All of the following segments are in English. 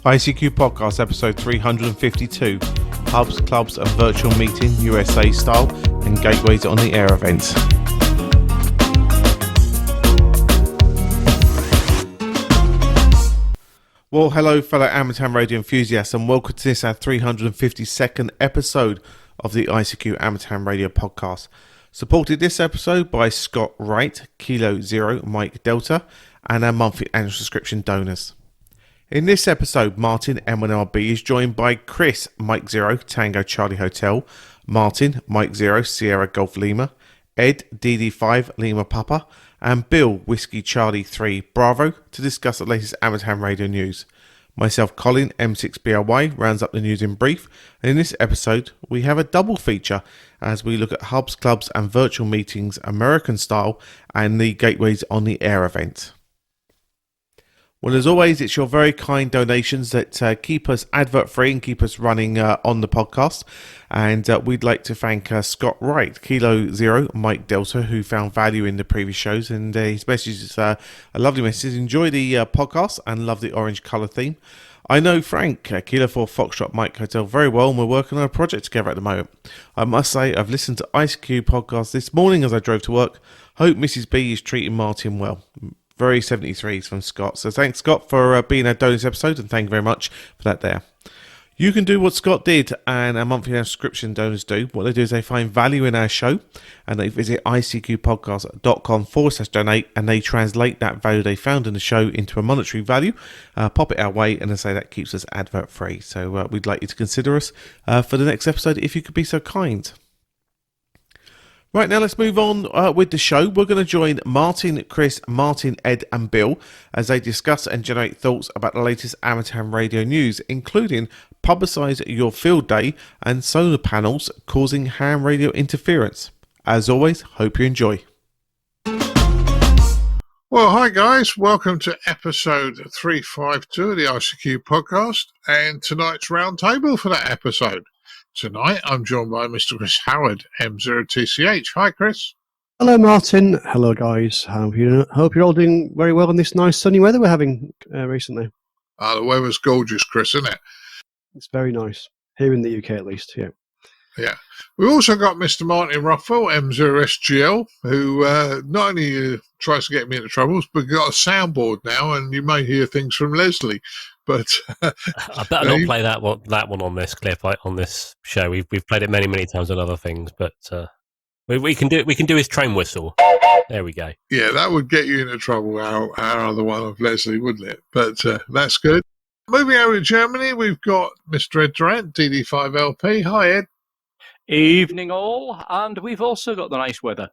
ICQ Podcast episode 352, Hubs, Clubs and Virtual Meeting USA Style and Gateways on the Air events. Well, hello fellow amateur radio enthusiasts and welcome to this our 352nd episode of the ICQ Amateur Radio Podcast. Supported this episode by Scott Wright, Kilo Zero, Mike Delta and our monthly annual subscription donors. In this episode, Martin M1RB is joined by Chris, Mike Zero, Tango Charlie Hotel, Martin, Mike Zero, Sierra Golf Lima, Ed, DD5, Lima Papa, and Bill, Whiskey Charlie 3, Bravo, to discuss the latest amateur radio news. Myself, Colin, M6BRY, rounds up the news in brief, and in this episode, we have a double feature as we look at Hubs, Clubs and Virtual Meetings, American Style, and the Gateways on the Air event. Well, as always, it's your very kind donations that keep us advert-free and keep us running on the podcast. And we'd like to thank Scott Wright, Kilo Zero, Mike Delta, who found value in the previous shows. And his message is a lovely message. Enjoy the podcast and love the orange colour theme. I know Frank, Kilo 4 Foxtrot Mike Hotel, very well, and we're working on a project together at the moment. I must say, I've listened to ICQPodcast this morning as I drove to work. Hope Mrs. B is treating Martin well. Very 73s from Scott. So thanks, Scott, for being a donors episode, and thank you very much for that there. You can do what Scott did and our monthly subscription donors do. What they do is they find value in our show and they visit icqpodcast.com/donate and they translate that value they found in the show into a monetary value, pop it our way, and they say that keeps us advert free. So we'd like you to consider us for the next episode if you could be so kind. Right, now let's move on with the show. We're going to join Martin, Chris, Martin, Ed and Bill as they discuss and generate thoughts about the latest amateur radio news, including Publicize Your Field Day and solar panels causing ham radio interference. As always, hope you enjoy. Well, hi guys, welcome to episode 352 of the ICQ podcast and tonight's roundtable for that episode. Tonight, I'm joined by Mr. Chris Howard, M0TCH. Hi, Chris. Hello, Martin. Hello, guys. Hope you're all doing very well in this nice sunny weather we're having recently. The weather's gorgeous, Chris, isn't it? It's very nice. Here in the UK, at least, yeah. Yeah. We've also got Mr. Martin Rothwell, M0SGL, who not only tries to get me into troubles, but got a soundboard now, and you may hear things from Leslie. But I better not play that one on this clip, on this show. We've played it many times on other things, but we can do his train whistle. There we go. Yeah, that would get you into trouble. Our other one of Leslie, wouldn't it? But that's good. Moving over to Germany, we've got Mr. Ed Durrant, DD5LP. Hi, Ed. Evening all, and we've also got the nice weather.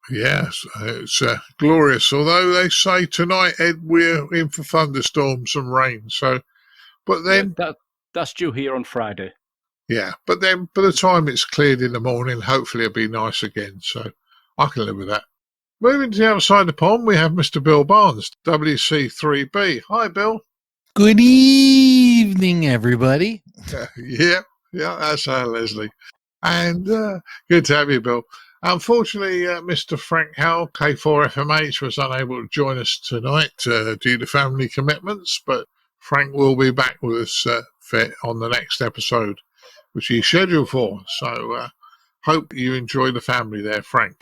Yes, it's glorious. Although they say tonight, Ed, we're in for thunderstorms and rain. So, but then that's due here on Friday. Yeah, but then by the time it's cleared in the morning, hopefully it'll be nice again. So I can live with that. Moving to the other side of the pond, we have Mr. Bill Barnes, WC3B. Hi, Bill. Good evening, everybody. Yeah, that's Leslie. And good to have you, Bill. Unfortunately, Mr. Frank Howell, K4FMH, was unable to join us tonight due to family commitments, but Frank will be back with us on the next episode, which he's scheduled for. So hope you enjoy the family there, Frank.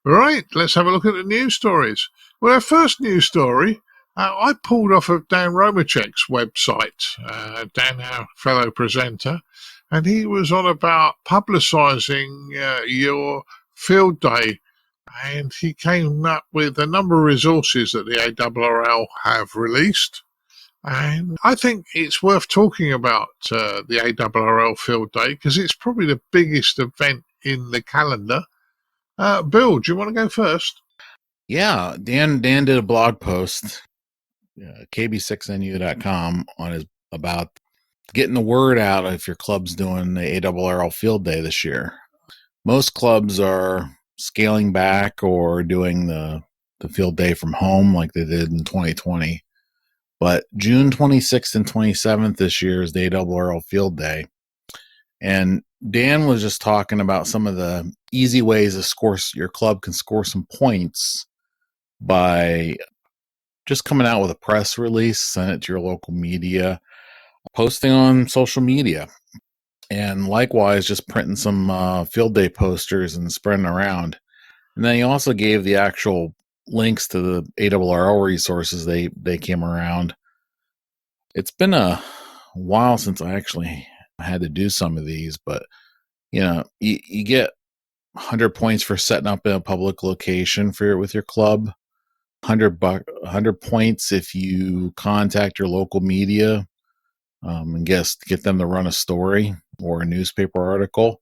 All right, let's have a look at the news stories. Well, our first news story, I pulled off of Dan Romachek's website, Dan, our fellow presenter, and he was on about publicising your field day, and he came up with a number of resources that the ARRL have released, and I think it's worth talking about the ARRL field day because it's probably the biggest event in the calendar. Bill, do you want to go first? Yeah, Dan did a blog post, kb6nu.com, about getting the word out if your club's doing the ARRL field day this year. Most clubs are scaling back or doing the field day from home like they did in 2020. But June 26th and 27th this year is the ARRL field day. And Dan was just talking about some of the easy ways your club can score some points by just coming out with a press release, send it to your local media. posting on social media, and likewise just printing some field day posters and spreading around. And then he also gave the actual links to the ARRL resources they came around. It's been a while since I actually had to do some of these, but you get 100 points for setting up in a public location with your club. 100 points if you contact your local media and get them to run a story or a newspaper article.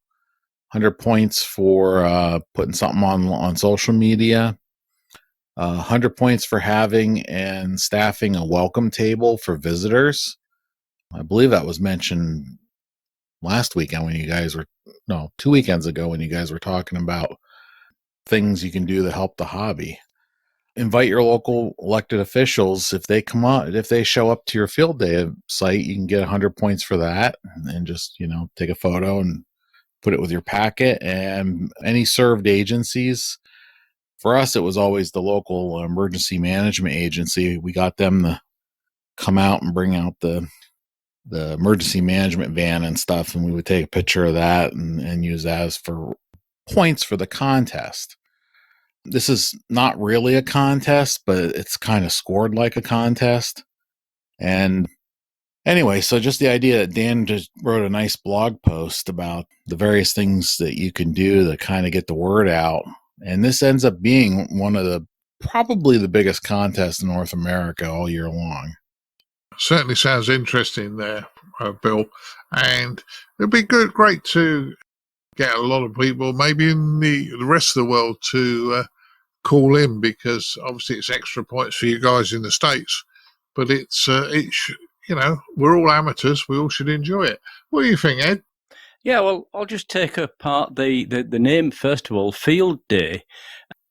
100 points for putting something on social media. 100 points for having and staffing a welcome table for visitors. I believe that was mentioned last weekend when 2 weekends ago when you guys were talking about things you can do to help the hobby. Invite your local elected officials. If they show up to your field day site, you can get 100 points for that, and just take a photo and put it with your packet. And any served agencies, for us, it was always the local emergency management agency. We got them to come out and bring out the emergency management van and stuff, and we would take a picture of that and use that as for points for the contest. This is not really a contest, but it's kind of scored like a contest. And anyway, so just the idea that Dan just wrote a nice blog post about the various things that you can do to kind of get the word out. And this ends up being one of probably the biggest contests in North America all year long. Certainly sounds interesting there, Bill. And it'd be great to get a lot of people, maybe in the rest of the world, to call in, because obviously it's extra points for you guys in the States. But we're all amateurs. We all should enjoy it. What do you think, Ed? Yeah, well, I'll just take apart the name first of all. Field Day,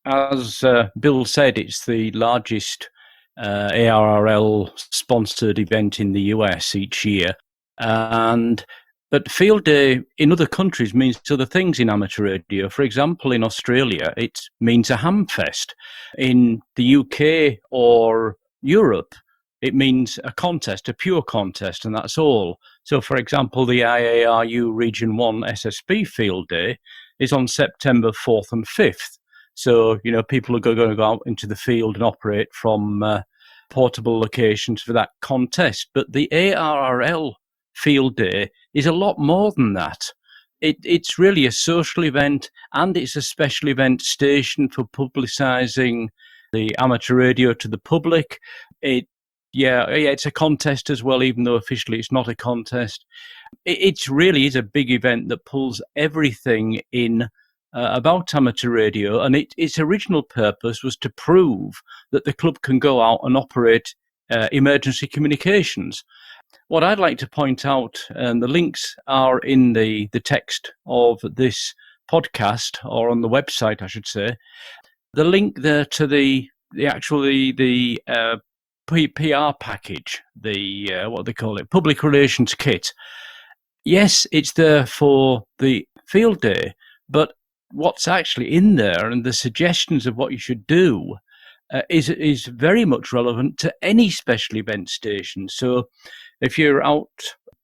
as Bill said, it's the largest ARRL sponsored event in the US each year, but Field Day in other countries means other things in amateur radio. For example, in Australia, it means a hamfest. In the UK or Europe, it means a contest, a pure contest, and that's all. So, for example, the IARU Region 1 SSB Field Day is on September 4th and 5th. So, people are going to go out into the field and operate from portable locations for that contest. But the ARRL Field Day is a lot more than that. It's really a social event, and it's a special event station for publicising the amateur radio to the public. It's a contest as well, even though officially it's not a contest. It really is a big event that pulls everything in about amateur radio, and its original purpose was to prove that the club can go out and operate emergency communications. What I'd like to point out, and the links are in the text of this podcast, or on the website, I should say, the link there to the PR package, what they call it, public relations kit. Yes, it's there for the field day, but what's actually in there and the suggestions of what you should do is very much relevant to any special event station. So if you're out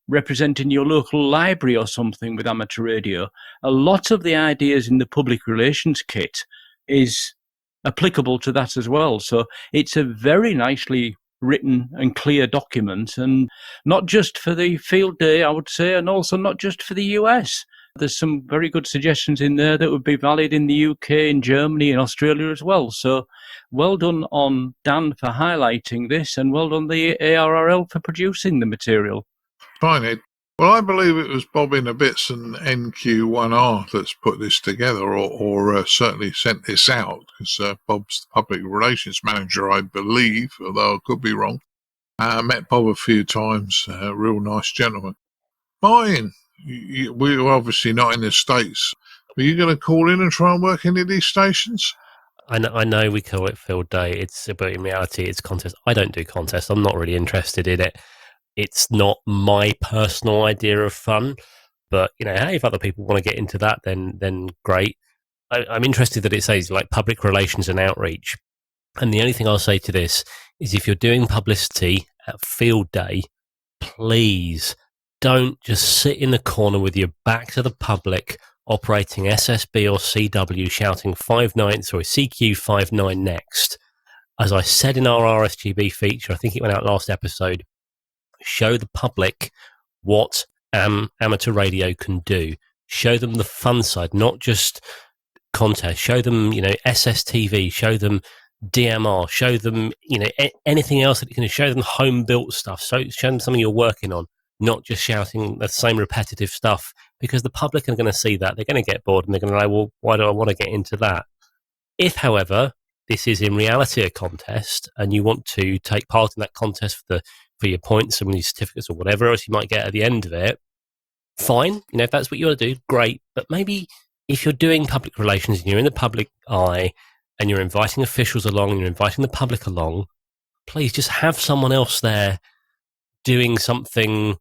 representing your local library or something with amateur radio, a lot of the ideas in the public relations kit is applicable to that as well. So it's a very nicely written and clear document, and not just for the field day, I would say, and also not just for the US. There's some very good suggestions in there that would be valid in the UK, in Germany, and Australia as well. So well done on Dan for highlighting this, and well done the ARRL for producing the material. Fine, Ed. Well, I believe it was Bob in a Bits and NQ1R that's put this together, or certainly sent this out, because Bob's the public relations manager, I believe, although I could be wrong. I met Bob a few times, a real nice gentleman. Martin, we're obviously not in the States. Are you going to call in and try and work any of these stations? I know we call it field day, but in reality it's contest. I don't do contests. I'm not really interested in it. It's not my personal idea of fun, but hey, if other people want to get into that, then great. I'm interested that it says like public relations and outreach. And the only thing I'll say to this is if you're doing publicity at field day, please don't just sit in the corner with your back to the public, operating SSB or CW, shouting 59, CQ59 next. As I said in our RSGB feature, I think it went out last episode, show the public what amateur radio can do. Show them the fun side, not just contest. Show them, SSTV, show them DMR, show them, anything else that you can show them home-built stuff. So show them something you're working on, not just shouting the same repetitive stuff, because the public are going to see that. They're going to get bored and they're going to know, well, why do I want to get into that? If, however, this is in reality a contest and you want to take part in that contest for your points and your certificates or whatever else you might get at the end of it, fine. If that's what you want to do, great. But maybe if you're doing public relations and you're in the public eye and you're inviting officials along and you're inviting the public along, please just have someone else there doing something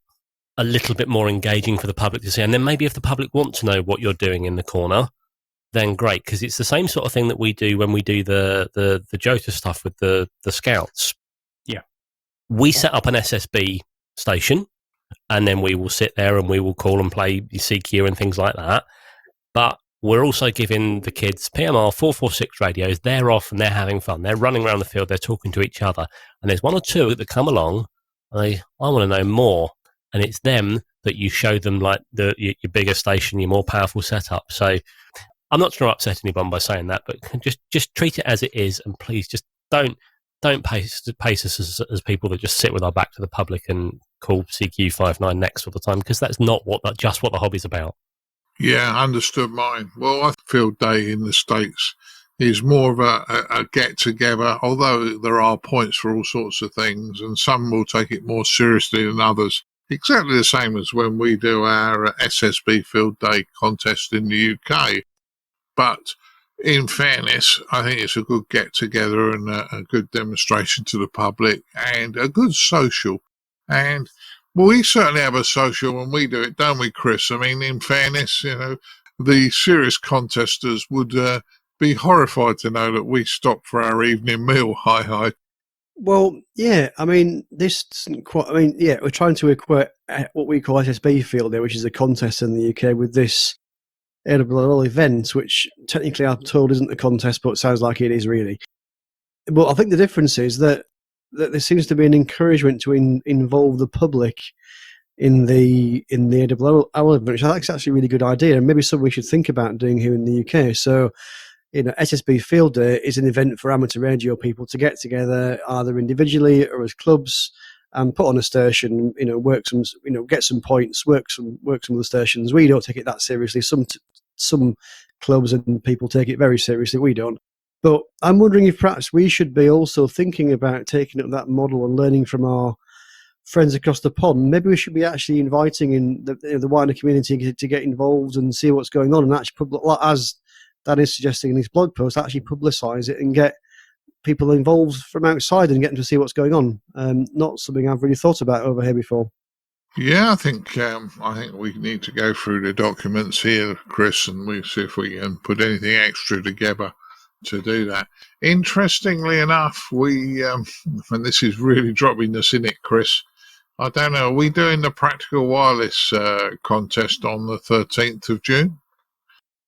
a little bit more engaging for the public to see. And then maybe if the public want to know what you're doing in the corner, then great, because it's the same sort of thing that we do when we do the JOTA stuff with the scouts. Yeah. We set up an SSB station, and then we will sit there and we will call and play CQ and things like that. But we're also giving the kids PMR 446 radios. They're off and they're having fun. They're running around the field. They're talking to each other. And there's one or two that come along. I want to know more. And it's them that you show them like your bigger station, your more powerful setup. So I'm not trying to upset anyone by saying that, but just treat it as it is. And please just don't pace us as people that just sit with our back to the public and call CQ59 next all the time, because that's not just what the hobby's about. Yeah, understood mine. Well, I Field Day in the States is more of a get-together, although there are points for all sorts of things, and some will take it more seriously than others. Exactly the same as when we do our SSB Field Day contest in the UK. But in fairness, I think it's a good get-together and a good demonstration to the public and a good social. And we certainly have a social when we do it, don't we, Chris? I mean, in fairness, the serious contesters would be horrified to know that we stop for our evening meal. Hi. Well, yeah, I mean, this isn't quite. I mean, yeah, we're trying to equate what we call SSB Field Day, which is a contest in the UK, with this ARRL event, which technically I'm told isn't a contest, but sounds like it is really. But I think the difference is that there seems to be an encouragement to involve the public in the ARRL event, which I think is actually a really good idea, and maybe something we should think about doing here in the UK. So, SSB Field Day is an event for amateur radio people to get together either individually or as clubs and put on a station, work some, get some points, work some of the stations. We don't take it that seriously. Some clubs and people take it very seriously. We don't. But I'm wondering if perhaps we should be also thinking about taking up that model and learning from our friends across the pond. Maybe we should be actually inviting in the wider community to get involved and see what's going on, and actually, as Dan is suggesting in his blog post, actually publicize it and get people involved from outside and get them to see what's going on. Not something I've really thought about over here before. Yeah, I think we need to go through the documents here, Chris, and we see if we can put anything extra together to do that. Interestingly enough, we and this is really dropping the cynic, Chris, I don't know, are we doing the Practical Wireless contest on the 13th of June?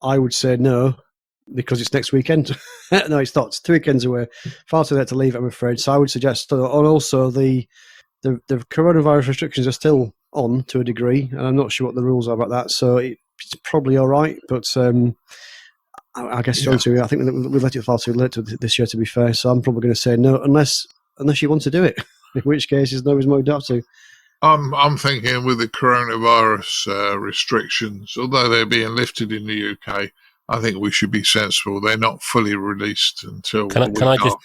I would say no, because it's next weekend. No, it's not. It's 2 weekends away. Far too late to leave it, I'm afraid. So I would suggest, and also the coronavirus restrictions are still on to a degree, and I'm not sure what the rules are about that. So it's probably all right, but I guess I think we let it far too late this year, to be fair. So I'm probably going to say no, unless you want to do it. In which case, there's no reason why we don't have to. I'm thinking with the coronavirus restrictions, although they're being lifted in the UK, I think we should be sensible. They're not fully released until. Can I just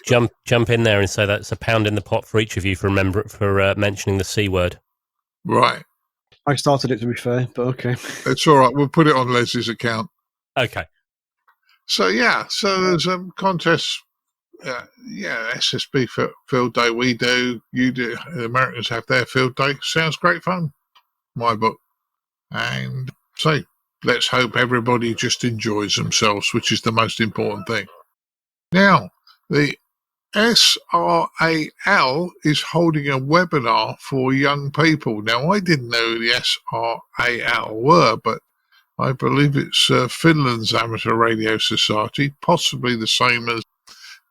jump in there and say that's a pound in the pot for each of you for mentioning the C word? Right. I started it, to be fair, but okay. It's all right. We'll put it on Leslie's account. Okay. So there's contests. SSB Field Day we do. You do. The Americans have their Field Day. Sounds great fun. My book. And so let's hope everybody just enjoys themselves, which is the most important thing. Now, the SRAL is holding a webinar for young people. Now, I didn't know who the SRAL were, but I believe it's Finland's Amateur Radio Society, possibly the same as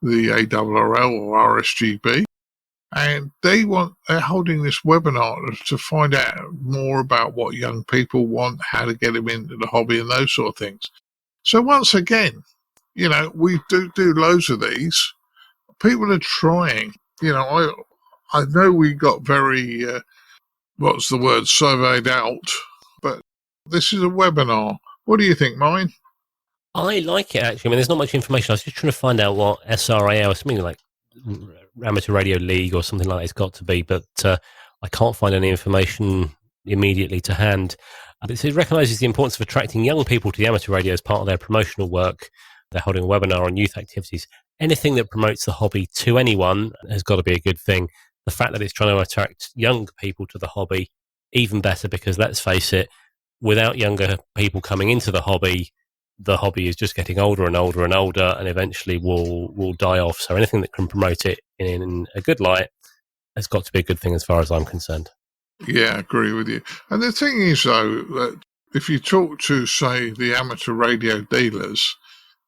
the ARRL or RSGB. And they're holding this webinar to find out more about what young people want, how to get them into the hobby and those sort of things. So once again, we do loads of these. People are trying. I know we got very, surveyed out, but this is a webinar. What do you think, Mine? I like it, actually. I mean, there's not much information. I was just trying to find out what SRAL is, something like Amateur Radio League or something like that it's got to be, but I can't find any information immediately to hand. It recognises the importance of attracting young people to the amateur radio as part of their promotional work. They're holding a webinar on youth activities. Anything that promotes the hobby to anyone has got to be a good thing. The fact that it's trying to attract young people to the hobby, even better, because let's face it, without younger people coming into the hobby is just getting older and older and older, and eventually will die off. So anything that can promote it in a good light has got to be a good thing as far as I'm concerned. Yeah, I agree with you. And the thing is, though, that if you talk to, say, the amateur radio dealers,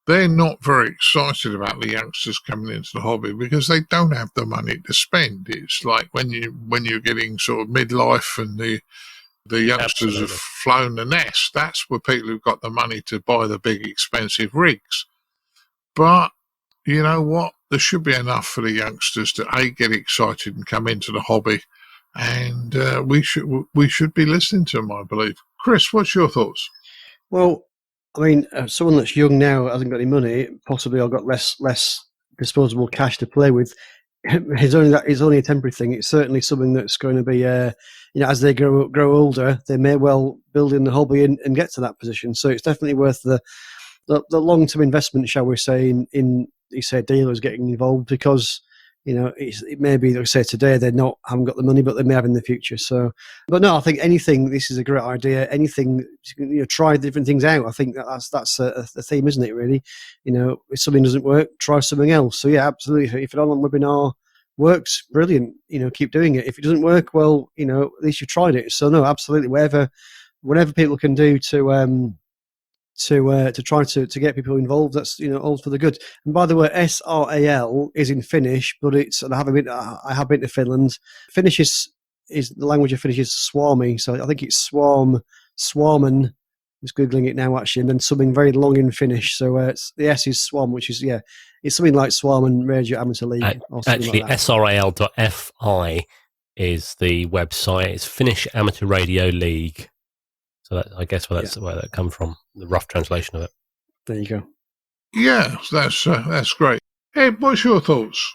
they're not very excited about the youngsters coming into the hobby because they don't have the money to spend. It's like when you're getting sort of midlife and the youngsters Absolutely. have flown the nest. That's where people who've got the money to buy the big expensive rigs. But you know what? There should be enough for the youngsters to get excited and come into the hobby, and we should be listening to them, I believe. Chris, what's your thoughts? Well, I mean, someone that's young now hasn't got any money. Possibly, I've got less disposable cash to play with. It's only a temporary thing. It's certainly something that's going to be, as they grow older, they may well build in the hobby and get to that position. So it's definitely worth the long-term investment, shall we say, in you say dealers getting involved, because it may be, like say today haven't got the money, but they may have in the future. So, but no, I think this is a great idea. Anything, try different things out. I think that's a theme, isn't it? Really, if something doesn't work, try something else. So yeah, absolutely. If an online webinar works, brilliant. Keep doing it. If it doesn't work, well, at least you tried it. So no, absolutely. Whatever people can do to try to get people involved, that's all for the good. And by the way, SRAL is in Finnish, but I have been to Finland. Finnish is the language of Finnish is Suomi, so I think it's Swarman. Just googling it now actually, and then something very long in Finnish. So the S is Swam, which is it's something like Swarman Radio Amateur League. Actually, like SRAL.fi is the website. It's Finnish Amateur Radio League. So I guess where that come from, the rough translation of it. There you go. Yeah, that's great. Ed, what's your thoughts?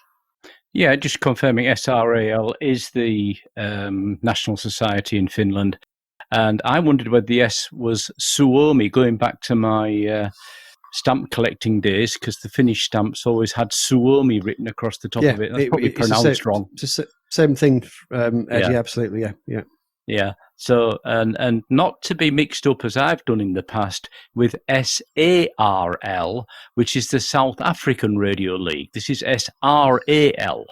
Yeah, just confirming, SRAL is the National Society in Finland. And I wondered whether the S was Suomi, going back to my stamp collecting days, because the Finnish stamps always had Suomi written across the top of it. That's probably pronounced wrong. It's the same thing, Ed, yeah, absolutely, yeah. Yeah. So, and not to be mixed up, as I've done in the past, with SARL, which is the South African Radio League. This is SRAL.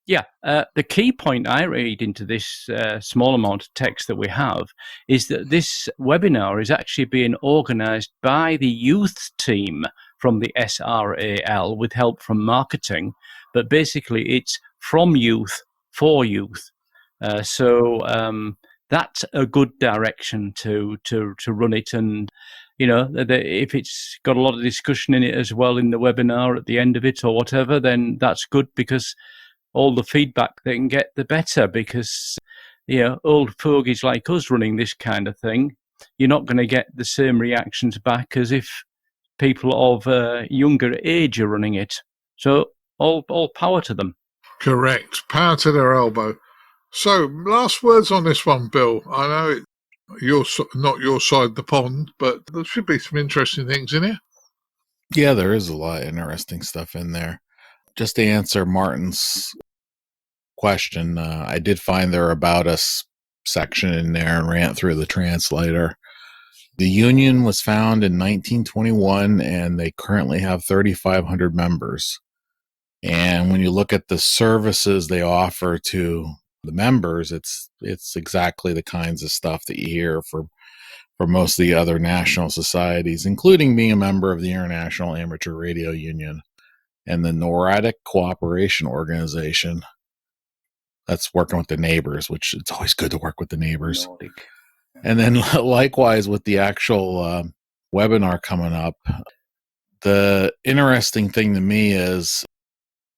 Yeah. The key point I read into this small amount of text that we have is that this webinar is actually being organised by the youth team from the SRAL with help from marketing. But basically, it's from youth for youth. That's a good direction to run it, and if it's got a lot of discussion in it as well in the webinar at the end of it or whatever, then that's good, because all the feedback they can get, the better. Because old fogies like us running this kind of thing, you're not going to get the same reactions back as if people of younger age are running it. So all power to them. Correct. Power to their elbow. So, last words on this one, Bill. I know you're not your side of the pond, but there should be some interesting things in here. Yeah, there is a lot of interesting stuff in there. Just to answer Martin's question, I did find their About Us section in there and ran through the translator. The union was founded in 1921, and they currently have 3,500 members. And when you look at the services they offer to the members, it's exactly the kinds of stuff that you hear for most of the other national societies, including being a member of the International Amateur Radio Union and the Nordic Cooperation Organization. That's working with the neighbors, which it's always good to work with the neighbors. Nordic. And then likewise with the actual webinar coming up, the interesting thing to me is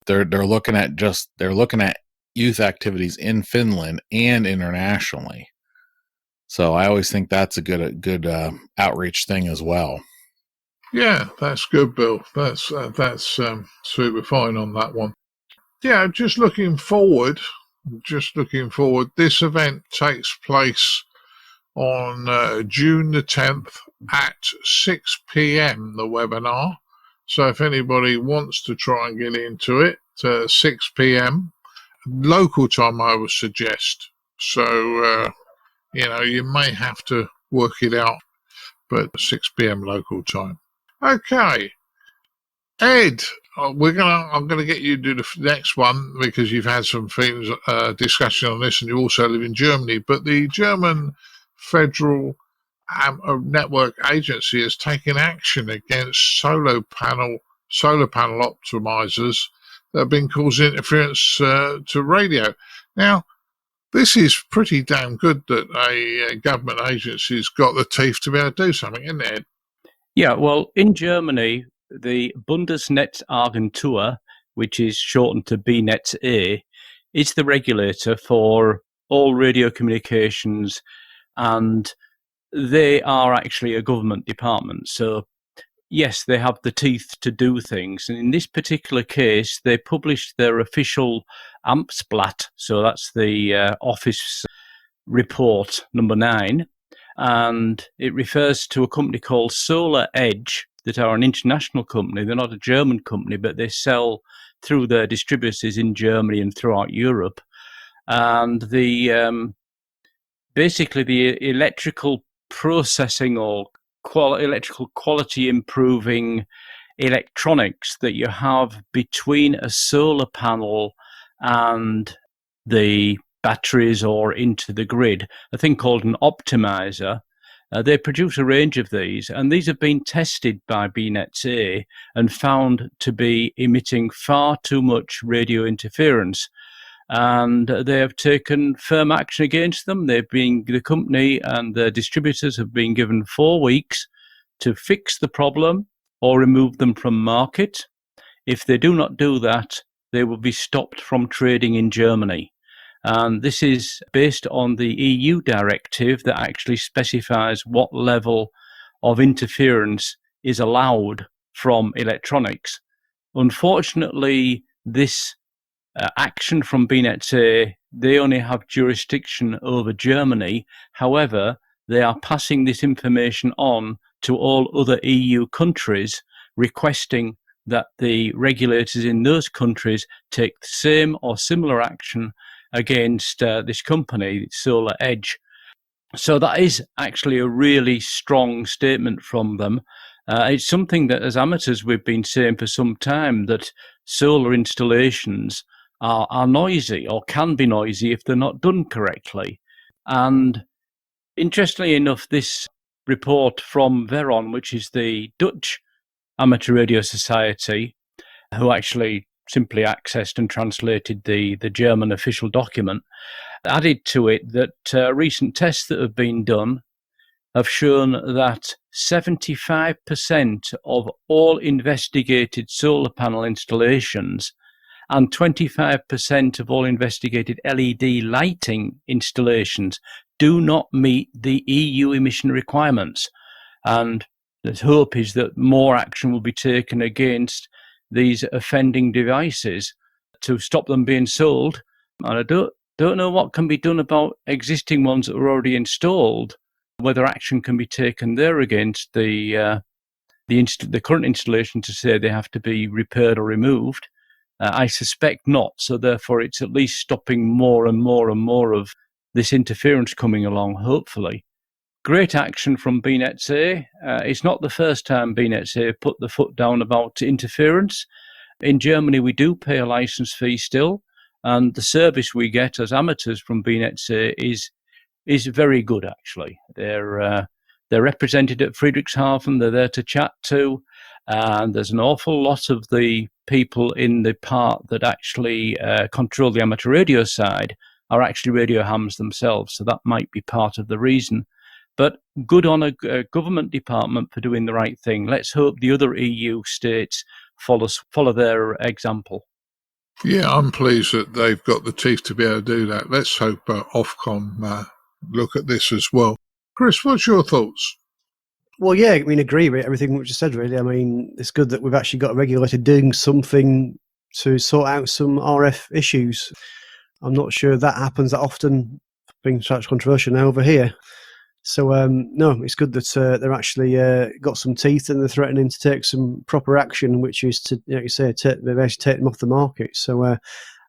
they're looking at youth activities in Finland and internationally. So I always think that's a good outreach thing as well. Yeah, that's good, Bill. That's super fine on that one. Yeah, just looking forward. This event takes place on June the 10th at 6 p.m. The webinar. So if anybody wants to try and get into it, 6 p.m. local time, I would suggest. So you may have to work it out, but 6 p.m. local time. Okay, Ed, I'm gonna get you to do the next one because you've had some things discussion on this, and you also live in Germany. But the German Federal Network Agency has taken action against solar panel optimizers that have been causing interference to radio. Now, this is pretty damn good that a government agency's got the teeth to be able to do something, isn't it? Yeah, well, in Germany, the Bundesnetzagentur, which is shortened to BNetzA, is the regulator for all radio communications, and they are actually a government department. So, yes, they have the teeth to do things. And in this particular case, they published their official Amtsblatt, so that's the office report number 9, and it refers to a company called Solar Edge that are an international company. They're not a German company, but they sell through their distributors in Germany and throughout Europe. And basically the electrical processing or electrical quality improving electronics that you have between a solar panel and the batteries or into the grid, a thing called an optimizer. They produce a range of these, and these have been tested by BNetzA and found to be emitting far too much radio interference. And they have taken firm action against them. The company and the distributors have been given 4 weeks to fix the problem or remove them from market. If they do not do that, they will be stopped from trading in Germany. And this is based on the EU directive that actually specifies what level of interference is allowed from electronics. Unfortunately, this action from BNetzA, they only have jurisdiction over Germany. However, they are passing this information on to all other EU countries, requesting that the regulators in those countries take the same or similar action against this company, Solar Edge. So that is actually a really strong statement from them. It's something that as amateurs we've been saying for some time, that solar installations are noisy or can be noisy if they're not done correctly. And interestingly enough, this report from Veron, which is the Dutch Amateur Radio Society, who actually simply accessed and translated the German official document, added to it that recent tests that have been done have shown that 75% of all investigated solar panel installations and 25% of all investigated LED lighting installations do not meet the EU emission requirements. And the hope is that more action will be taken against these offending devices to stop them being sold. And I don't know what can be done about existing ones that are already installed, whether action can be taken there against the current installation to say they have to be repaired or removed. I suspect not, so therefore it's at least stopping more and more and more of this interference coming along, hopefully. Great action from BNetzA. It's not the first time BNetzA put the foot down about interference. In Germany, we do pay a license fee still, and the service we get as amateurs from BNetC is very good, actually. They're represented at Friedrichshafen. They're there to chat to, and there's an awful lot of the people in the part that actually control the amateur radio side are actually radio hams themselves, so that might be part of the reason. But good on a government department for doing the right thing. Let's hope the other EU states follow their example. Yeah, I'm pleased that they've got the teeth to be able to do that. Let's hope Ofcom look at this as well. Chris, what's your thoughts? Well, yeah, I mean, agree with everything we just said, really. I mean, it's good that we've actually got a regulator doing something to sort out some RF issues. I'm not sure that happens that often, being such controversial now over here. So, no, it's good that they're actually got some teeth and they're threatening to take some proper action, which is to, like you say, they've actually taken them off the market. So,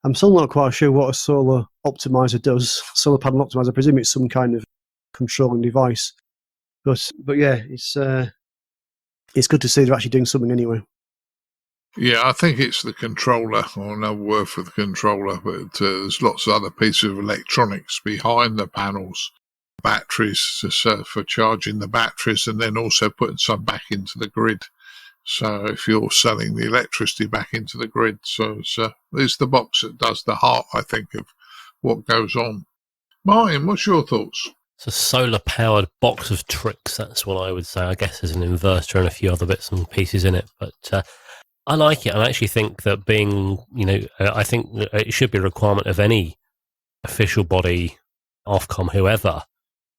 I'm still not quite sure what a solar optimizer does. Solar panel optimizer, I presume it's some kind of controlling device. But yeah, it's good to see they're actually doing something anyway. Yeah, I think it's the controller, or another word for the controller, but there's lots of other pieces of electronics behind the panels, batteries for charging the batteries, and then also putting some back into the grid. So if you're selling the electricity back into the grid, so it's the box that does the heart, I think, of what goes on. Martin, what's your thoughts? It's a solar-powered box of tricks, that's what I would say. I guess there's an inverter and a few other bits and pieces in it, but I like it. I actually think that being, I think that it should be a requirement of any official body, Ofcom, whoever,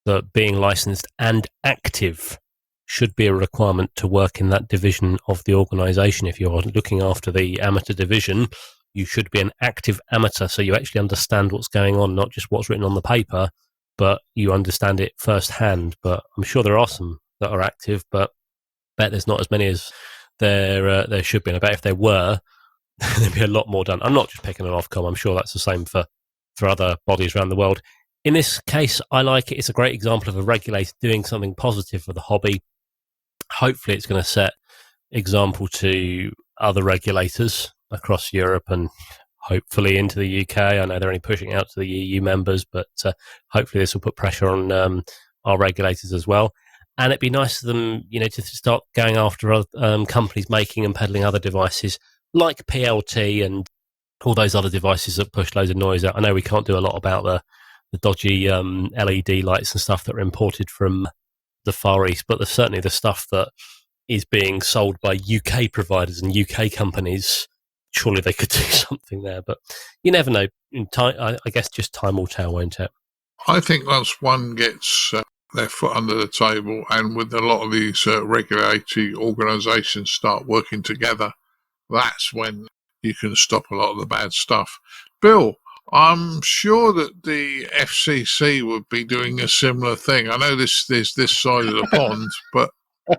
that being licensed and active should be a requirement to work in that division of the organisation. If you're looking after the amateur division, you should be an active amateur, so you actually understand what's going on, not just what's written on the paper, but you understand it firsthand. But I'm sure there are some that are active, but I bet there's not as many as there should be. And I bet if there were, there'd be a lot more done. I'm not just picking an Ofcom. I'm sure that's the same for other bodies around the world. In this case, I like it. It's a great example of a regulator doing something positive for the hobby. Hopefully it's going to set example to other regulators across Europe and hopefully into the UK. I know they're only pushing out to the EU members, but hopefully this will put pressure on our regulators as well. And it'd be nice for them, to start going after other companies making and peddling other devices like PLT and all those other devices that push loads of noise out. I know we can't do a lot about the dodgy LED lights and stuff that are imported from the Far East, but there's certainly the stuff that is being sold by UK providers and UK companies. Surely they could do something there, but you never know. In time, I guess just time will tell, won't it? I think once one gets their foot under the table, and with a lot of these regulatory organisations start working together, that's when you can stop a lot of the bad stuff. Bill, I'm sure that the FCC would be doing a similar thing. I know there's this side of the pond, but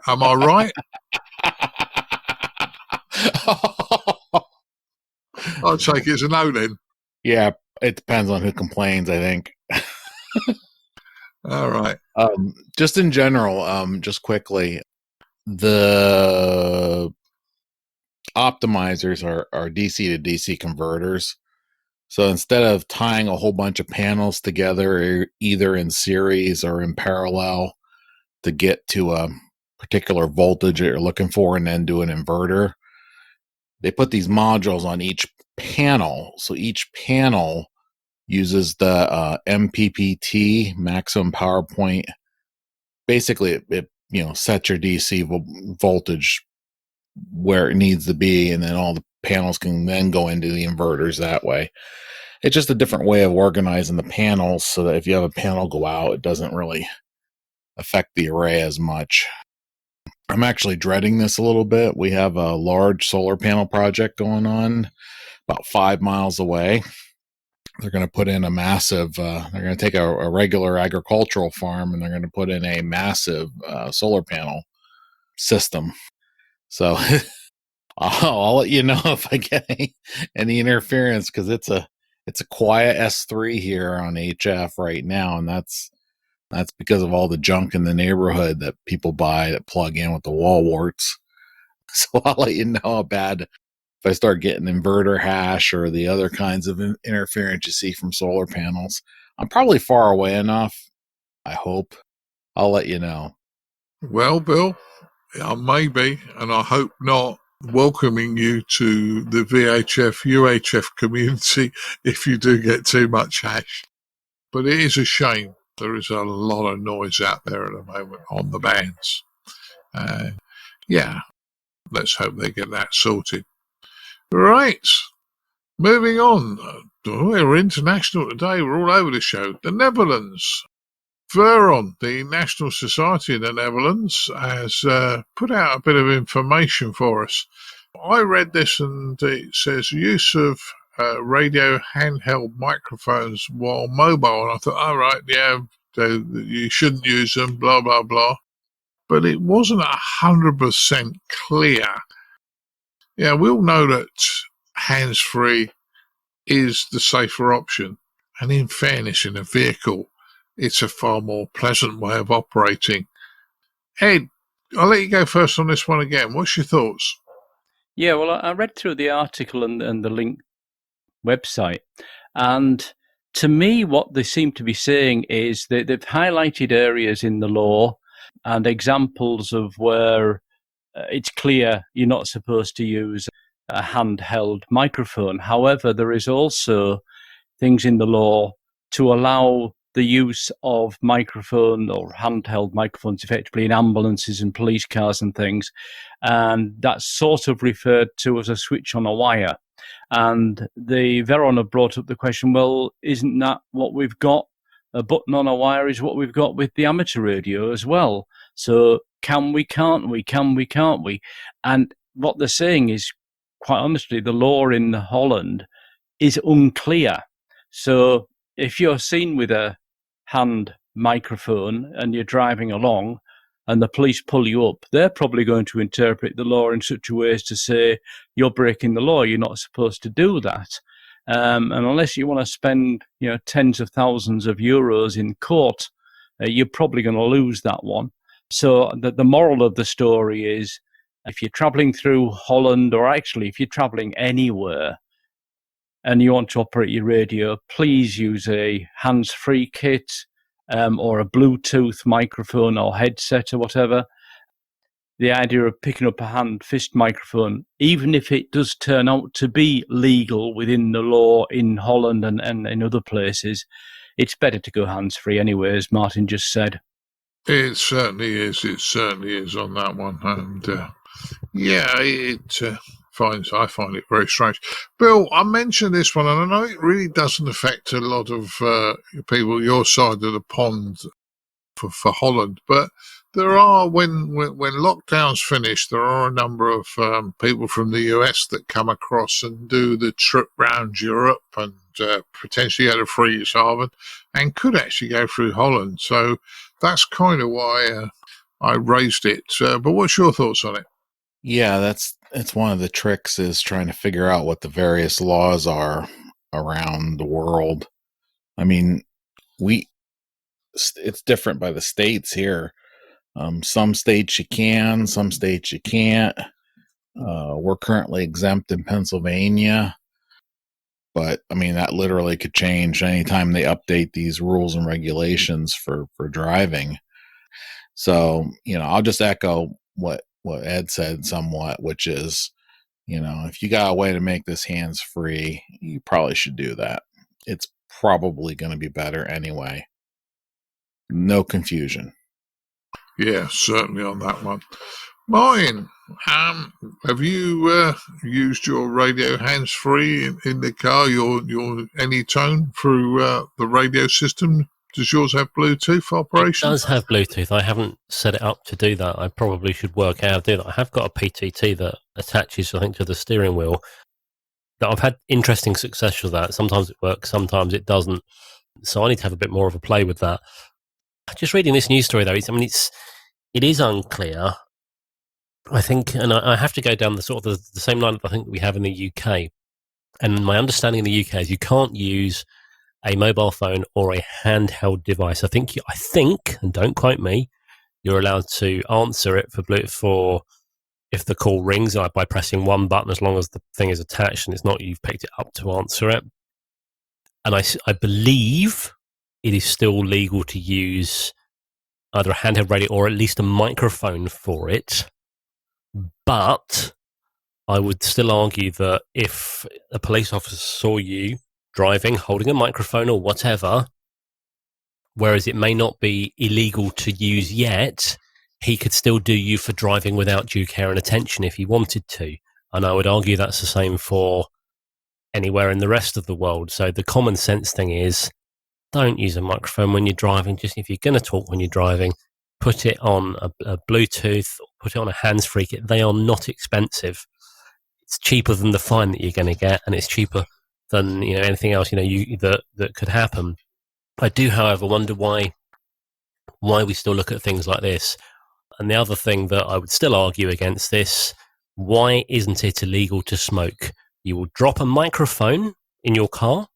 am I right? I'd take it as a no then. Yeah, it depends on who complains, I think. All right. Just in general, just quickly, the optimizers are DC to DC converters. So instead of tying a whole bunch of panels together, either in series or in parallel to get to a particular voltage that you're looking for and then do an inverter, they put these modules on each panel. So each panel uses the MPPT, maximum power point. Basically, it sets your DC voltage where it needs to be, and then all the panels can then go into the inverters that way. It's just a different way of organizing the panels so that if you have a panel go out, it doesn't really affect the array as much. I'm actually dreading this a little bit. We have a large solar panel project going on about 5 miles away. They're going to put in a massive, they're going to take a regular agricultural farm and they're going to put in a massive solar panel system. So I'll let you know if I get any interference, because it's a quiet S3 here on HF right now, and that's because of all the junk in the neighborhood that people buy that plug in with the wall warts. So I'll let you know how bad if I start getting inverter hash or the other kinds of interference you see from solar panels, I'm probably far away enough. I hope. I'll let you know. Well, Bill, I may be, and I hope not, welcoming you to the VHF, UHF community if you do get too much hash. But it is a shame. There is a lot of noise out there at the moment on the bands. Yeah, let's hope they get that sorted. Right, moving on. We're international today. We're all over the show. The Netherlands. Veron, the National Society in the Netherlands, has put out a bit of information for us. I read this and it says use of radio handheld microphones while mobile. And I thought, all right, yeah, you shouldn't use them, blah, blah, blah. But it wasn't 100% clear. Yeah, we all know that hands-free is the safer option. And in fairness, in a vehicle, it's a far more pleasant way of operating. Ed, I'll let you go first on this one again. What's your thoughts? Yeah, well, I read through the article and the link website, and to me, what they seem to be saying is that they've highlighted areas in the law and examples of where it's clear you're not supposed to use a handheld microphone. However, there is also things in the law to allow the use of microphone or handheld microphones effectively in ambulances and police cars and things. And that's sort of referred to as a switch on a wire. And the Veron have brought up the question, well, isn't that what we've got? A button on a wire is what we've got with the amateur radio as well. So can we, can't we? Can we, can't we? And what they're saying is, quite honestly, the law in Holland is unclear. So if you're seen with a hand microphone and you're driving along and the police pull you up, they're probably going to interpret the law in such a way as to say you're breaking the law, you're not supposed to do that. And unless you want to spend tens of thousands of euros in court, you're probably going to lose that one. So the moral of the story is, if you're traveling through Holland, or actually if you're traveling anywhere, and you want to operate your radio, please use a hands-free kit or a Bluetooth microphone or headset or whatever. The idea of picking up a hand-fist microphone, even if it does turn out to be legal within the law in Holland and in other places, it's better to go hands-free anyway, as Martin just said. It certainly is. It certainly is on that one. And I find it very strange. Bill, I mentioned this one, and I know it really doesn't affect a lot of people your side of the pond for Holland, but there are, when lockdown's finished, there are a number of people from the US that come across and do the trip round Europe and potentially go to Frieshaven and could actually go through Holland. So that's kind of why I raised it. But what's your thoughts on it? Yeah, it's one of the tricks is trying to figure out what the various laws are around the world. I mean, it's different by the states here. Some states you can, some states you can't. We're currently exempt in Pennsylvania, but I mean that literally could change anytime they update these rules and regulations for driving. So I'll just echo what Ed said somewhat, which is, if you got a way to make this hands-free, you probably should do that. It's probably going to be better anyway. No confusion. Yeah, certainly on that one. Martin, have you used your radio hands-free in the car, your Anytone through the radio system? Does yours have Bluetooth operation? It does have Bluetooth. I haven't set it up to do that. I probably should work out how to do that. I have got a PTT that attaches, I think, to the steering wheel. That I've had interesting success with that. Sometimes it works, sometimes it doesn't. So I need to have a bit more of a play with that. Just reading this news story, though, it is unclear. I think, and I have to go down the sort of the same line that I think we have in the UK. And my understanding in the UK is you can't use a mobile phone or a handheld device. I think, and don't quote me, you're allowed to answer it for if the call rings by pressing one button, as long as the thing is attached and it's not you've picked it up to answer it. And I believe it is still legal to use either a handheld radio or at least a microphone for it. But I would still argue that if a police officer saw you driving, holding a microphone or whatever, whereas it may not be illegal to use yet, he could still do you for driving without due care and attention if he wanted to. And I would argue that's the same for anywhere in the rest of the world. So the common sense thing is, don't use a microphone when you're driving. Just if you're going to talk when you're driving, put it on a Bluetooth, put it on a hands-free kit. They are not expensive. It's cheaper than the fine that you're going to get, and it's cheaper than anything else that could happen. I do, however, wonder why we still look at things like this. And the other thing that I would still argue against this, why isn't it illegal to smoke? You will drop a microphone in your car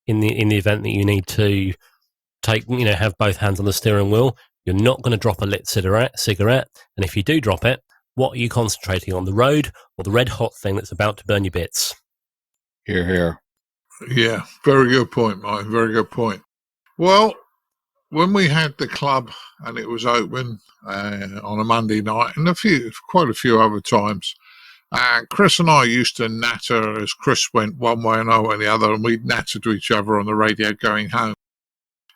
in the event that you need to have both hands on the steering wheel. You're not going to drop a lit cigarette, and if you do drop it, what are you concentrating on, the road or the red hot thing that's about to burn your bits? Hear, hear. Yeah, very good point, Mike. Very good point. Well, when we had the club and it was open on a Monday night and quite a few other times, Chris and I used to natter as Chris went one way and I went the other, and we'd natter to each other on the radio going home.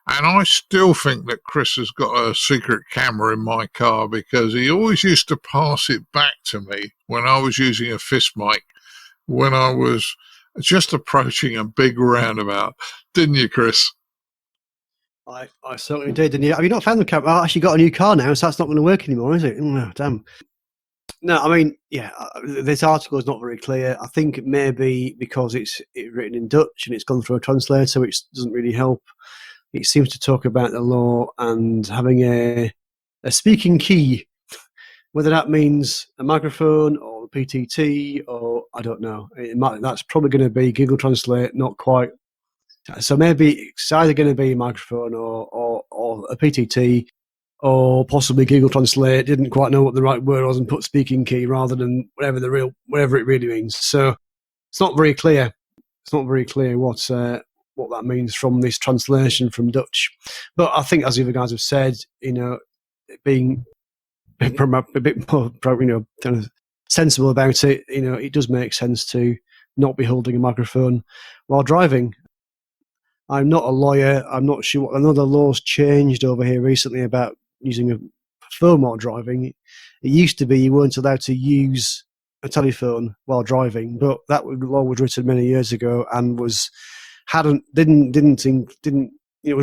And I still think that Chris has got a secret camera in my car, because he always used to pass it back to me when I was using a fist mic when I was just approaching a big roundabout. Didn't you, Chris? I certainly did. And have you not found the camera? I actually got a new car now, so that's not going to work anymore, is it? Oh, damn. No, I mean, this article is not very clear. I think it may be because it's written in Dutch and it's gone through a translator, which doesn't really help. It seems to talk about the law and having a speaking key, whether that means a microphone or a PTT or I don't know. That's probably going to be Google Translate, not quite. So maybe it's either going to be a microphone or a PTT, or possibly Google Translate didn't quite know what the right word was and put speaking key rather than whatever it really means. So it's not very clear. It's not very clear what that means from this translation from Dutch. But I think, as the other guys have said, being a bit more, kind of sensible about it, it does make sense to not be holding a microphone while driving. I'm not a lawyer. I'm not sure. I know the law's changed over here recently about using a phone while driving. It used to be you weren't allowed to use a telephone while driving, but that law was written many years ago and it was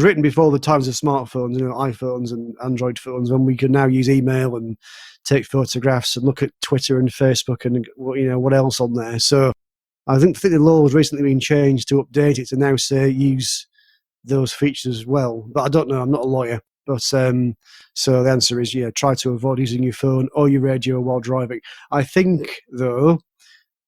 written before the times of smartphones, iPhones and Android phones, when we can now use email and take photographs and look at Twitter and Facebook and what else on there. So I think the law has recently been changed to update it to now say use those features as well. But I don't know. I'm not a lawyer. But so the answer is try to avoid using your phone or your radio while driving. I think though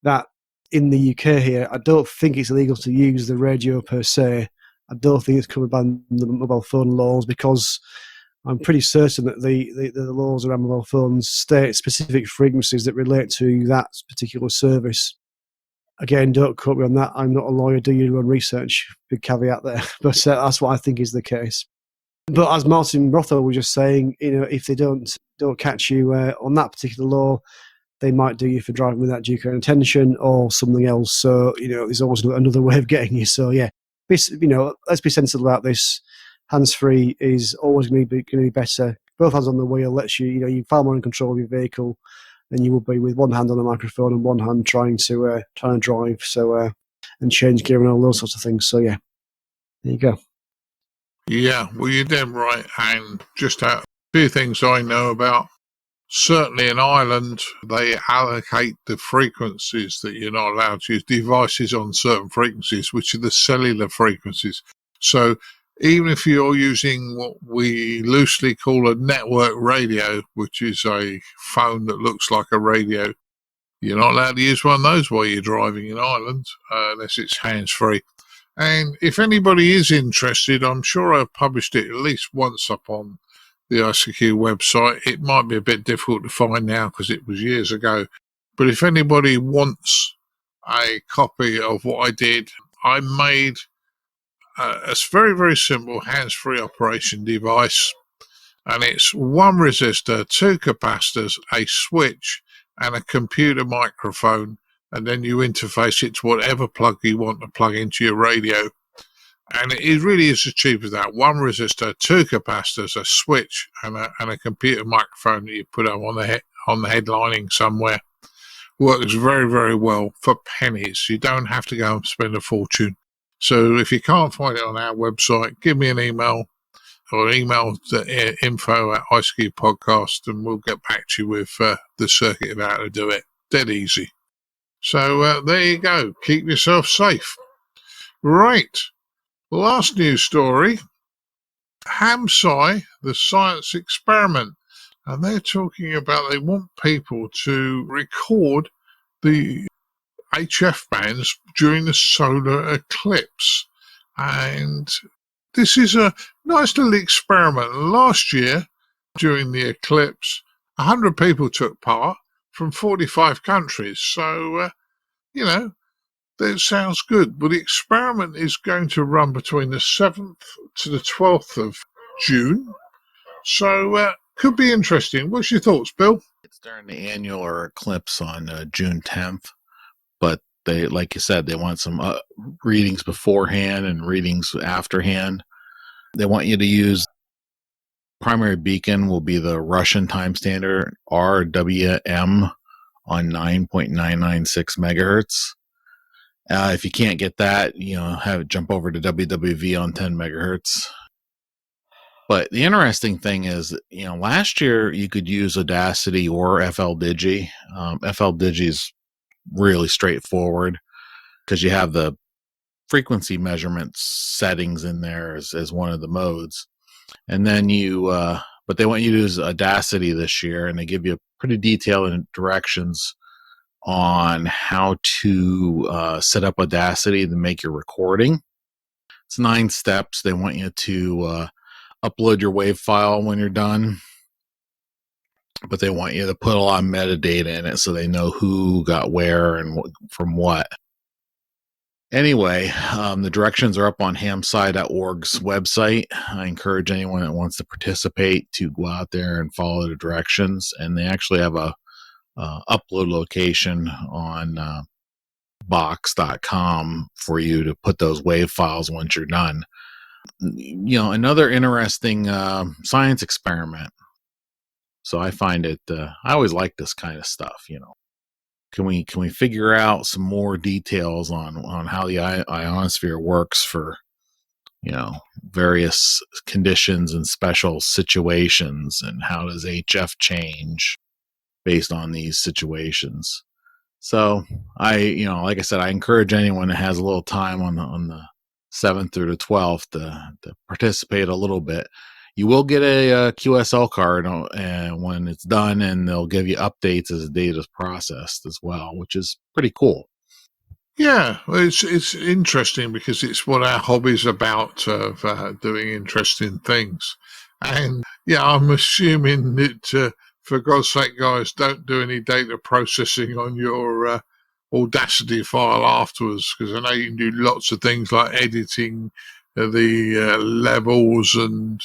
that in the UK here, I don't think it's illegal to use the radio per se. I don't think it's covered by the mobile phone laws, because I'm pretty certain that the laws around mobile phones state specific frequencies that relate to that particular service. Again, don't quote me on that. I'm not a lawyer. Do your own research. Big caveat there. But that's what I think is the case. But as Martin Rothwell was just saying, if they don't catch you on that particular law, they might do you for driving without due care and attention or something else. So, there's always another way of getting you. So, let's be sensible about this. Hands-free is always going to be better. Both hands on the wheel lets you're far more in control of your vehicle than you would be with one hand on the microphone and one hand trying to drive. So, and change gear and all those sorts of things. So, there you go. Yeah, well, you're damn right. And just a few things I know about. Certainly in Ireland, they allocate the frequencies that you're not allowed to use, devices on certain frequencies, which are the cellular frequencies. So even if you're using what we loosely call a network radio, which is a phone that looks like a radio, you're not allowed to use one of those while you're driving in Ireland, unless it's hands-free. And if anybody is interested, I'm sure I've published it at least once up on the ICQ website. It might be a bit difficult to find now because it was years ago. But if anybody wants a copy of what I did, I made a very, very simple hands-free operation device. And it's one resistor, two capacitors, a switch, and a computer microphone. And then you interface it to whatever plug you want to plug into your radio. And it really is as cheap as that. One resistor, two capacitors, a switch, and a computer microphone that you put up on the headlining somewhere. Works very, very well for pennies. You don't have to go and spend a fortune. So if you can't find it on our website, give me an email or email the info@ICQPodcast, and we'll get back to you with the circuit of how to do it. Dead easy. So there you go. Keep yourself safe. Right. Last news story. HamSCI, the science experiment. And they're talking about they want people to record the HF bands during the solar eclipse. And this is a nice little experiment. Last year, during the eclipse, 100 people took part from 45 countries. So, that sounds good. But the experiment is going to run between the 7th to the 12th of June. So, could be interesting. What's your thoughts, Bill? It's during the annular eclipse on June 10th. But they, like you said, they want some readings beforehand and readings afterhand. They want you to use primary beacon will be the Russian time standard RWM on 9.996 megahertz. If you can't get that, have it jump over to WWV on 10 megahertz. But the interesting thing is, last year you could use Audacity or FL-Digi. FL-Digi is really straightforward because you have the frequency measurement settings in there as one of the modes. And then but they want you to use Audacity this year, and they give you pretty detailed directions on how to set up Audacity to make your recording. It's 9 steps. They want you to upload your WAV file when you're done, but they want you to put a lot of metadata in it so they know who got where and from what. Anyway, the directions are up on HamSCI.org's website. I encourage anyone that wants to participate to go out there and follow the directions. And they actually have a upload location on box.com for you to put those WAV files once you're done. Another interesting science experiment. So I find it, I always like this kind of stuff, Can we figure out some more details on how the ionosphere works for, various conditions and special situations, and how does HF change based on these situations? So like I said, I encourage anyone that has a little time on the 7th through the 12th to participate a little bit. You will get a QSL card when it's done, and they'll give you updates as the data is processed as well, which is pretty cool. Yeah, it's interesting because it's what our hobby's about, of doing interesting things. And yeah, I'm assuming that, for God's sake, guys, don't do any data processing on your Audacity file afterwards, because I know you can do lots of things like editing the levels and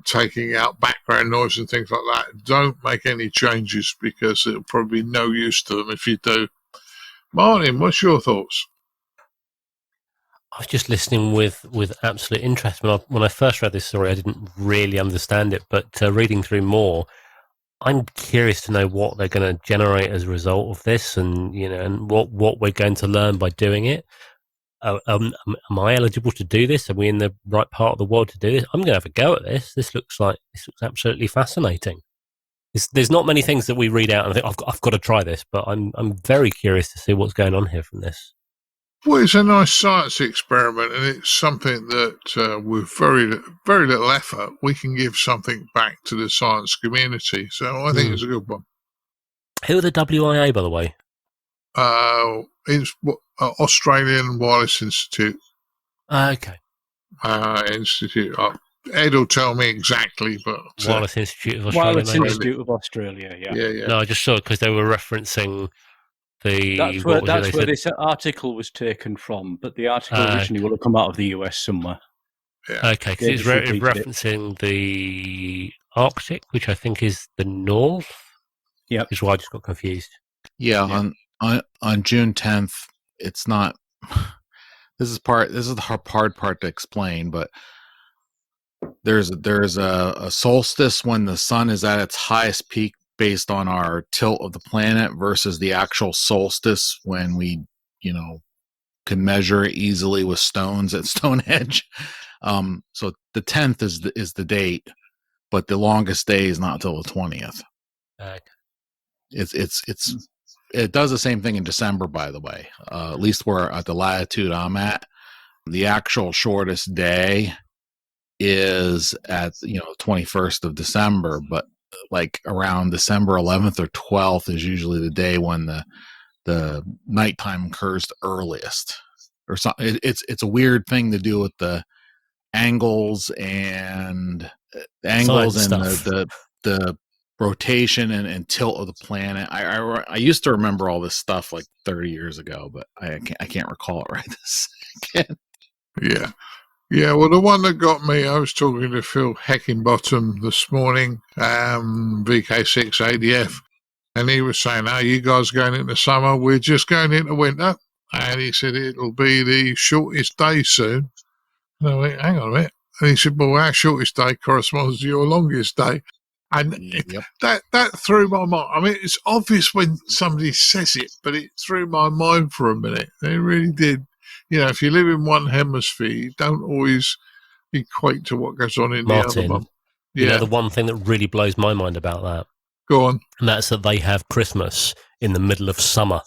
taking out background noise and things like that. Don't make any changes, because it'll probably be no use to them if you do. Martin, what's your thoughts? I was just listening with absolute interest. When I first read this story, I didn't really understand it, but reading through more, I'm curious to know what they're going to generate as a result of this, and and what we're going to learn by doing it. Am I eligible to do this? Are we in the right part of the world to do this? I'm going to have a go at this. This looks absolutely fascinating. There's not many things that we read out and think I've got to try this, but I'm very curious to see what's going on here from this. Well, it's a nice science experiment, and it's something that with very, very little effort, we can give something back to the science community. So I think it's a good one. Who are the WIA, by the way? It's Australian Wireless Institute. Okay. Institute. Ed will tell me exactly, but Wireless Institute of Australia. Wireless maybe? Institute of Australia, yeah. yeah. No, I just saw it because they were referencing the. That's what where, was it they this said? article was taken from, but the article Ah, originally will have come out of the US somewhere. Yeah. Okay, because They it's just repeated it. referencing the Arctic, which I think is the north. Yep. Which is why I just got confused. Yeah, on June 10th, it's not. This is the hard part to explain, but there's a solstice when the sun is at its highest peak based on our tilt of the planet versus the actual solstice when we, can measure it easily with stones at Stonehenge. So the 10th is the date, but the longest day is not until the 20th. Okay. It does the same thing in December, by the way. At least where at the latitude I'm at, the actual shortest day is at 21st of December, but like around December 11th or 12th is usually the day when the nighttime occurs the earliest. Or something. It's a weird thing to do with the angles and the rotation and tilt of the planet. I used to remember all this stuff like 30 years ago, but I can't recall it right this second. Yeah, well, the one that got me, I was talking to Phil Heckingbottom this morning, VK6ADF, and he was saying, you guys going into summer? We're just going into winter. And he said, it'll be the shortest day soon. And I went, hang on a minute. And he said, well, our shortest day corresponds to your longest day. And Yep. that threw my mind. I mean, it's obvious when somebody says it, but it threw my mind for a minute. It really did. If you live in one hemisphere, you don't always equate to what goes on in the other one. Yeah. The one thing that really blows my mind about that, Go on. and that's that they have Christmas in the middle of summer.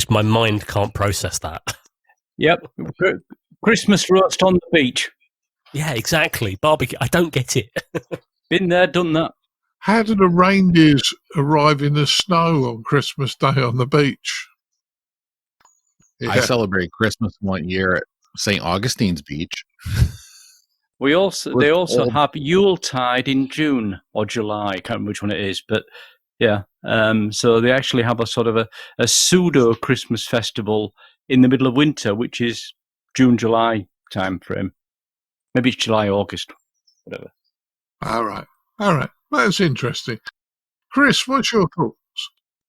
My mind can't process that. Yep. Christmas roast on the beach. Yeah, exactly. Barbecue. I don't get it. Been there, done that. How do the reindeers arrive in the snow on Christmas Day on the beach? Yeah. I celebrate Christmas one year at St. Augustine's Beach. They also have Yuletide in June or July. I can't remember which one it is, but yeah. So they actually have a sort of a pseudo Christmas festival in the middle of winter, which is June, July time frame. Maybe it's July, August, whatever. All right. That's interesting. Chris, what's your thoughts?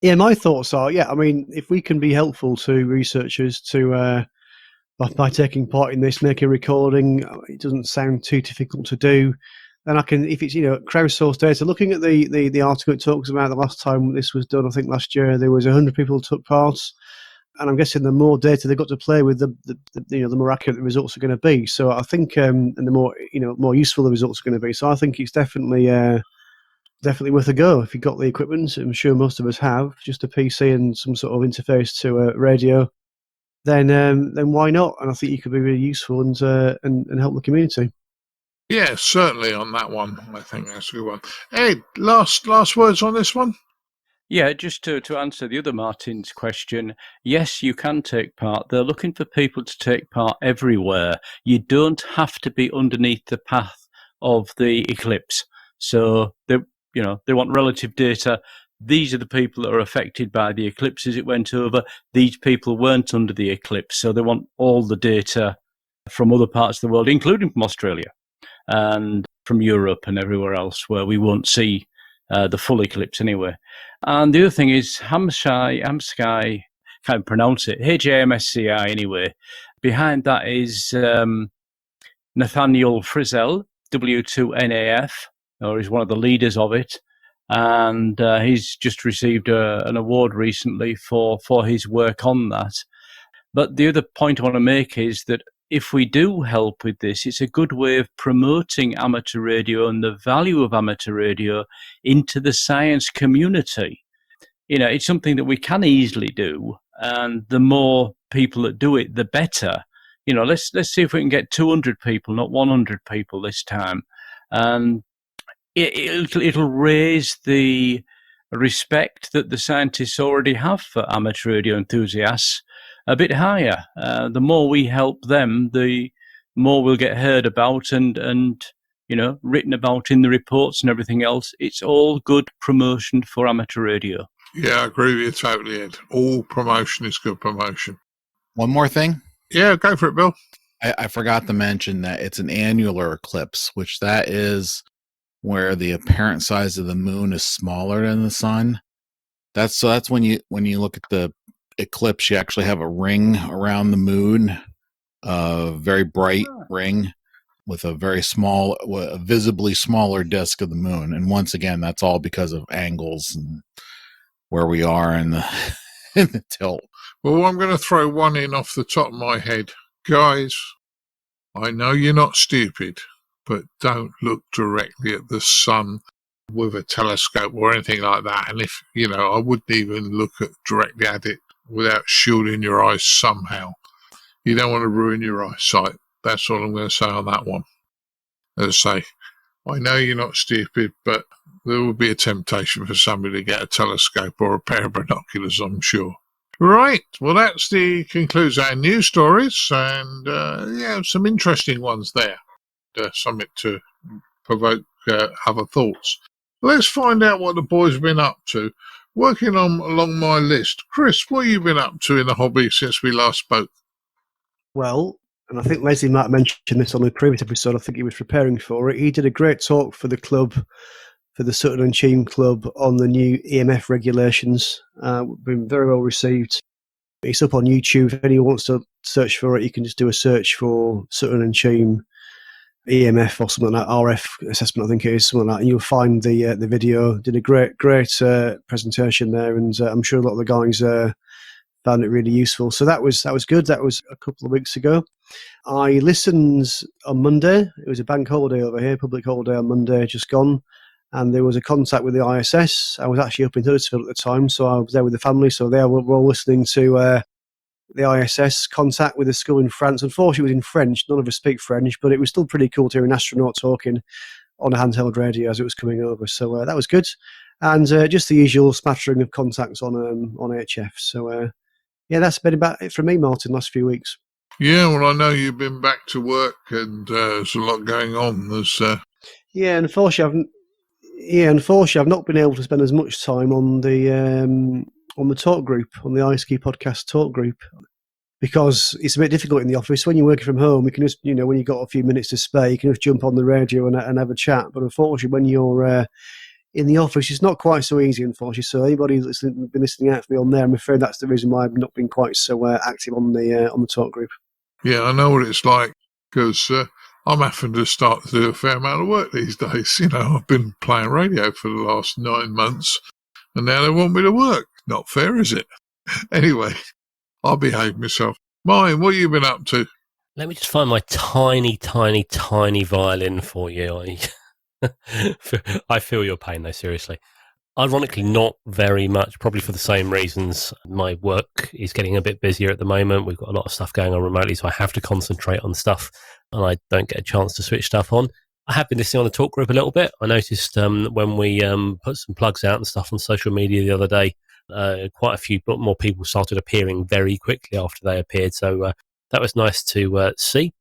Yeah, my thoughts are, if we can be helpful to researchers to by taking part in this, make a recording, it doesn't sound too difficult to do. Then I can, if it's crowdsourced data. Looking at the article, it talks about the last time this was done. I think last year there was 100 people who took part, and I'm guessing the more data they've got to play with, the more accurate the results are going to be. So I think, and the more useful the results are going to be. So I think it's definitely worth a go if you've got the equipment. I'm sure most of us have, just a PC and some sort of interface to a radio. Then why not? And I think you could be really useful and help the community. Yeah, certainly on that one. I think that's a good one. Ed, last words on this one? Yeah, just to answer the other Martin's question, yes, you can take part. They're looking for people to take part everywhere. You don't have to be underneath the path of the eclipse. So they want relative data. These are the people that are affected by the eclipse as it went over. These people weren't under the eclipse, so they want all the data from other parts of the world, including from Australia and from Europe and everywhere else where we won't see the full eclipse anyway. And the other thing is HamSCI, can't pronounce it, HamSCI anyway. Behind that is Nathaniel Frizzell, W2NAF, or he's one of the leaders of it. And he's just received an award recently for his work on that. But the other point I want to make is that if we do help with this, it's a good way of promoting amateur radio and the value of amateur radio into the science community. It's something that we can easily do, and the more people that do it, the better. Let's see if we can get 200 people, not 100 people this time, and it'll raise the respect that the scientists already have for amateur radio enthusiasts a bit higher. The more we help them, the more we'll get heard about, and written about in the reports and everything else. It's all good promotion for amateur radio. Yeah, I agree with you totally, Ed. All promotion is good promotion. One more thing. Yeah, go for it, Bill. I forgot to mention that it's an annular eclipse, which that is where the apparent size of the moon is smaller than the sun. That's when you look at the eclipse, you actually have a ring around the moon, a very bright ring with a very small, a visibly smaller disk of the moon. And once again, that's all because of angles and where we are in the in the tilt. Well, I'm going to throw one in off the top of my head. Guys, I know you're not stupid, but don't look directly at the sun with a telescope or anything like that. And if, I wouldn't even look directly at it without shielding your eyes somehow. You don't want to ruin your eyesight. That's all I'm going to say on that one. As I say, I know you're not stupid, but there will be a temptation for somebody to get a telescope or a pair of binoculars, I'm sure. Right, well, concludes our news stories, and some interesting ones there. Something to provoke other thoughts. Let's find out what the boys have been up to. Working along my list. Chris, what have you been up to in the hobby since we last spoke? Well, and I think Leslie might have mentioned this on the previous episode. I think he was preparing for it. He did a great talk for the club, for the Sutton and Cheam Club, on the new EMF regulations. Been very well received. It's up on YouTube. If anyone wants to search for it, you can just do a search for Sutton and Cheam EMF or something like that, RF assessment, I think it is, something like that, and you'll find the video. Did a great presentation there, and I'm sure a lot of the guys found it really useful. So that was good. That was a couple of weeks ago. I listened on Monday. It was a bank holiday over here, public holiday on Monday, just gone, and there was a contact with the ISS. I was actually up in Huddersfield at the time, so I was there with the family. So they were all listening to the ISS contact with a school in France. Unfortunately, it was in French. None of us speak French, but it was still pretty cool to hear an astronaut talking on a handheld radio as it was coming over. So that was good. And just the usual smattering of contacts on HF. So, that's been about it for me, Martin, last few weeks. Yeah, well, I know you've been back to work, and there's a lot going on. Unfortunately, I've not been able to spend as much time on the talk group, on the ICQPodcast talk group, because it's a bit difficult in the office. When you're working from home, you can just, when you've got a few minutes to spare, you can just jump on the radio and have a chat. But unfortunately, when you're in the office, it's not quite so easy, unfortunately. So anybody that's been listening out for me on there, I'm afraid that's the reason why I've not been quite so active on the talk group. Yeah, I know what it's like, because I'm having to start to do a fair amount of work these days. I've been playing radio for the last 9 months, and now they want me to work. Not fair, is it? Anyway, I'll behave myself. Martin, what have you been up to? Let me just find my tiny, tiny, tiny violin for you. I feel your pain, though, seriously. Ironically, not very much, probably for the same reasons. My work is getting a bit busier at the moment. We've got a lot of stuff going on remotely, so I have to concentrate on stuff, and I don't get a chance to switch stuff on. I have been listening on the talk group a little bit. I noticed when we put some plugs out and stuff on social media the other day, quite a few more people started appearing very quickly after they appeared, so that was nice to see.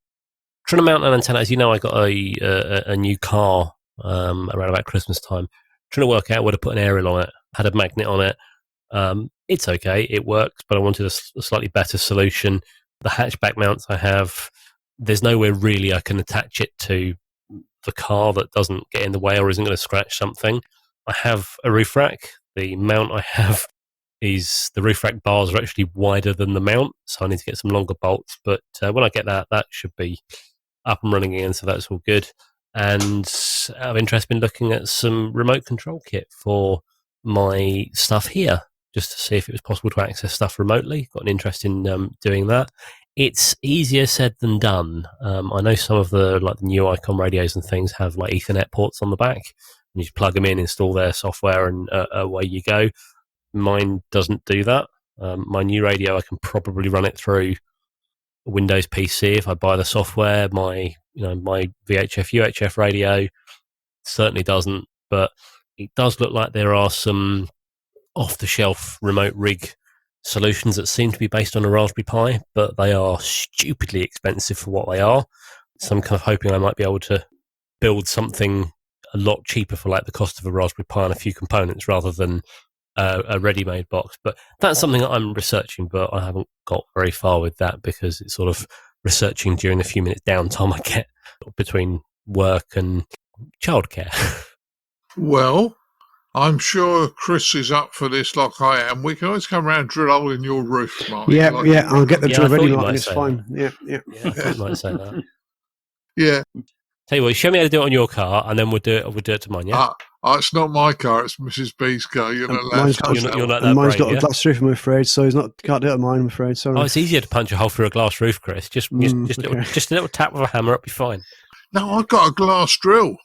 Trying to mount an antenna, as you know, I got a new car around about Christmas time. Trying to work out where to put an ARRL on it. Had a magnet on it. It's okay, it works, but I wanted a slightly better solution. The hatchback mounts I have, there's nowhere really I can attach it to the car that doesn't get in the way or isn't going to scratch something. I have a roof rack. The mount I have is the roof rack bars are actually wider than the mount, so I need to get some longer bolts. But when I get that should be up and running again, so that's all good. And out of interest, been looking at some remote control kit for my stuff here, just to see if it was possible to access stuff remotely. Got an interest in doing that. It's easier said than done. I know some of the new ICOM radios and things have Ethernet ports on the back, and you just plug them in, install their software, and away you go. Mine doesn't do that. My new radio, I can probably run it through a Windows PC if I buy the software. My VHF UHF radio certainly doesn't, but it does look like there are some off-the-shelf remote rig solutions that seem to be based on a Raspberry Pi, but they are stupidly expensive for what they are. So I'm kind of hoping I might be able to build something a lot cheaper for like the cost of a Raspberry Pi and a few components rather than a ready-made box. But that's something that I'm researching, but I haven't got very far with that because it's sort of researching during the few minutes downtime I get between work and childcare. Well, I'm sure Chris is up for this like I am. We can always come around and drill a hole in your roof, Martin. Yeah, like yeah, I'll get the Yeah, drill I thought ready, you Martin. might It's say fine. Yeah, yeah. Yeah, I thought you might say that. Yeah. Tell you what, show me how to do it on your car, and then we'll do it to mine. Yeah, It's not my car, it's Mrs. B's car. You're not allowed Mine's to got, touch that you're one. not and that mine's brave, got yeah? a glass roof, I'm afraid, so he's not can't do it on mine, I'm afraid. Sorry. Oh, it's easier to punch a hole through a glass roof, Chris. Just okay. just a little tap with a hammer, it'll be fine. No, I've got a glass drill.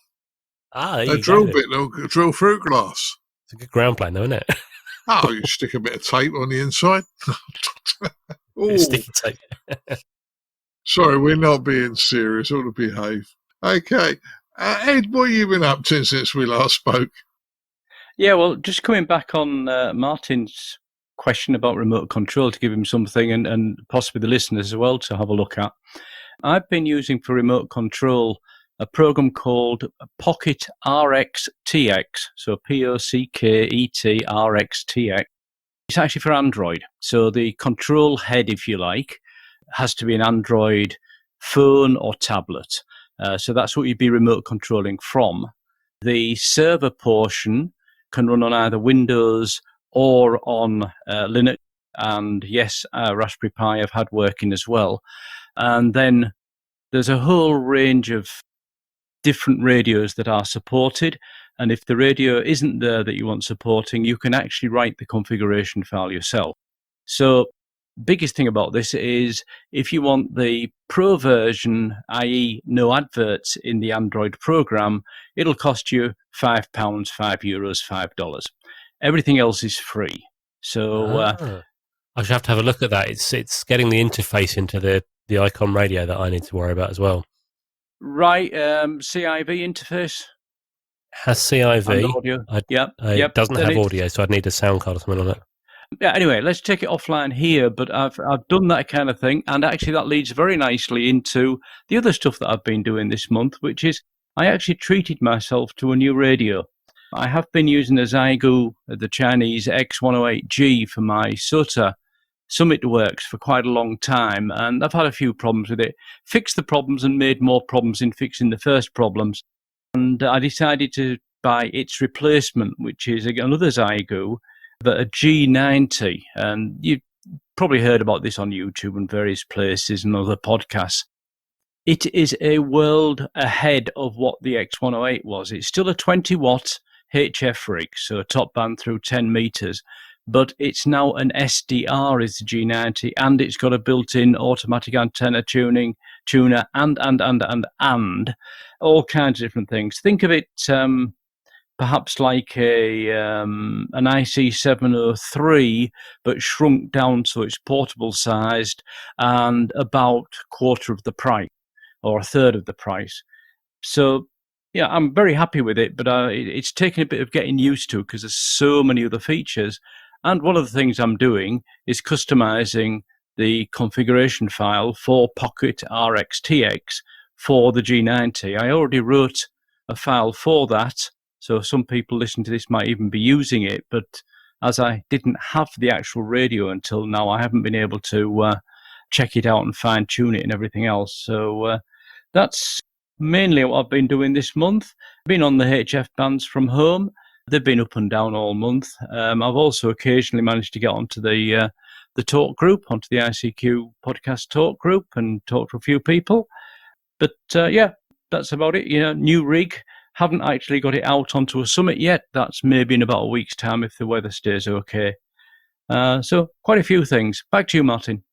Ah, there A you drill go. bit that'll drill through glass. It's a good ground plan, though, isn't it? Oh, you stick a bit of tape on the inside. Ooh, Sticky tape. sorry, we're not being serious. Ought to behave. Okay. Ed, what have you been up to since we last spoke? Yeah, well, just coming back on Martin's question about remote control to give him something and possibly the listeners as well to have a look at. I've been using for remote control a program called Pocket RxTX, so POCKET RxTX. It's actually for Android. So the control head, if you like, has to be an Android phone or tablet. So that's what you'd be remote controlling from. The server portion can run on either Windows or on Linux. And yes, Raspberry Pi I've had working as well. And then there's a whole range of different radios that are supported. And if the radio isn't there that you want supporting, you can actually write the configuration file yourself. So biggest thing about this is if you want the pro version, i.e. no adverts in the Android program, it'll cost you £5, €5, $5. Everything else is free. So I should have to have a look at that. It's getting the interface into the Icon radio that I need to worry about as well. right, CIV interface. Has CIV. And audio. Yep. It doesn't Then have audio, so I'd need a sound card or something on it. Yeah, anyway, let's take it offline here, but I've done that kind of thing, and actually that leads very nicely into the other stuff that I've been doing this month, which is I actually treated myself to a new radio. I have been using a Xiegu, the Chinese X108G for my SOTA Summit Works for quite a long time, and I've had a few problems with it. Fixed the problems and made more problems in fixing the first problems, and I decided to buy its replacement, which is another Xiegu, but a G90, and you've probably heard about this on YouTube and various places and other podcasts. It is a world ahead of what the X108 was. It's still a 20-watt HF rig, so top band through 10 meters, but it's now an SDR is the G90, and it's got a built-in automatic antenna tuner, and all kinds of different things. Think of it perhaps like an IC703, but shrunk down so it's portable sized and about a quarter of the price or a third of the price. So, yeah, I'm very happy with it, but it's taken a bit of getting used to because there's so many other features. And one of the things I'm doing is customizing the configuration file for Pocket RxTX for the G90. I already wrote a file for that. So some people listening to this might even be using it, but as I didn't have the actual radio until now, I haven't been able to check it out and fine tune it and everything else. So that's mainly what I've been doing this month. I've been on the HF bands from home. They've been up and down all month. I've also occasionally managed to get onto the talk group, onto the ICQPodcast talk group and talk to a few people. But yeah, that's about it. New rig. Haven't actually got it out onto a summit yet. That's maybe in about a week's time if the weather stays okay. So quite a few things. Back to you, Martin.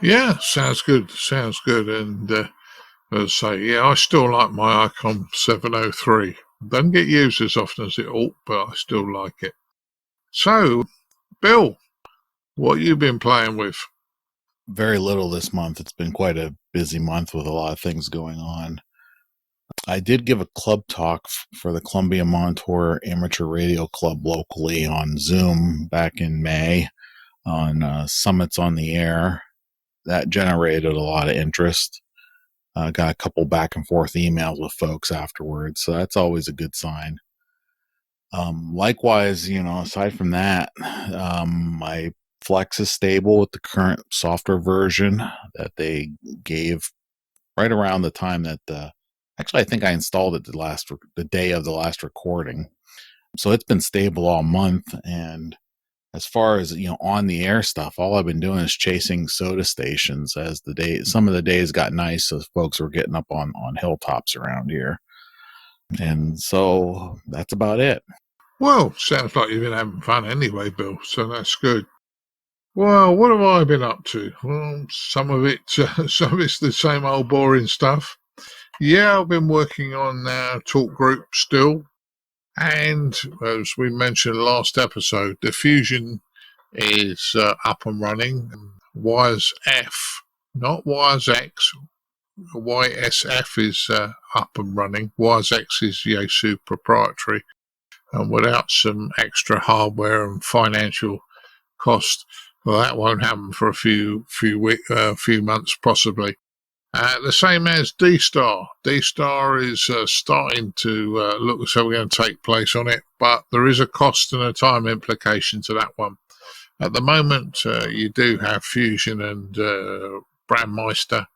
Yeah, sounds good. Sounds good. And as I say, yeah, I still like my Icon 703. Doesn't get used as often as it ought, but I still like it. So, Bill, what have you been playing with? Very little this month. It's been quite a busy month with a lot of things going on. I did give a club talk for the Columbia Montour Amateur Radio Club locally on Zoom back in May on Summits on the Air. That generated a lot of interest. Got a couple back and forth emails with folks afterwards, so that's always a good sign. Likewise, aside from that, my Flex is stable with the current software version that they gave right around the time that actually I think I installed it the day of the last recording. So it's been stable all month. And as far as, on the air stuff, all I've been doing is chasing soda stations as some of the days got nice. So folks were getting up on hilltops around here. And so that's about it. Well, sounds like you've been having fun anyway, Bill, so that's good. Well, what have I been up to? Well, some of it's the same old boring stuff. Yeah, I've been working on our talk group still. And as we mentioned last episode, the Fusion is up and running. Wires F, not Wires X. YSF is up and running. Wires X is Yaesu proprietary. And without some extra hardware and financial cost, well, that won't happen for a few months possibly. The same as D-Star. D-Star is starting to look as though we're going to take place on it, but there is a cost and a time implication to that one. At the moment, you do have Fusion and Brandmeister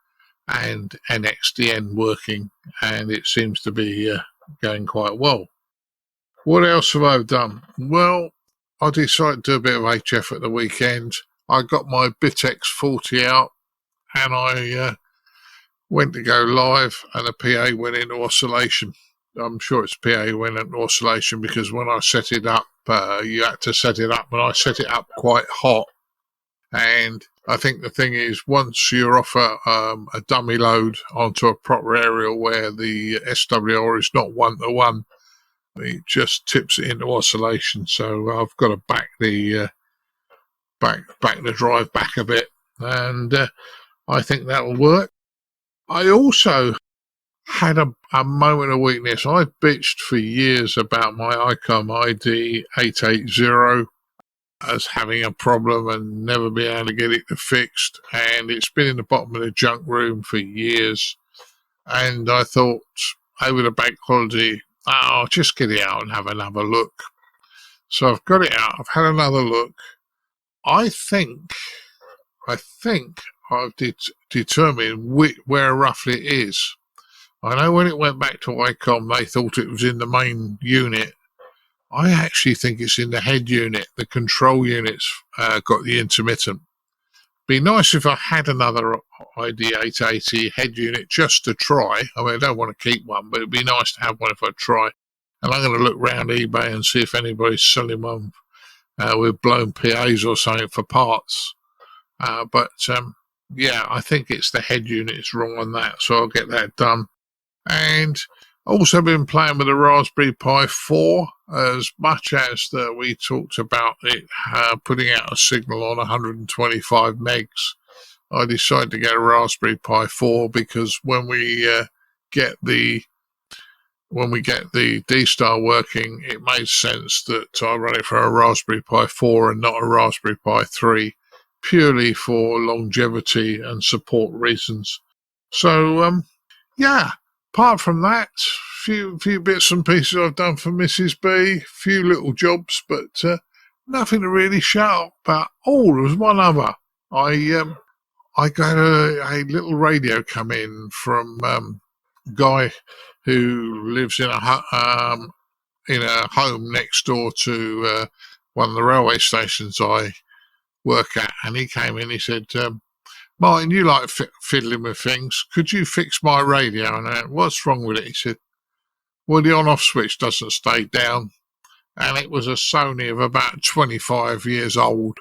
and NXDN working, and it seems to be going quite well. What else have I done? Well, I decided to do a bit of HF at the weekend. I got my Bitex 40 out, and I went to go live, and the PA went into oscillation. I'm sure it's PA went into oscillation because when I set it up, you had to set it up, and I set it up quite hot. And I think the thing is, once you're off a dummy load onto a proper aerial where the SWR is not 1-to-1, it just tips it into oscillation. So I've got to back the drive back a bit, and I think that'll work. I also had a moment of weakness. I bitched for years about my ICOM ID 880 as having a problem and never being able to get it fixed, and it's been in the bottom of the junk room for years. And I thought over the bank holiday, I'll just get it out and have another look. So I've got it out. I've had another look. I think I've determined where roughly it is. I know when it went back to ICOM, they thought it was in the main unit. I actually think it's in the head unit. The control unit's got the intermittent. Be nice if I had another ID 880 head unit just to try. I mean, I don't want to keep one, but it'd be nice to have one if I try. And I'm going to look around eBay and see if anybody's selling one with blown PAs or something for parts. But I think it's the head unit is wrong on that, so I'll get that done. And also been playing with the Raspberry Pi 4, as much as that we talked about it putting out a signal on 125 megs. I decided to get a Raspberry Pi 4 because when we get the D-Star working, it made sense that I run it for a Raspberry Pi 4 and not a Raspberry Pi 3, purely for longevity and support reasons. So, apart from that, few bits and pieces I've done for Mrs. B, few little jobs, but nothing to really shout about. Oh, there was one other. I got a little radio come in from a guy who lives in a home next door to one of the railway stations I work at, and he came in. He said, "Martin, you like fiddling with things. Could you fix my radio?" And I went, "What's wrong with it?" He said, "Well, the on-off switch doesn't stay down." And it was a Sony of about 25 years old,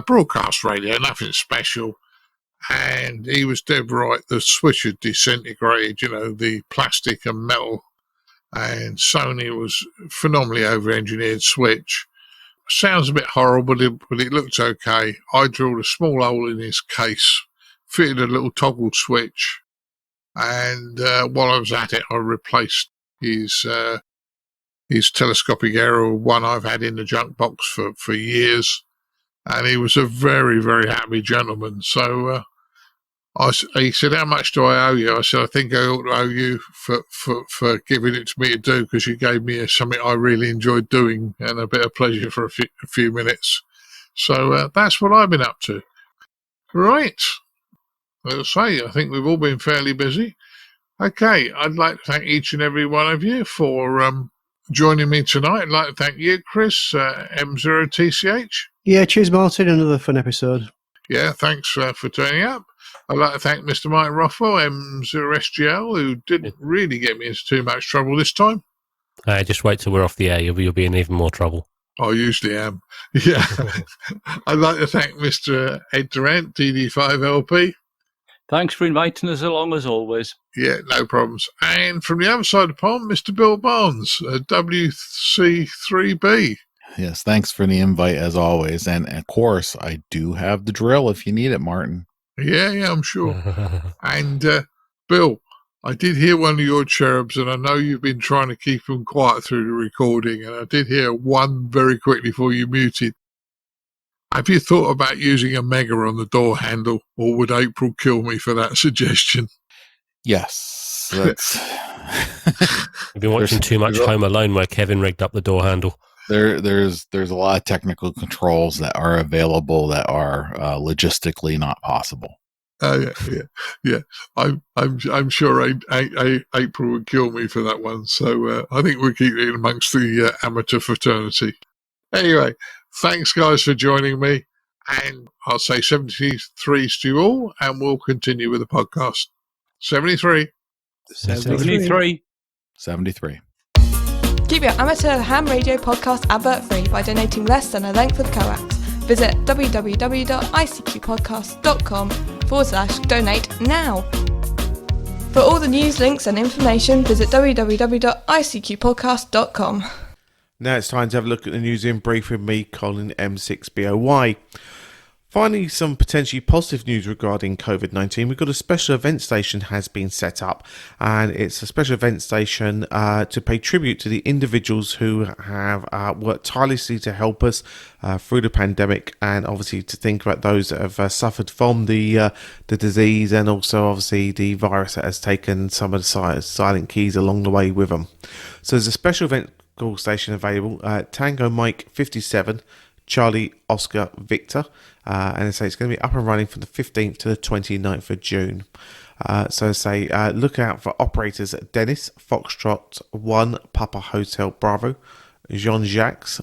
broadcast radio, nothing special. And he was dead right. The switch had disintegrated, the plastic and metal. And Sony was phenomenally over-engineered switch. Sounds a bit horrible, but it looked okay. I drilled a small hole in his case, fitted a little toggle switch, and while I was at it, I replaced his telescopic error, one I've had in the junk box for years, and he was a very, very happy gentleman. So He said, "How much do I owe you?" I said, "I think I ought to owe you for giving it to me to do, because you gave me something I really enjoyed doing and a bit of pleasure for a few minutes." So that's what I've been up to. Right. As I say, I think we've all been fairly busy. Okay, I'd like to thank each and every one of you for joining me tonight. I'd like to thank you, Chris, M0TCH. Yeah, cheers, Martin. Another fun episode. Yeah, thanks for turning up. I'd like to thank Mr. Mike Rothwell, M0SGL, who didn't really get me into too much trouble this time. Just wait till we're off the air. You'll be in even more trouble. I usually am. Yeah. I'd like to thank Mr. Ed Durrant, DD5LP. Thanks for inviting us along, as always. Yeah, no problems. And from the other side of the pond, Mr. Bill Barnes, WC3B. Yes, thanks for the invite as always. And of course, I do have the drill if you need it, Martin. Yeah, I'm sure. And Bill, I did hear one of your cherubs, and I know you've been trying to keep them quiet through the recording, and I did hear one very quickly before you muted. Have you thought about using a mega on the door handle, or would April kill me for that suggestion? Yes. That's You've been watching too much Home Alone where Kevin rigged up the door handle. There's a lot of technical controls that are available that are logistically not possible. Yeah. I'm sure April would kill me for that one. So I think we'll keep it amongst the amateur fraternity. Anyway, thanks guys for joining me, and I'll say 73s to you all, and we'll continue with the podcast. 73. 73. Keep your amateur ham radio podcast advert free by donating less than a length of coax. Visit www.icqpodcast.com/donate now. For all the news, links and information, visit www.icqpodcast.com. Now it's time to have a look at the news in brief with me, Colin M6BOY. Finally, some potentially positive news regarding COVID-19. We've got a special event station has been set up, and it's a special event station to pay tribute to the individuals who have worked tirelessly to help us through the pandemic, and obviously to think about those that have suffered from the disease, and also obviously the virus that has taken some of the silent keys along the way with them. So there's a special event call station available, Tango Mike 57, Charlie Oscar Victor, and it's going to be up and running from the 15th to the 29th of June. Look out for operators Dennis, Foxtrot 1, Papa Hotel Bravo, Jean-Jacques,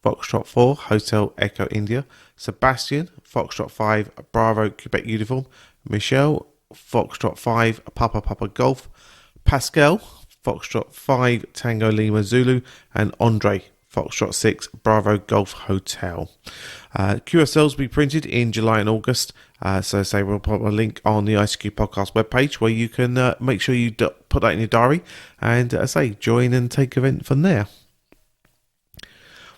Foxtrot 4, Hotel Echo India, Sebastian, Foxtrot 5, Bravo Quebec Uniform, Michelle, Foxtrot 5, Papa Golf, Pascal, Foxtrot 5, Tango Lima Zulu, and Andre, Foxtrot 6, Bravo Golf Hotel. QSLs will be printed in July and August. We'll put a link on the ICQ Podcast webpage where you can make sure you put that in your diary and join and take event from there.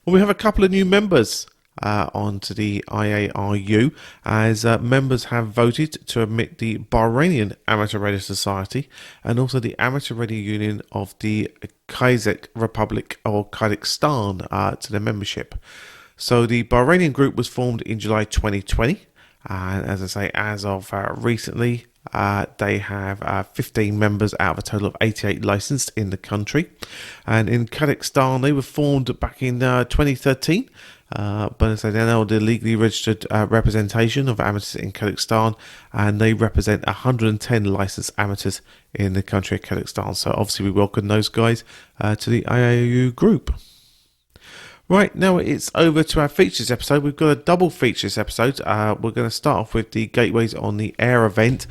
Well, we have a couple of new members onto the IARU, as members have voted to admit the Bahrainian Amateur Radio Society and also the Amateur Radio Union of the Kyrgyzstan Republic or Kyrgyzstan to their membership. So the Bahrainian group was formed in July 2020, and as of recently, they have 15 members out of a total of 88 licensed in the country. And in Kyrgyzstan, they were formed back in 2013. But they're now the legally registered representation of amateurs in Kyrgyzstan, and they represent 110 licensed amateurs in the country of Kyrgyzstan. So obviously we welcome those guys to the IARU group. Right, now it's over to our features episode. We've got a double features episode. We're going to start off with the Gateways on the Air event,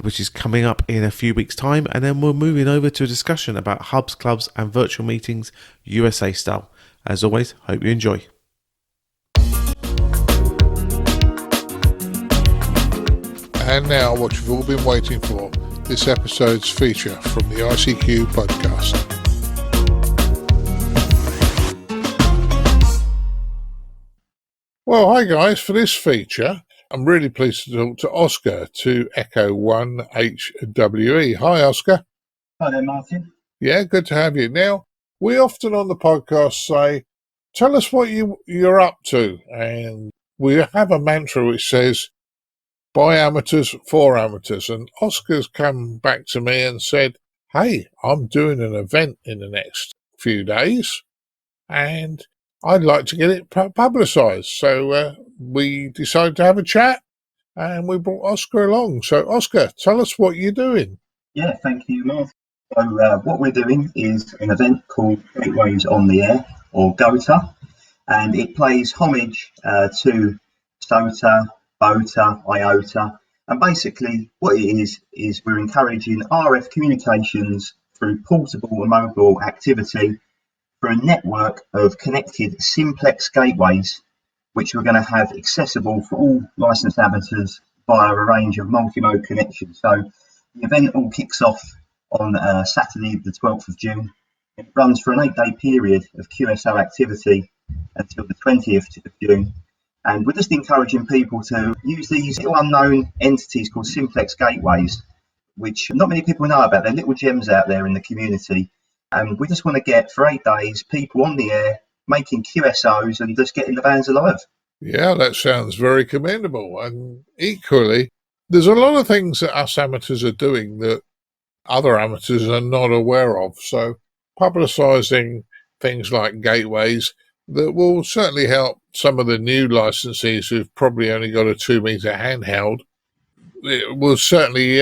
which is coming up in a few weeks' time, and then we're moving over to a discussion about hubs, clubs and virtual meetings USA style. As always, hope you enjoy. And now what you've all been waiting for, this episode's feature from the ICQ podcast. Well, hi guys, for this feature, I'm really pleased to talk to Oscar, to Echo 1 HWE. Hi Oscar. Hi there, Martin. Yeah, good to have you. Now, we often on the podcast say, tell us what you're up to. And we have a mantra which says, by amateurs for amateurs. And Oscar's come back to me and said, hey, I'm doing an event in the next few days and I'd like to get it publicised. So we decided to have a chat and we brought Oscar along. So Oscar, tell us what you're doing. Yeah, thank you, Mark. So what we're doing is an event called Gateways on the Air, or GOTA, and it pays homage to SOTA, BOTA, IOTA, and basically what it is we're encouraging RF communications through portable and mobile activity for a network of connected simplex gateways, which we're going to have accessible for all licensed amateurs via a range of multi-mode connections. So the event all kicks off on Saturday, the 12th of June. It runs for an 8-day period of QSO activity until the 20th of June. And we're just encouraging people to use these little unknown entities called simplex gateways, which not many people know about. They're little gems out there in the community. And we just want to get, for 8 days, people on the air making QSOs and just getting the bands alive. Yeah, that sounds very commendable. And equally, there's a lot of things that us amateurs are doing that other amateurs are not aware of. So publicising things like gateways that will certainly help some of the new licensees who've probably only got a 2-metre handheld. It will certainly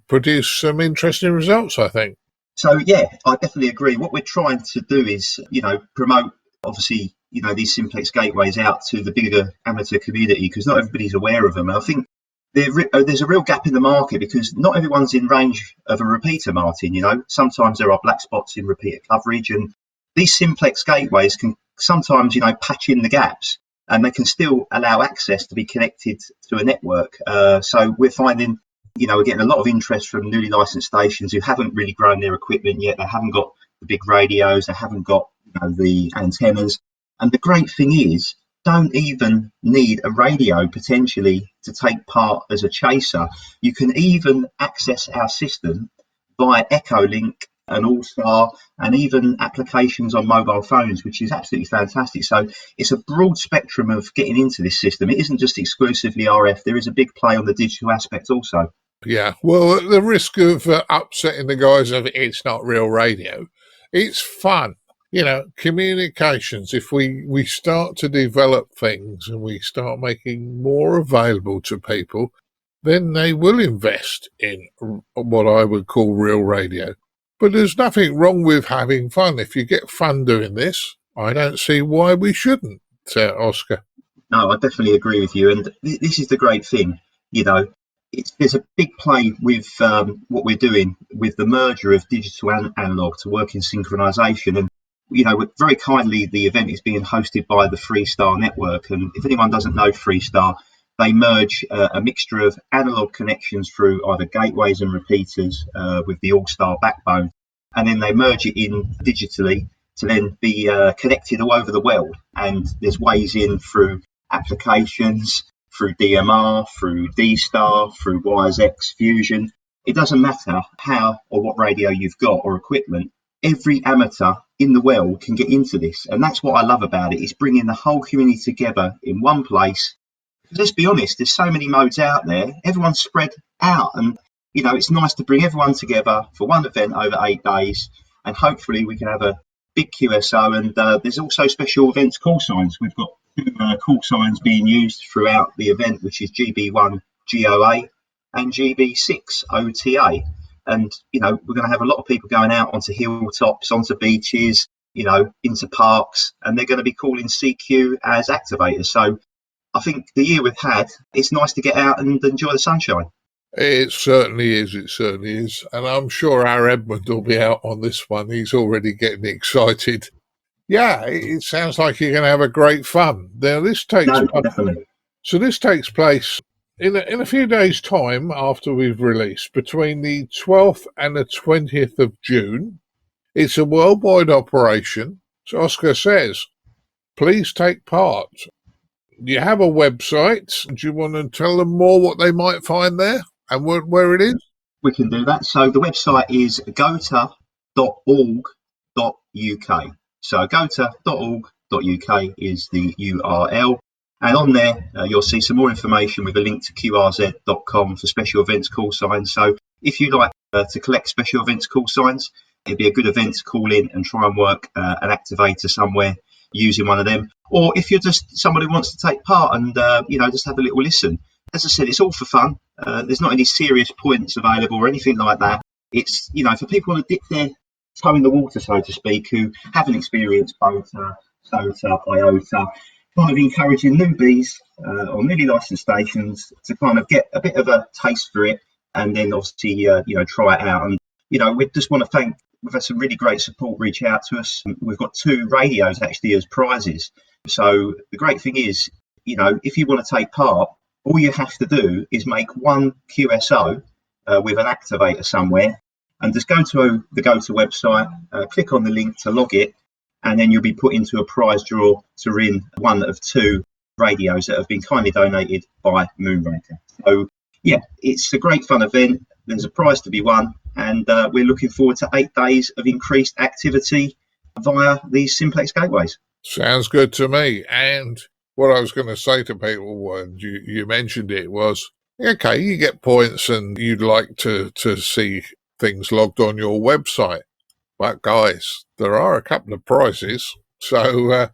produce some interesting results, I think. So, yeah, I definitely agree. What we're trying to do is, promote, obviously, these simplex gateways out to the bigger amateur community, because not everybody's aware of them. And I think there's a real gap in the market because not everyone's in range of a repeater, Martin. Sometimes there are black spots in repeater coverage, and these simplex gateways can sometimes, patch in the gaps, and they can still allow access to be connected to a network. So we're finding, we're getting a lot of interest from newly licensed stations who haven't really grown their equipment yet. They haven't got the big radios, they haven't got the antennas. And the great thing is, don't even need a radio potentially to take part as a chaser. You can even access our system via Echolink and All-Star, and even applications on mobile phones, which is absolutely fantastic. So it's a broad spectrum of getting into this system. It isn't just exclusively RF. There is a big play on the digital aspect also. Yeah, well, at the risk of upsetting the guys of it's not real radio, it's fun. Communications, if we start to develop things and we start making more available to people, then they will invest in what I would call real radio. But there's nothing wrong with having fun. If you get fun doing this, I don't see why we shouldn't, Oscar. No, I definitely agree with you. And this is the great thing, there's a big play with what we're doing with the merger of digital and analog to work in synchronization. And, very kindly, the event is being hosted by the Freestar network. And if anyone doesn't know Freestar, they merge a mixture of analog connections through either gateways and repeaters with the All-Star backbone. And then they merge it in digitally to then be connected all over the world. And there's ways in through applications, through DMR, through D-Star, through WiresX Fusion. It doesn't matter how or what radio you've got or equipment. Every amateur in the world can get into this. And that's what I love about it. It's bringing the whole community together in one place. Let's be honest, there's so many modes out there. Everyone's spread out. And, it's nice to bring everyone together for one event over 8 days. And hopefully we can have a big QSO. And there's also special events call signs. We've got 2 call signs being used throughout the event, which is GB1 GOA and GB6 OTA. And, we're going to have a lot of people going out onto hilltops, onto beaches, into parks, and they're going to be calling CQ as activators. So I think the year we've had, it's nice to get out and enjoy the sunshine. It certainly is. It certainly is. And I'm sure our Edmund will be out on this one. He's already getting excited. Yeah, it sounds like you're going to have a great fun. Now, this takes place in a few days' time after we've released, between the 12th and the 20th of June. It's a worldwide operation. So Oscar says, please take part. You have a website. Do you want to tell them more what they might find there and where it is? We can do that. So the website is gota.org.uk. So gota.org.uk is the URL. And on there, you'll see some more information with a link to qrz.com for special events call signs. So if you like to collect special events call signs, it'd be a good event to call in and try and work an activator somewhere using one of them. Or if you're just somebody who wants to take part and, just have a little listen. As I said, it's all for fun. There's not any serious points available or anything like that. It's, for people who want to dip their toe in the water, so to speak, who haven't experienced BOTA, SOTA, IOTA, kind of encouraging newbies on newly licensed stations to kind of get a bit of a taste for it and then obviously, try it out. And, we just want to thank, we've had some really great support reach out to us. We've got 2 radios actually as prizes. So the great thing is, if you want to take part, all you have to do is make one QSO with an activator somewhere and just go to the GoTo website, click on the link to log it, and then you'll be put into a prize draw to win one of 2 radios that have been kindly donated by Moonraker. So, yeah, it's a great fun event. There's a prize to be won, and we're looking forward to 8 days of increased activity via these simplex gateways. Sounds good to me. And what I was going to say to people when you mentioned it was, okay, you get points and you'd like to see things logged on your website. But guys, there are a couple of prizes. So,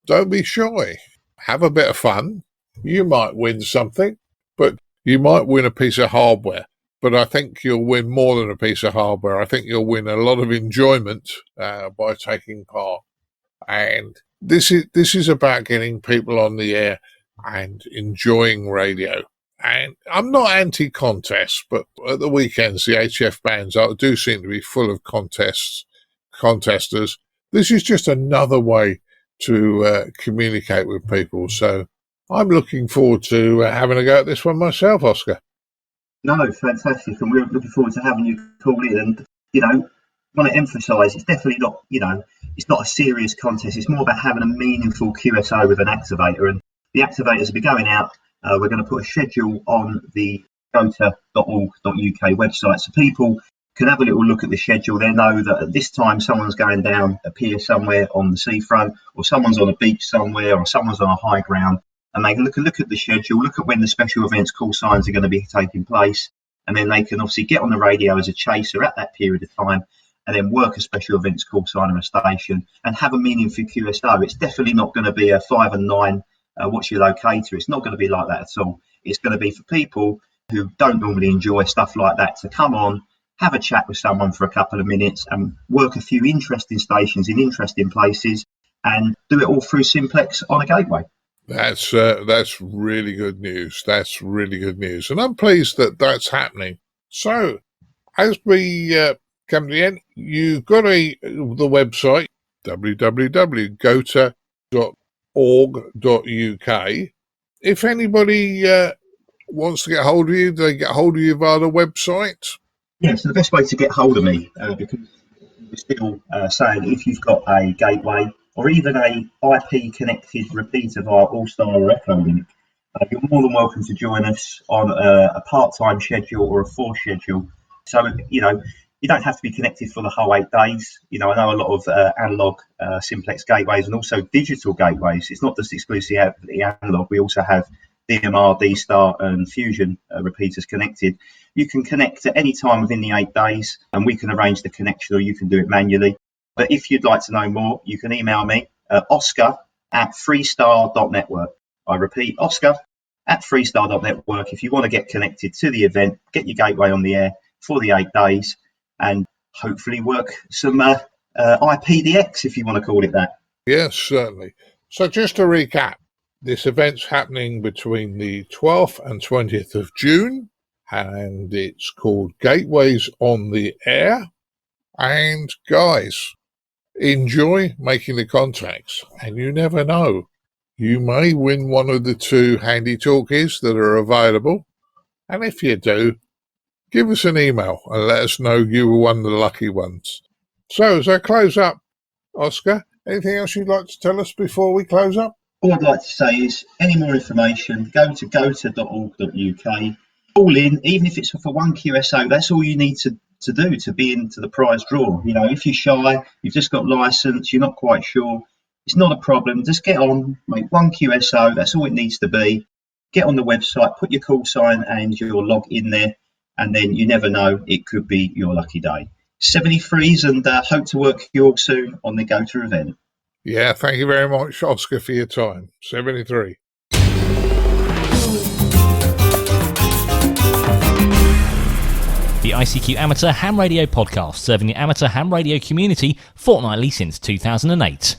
don't be shy. Have a bit of fun. You might win something, but you might win a piece of hardware. But I think you'll win more than a piece of hardware. I think you'll win a lot of enjoyment by taking part. And this is about getting people on the air and enjoying radio. And I'm not anti-contest, but at the weekends, the HF bands do seem to be full of contesters. This is just another way to communicate with people. So I'm looking forward to having a go at this one myself, Oscar. No, fantastic. And we're looking forward to having you call in. And, want to emphasise, it's definitely not, it's not a serious contest. It's more about having a meaningful QSO with an activator. And the activators will be going out. We're going to put a schedule on the gota.org.uk website so people can have a little look at the schedule. They know that at this time someone's going down a pier somewhere on the seafront, or someone's on a beach somewhere, or someone's on a high ground, and they can look at the schedule, look at when the special events call signs are going to be taking place, and then they can obviously get on the radio as a chaser at that period of time and then work a special events call sign on a station and have a meaningful QSO. It's definitely not going to be a 5 and 9 what's your locator. It's not going to be like that at all. It's going to be for people who don't normally enjoy stuff like that to come on, have a chat with someone for a couple of minutes and work a few interesting stations in interesting places and do it all through simplex on a gateway. That's really good news. That's really good news. And I'm pleased that that's happening. So as we come to the end, you've got the website, www.gota.org.uk. If anybody wants to get hold of you, do they get hold of you via the website? Yeah, so the best way to get hold of me, because we're still saying if you've got a gateway or even a IP connected repeater via All-Star or Echo link, you're more than welcome to join us on a part-time schedule or a 4 schedule. So, you don't have to be connected for the whole 8 days. I know a lot of analog simplex gateways and also digital gateways. It's not just exclusively analog. We also have DMR, D-Star and Fusion repeaters connected. You can connect at any time within the 8 days and we can arrange the connection, or you can do it manually. But if you'd like to know more, you can email me at oscar@freestar.network. I repeat, oscar@freestar.network. If you want to get connected to the event, get your gateway on the air for the 8 days and hopefully work some IPDX, if you want to call it that. Yes, certainly. So just to recap, this event's happening between the 12th and 20th of June, and it's called Gateways on the Air. And guys, enjoy making the contacts, and you never know, you may win one of the 2 handy talkies that are available. And if you do, give us an email and let us know you were one of the lucky ones. So as I close up, Oscar, anything else you'd like to tell us before we close up? All I'd like to say is any more information, go to gota.org.uk, call in, even if it's for 1 QSO, that's all you need to do to be into the prize draw. If you're shy, you've just got license, you're not quite sure, It's not a problem. Just get on, make one QSO. That's all it needs to be. Get on the website, put your call sign and your log in there, and then you never know, it could be your lucky day. 73s, and hope to work with you all soon on the Go To event. Yeah, thank you very much, Oscar, for your time. 73. The ICQ Amateur Ham Radio Podcast, serving the amateur ham radio community fortnightly since 2008.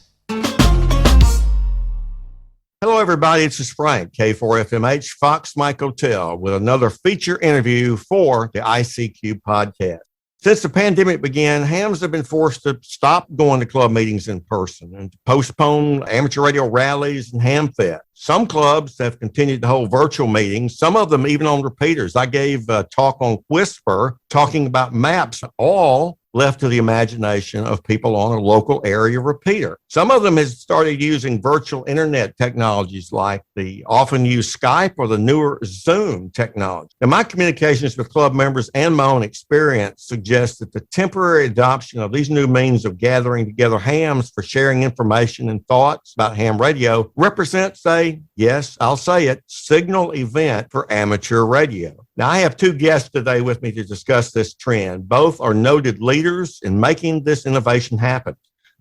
Hello, everybody. This is Frank, K4FMH, Fox Mike Hotel, with another feature interview for the ICQ podcast. Since the pandemic began, hams have been forced to stop going to club meetings in person and to postpone amateur radio rallies and ham fest. Some clubs have continued to hold virtual meetings, some of them even on repeaters. I gave a talk on Whisper talking about maps, all left to the imagination of people on a local area repeater. Some of them have started using virtual internet technologies like the often used Skype or the newer Zoom technology. Now, my communications with club members and my own experience suggests that the temporary adoption of these new means of gathering together hams for sharing information and thoughts about ham radio represents a, yes, I'll say it, signal event for amateur radio. Now, I have two guests today with me to discuss this trend. Both are noted leaders in making this innovation happen.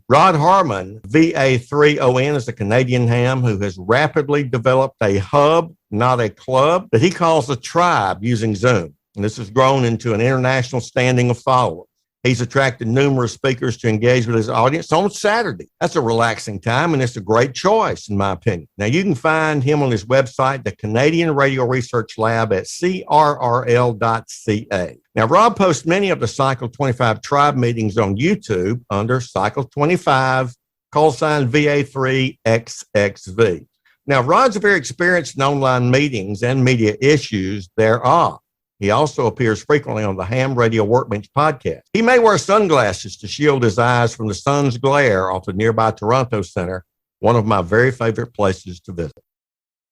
Rod Harmon, VA3ON, is a Canadian ham who has rapidly developed a hub, not a club, that he calls a tribe using Zoom. And this has grown into an international standing of followers. He's attracted numerous speakers to engage with his audience on Saturday. That's a relaxing time, and it's a great choice, in my opinion. Now, you can find him on his website, the Canadian Radio Research Lab, at crrl.ca. Now, Rob posts many of the Cycle 25 tribe meetings on YouTube under Cycle 25, VA3XXV. Now, Rod's very experienced in online meetings and media issues thereof. He also appears frequently on the Ham Radio Workbench podcast. He may wear sunglasses to shield his eyes from the sun's glare off the nearby Toronto Centre, one of my very favorite places to visit.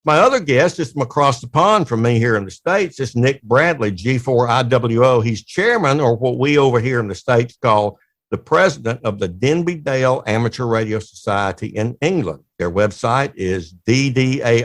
My other guest is from across the pond from me here in the States. It's Nick Bradley, G4IWO. He's chairman, or what we over here in the States call the president of the Denby Dale Amateur Radio Society in England. Their website is ddars.net,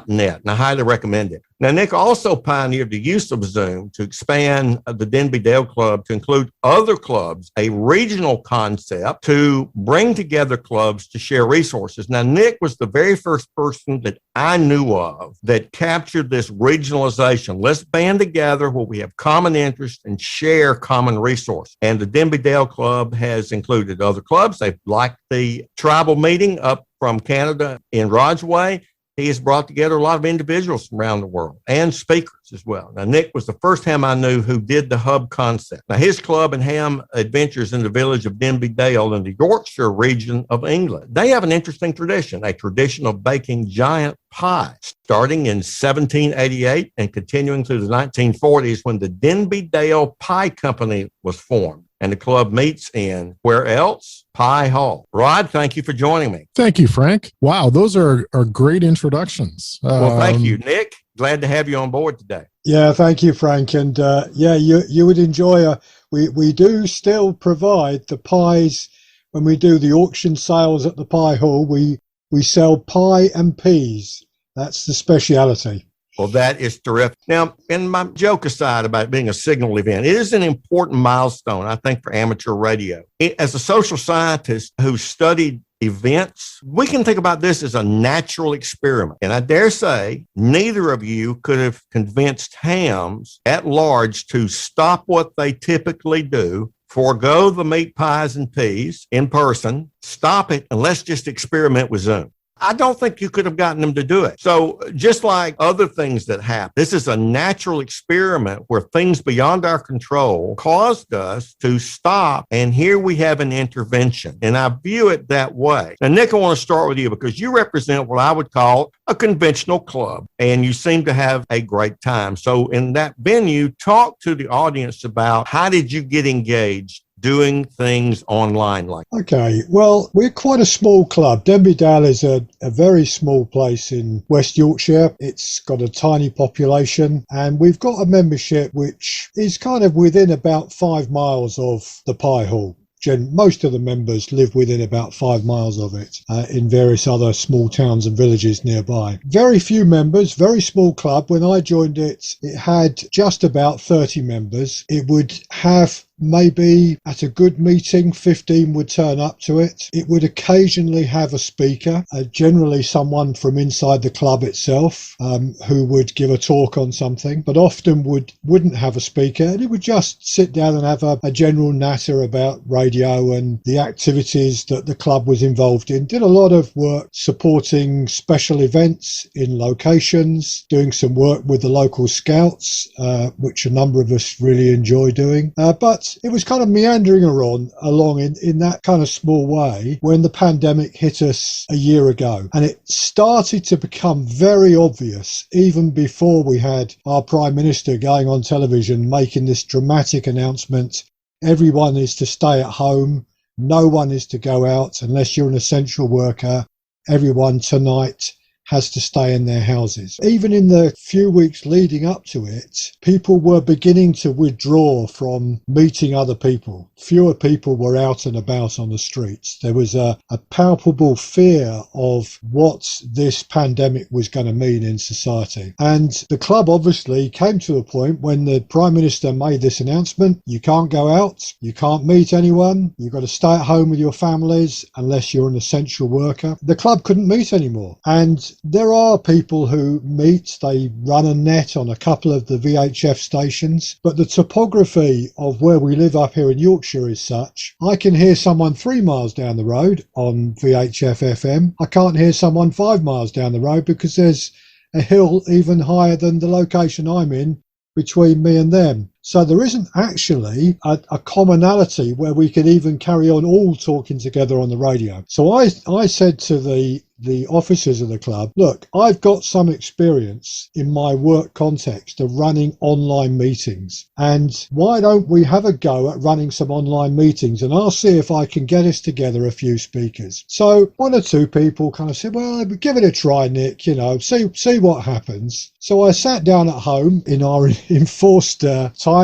and I highly recommend it. Now, Nick also pioneered the use of Zoom to expand the Denby Dale Club to include other clubs, a regional concept to bring together clubs to share resources. Now, Nick was the very first person that I knew of that captured this regionalization. Let's band together where we have common interests and share common resources. And the Denby Dale Club has included other clubs. They've liked the tribal meeting up from Canada in Rod's Way. He has brought together a lot of individuals from around the world and speakers as well. Now, Nick was the first ham I knew who did the hub concept. Now, his club and ham adventures in the village of Denby Dale in the Yorkshire region of England. They have an interesting tradition, a tradition of baking giant pies, starting in 1788 and continuing through the 1940s when the Denby Dale Pie Company was formed. And the club meets in, where else? Pie Hall. Rod, thank you for joining me. Thank you, Frank. Wow, those are great introductions. Well, thank you, Nick. Glad to have you on board today. Yeah, thank you, Frank. And you would enjoy, we do still provide the pies when we do the auction sales at the Pie Hall. We sell pie and peas. That's the speciality. Well, that is terrific. Now, and my joke aside about it being a signal event, it is an important milestone, I think, for amateur radio. As a social scientist who studied events, we can think about this as a natural experiment. And I dare say neither of you could have convinced hams at large to stop what they typically do, forego the meat pies and peas in person, stop it, and let's just experiment with Zoom. I don't think you could have gotten them to do it. So just like other things that happen, this is a natural experiment where things beyond our control caused us to stop. And here we have an intervention. And I view it that way. Now, Nick, I want to start with you because you represent what I would call a conventional club, and you seem to have a great time. So in that venue, talk to the audience about how did you get engaged doing things online like that? Okay, well, we're quite a small club. Denby Dale is a very small place in West Yorkshire. It's got a tiny population, and we've got a membership which is kind of within about 5 miles of the Pie Hall. most of the members live within about 5 miles of it, in various other small towns and villages nearby. Very few members, very small club. When I joined it, it had just about 30 members. It would have maybe at a good meeting 15 would turn up to it. It would occasionally have a speaker, generally someone from inside the club itself, who would give a talk on something, but often wouldn't have a speaker, and it would just sit down and have a general natter about radio and the activities that the club was involved in. Did a lot of work supporting special events in locations, doing some work with the local scouts, which a number of us really enjoy doing, but it was kind of meandering along in that kind of small way when the pandemic hit us a year ago. And it started to become very obvious, even before we had our Prime Minister going on television making this dramatic announcement: everyone is to stay at home, no one is to go out unless you're an essential worker, everyone tonight has to stay in their houses. Even in the few weeks leading up to it, people were beginning to withdraw from meeting other people. Fewer people were out and about on the streets. There was a palpable fear of what this pandemic was going to mean in society. And the club obviously came to a point when the Prime Minister made this announcement: you can't go out, you can't meet anyone, you've got to stay at home with your families unless you're an essential worker. The club couldn't meet anymore. And there are people who meet, they run a net on a couple of the VHF stations, but the topography of where we live up here in Yorkshire is such, I can hear someone 3 miles down the road on VHF FM. I can't hear someone 5 miles down the road because there's a hill even higher than the location I'm in between me and them. So there isn't actually a commonality where we could even carry on all talking together on the radio. So I said to the officers of the club, look, I've got some experience in my work context of running online meetings, and why don't we have a go at running some online meetings, and I'll see if I can get us together a few speakers. So one or two people kind of said, well, give it a try, Nick, see what happens. So I sat down at home in our enforced time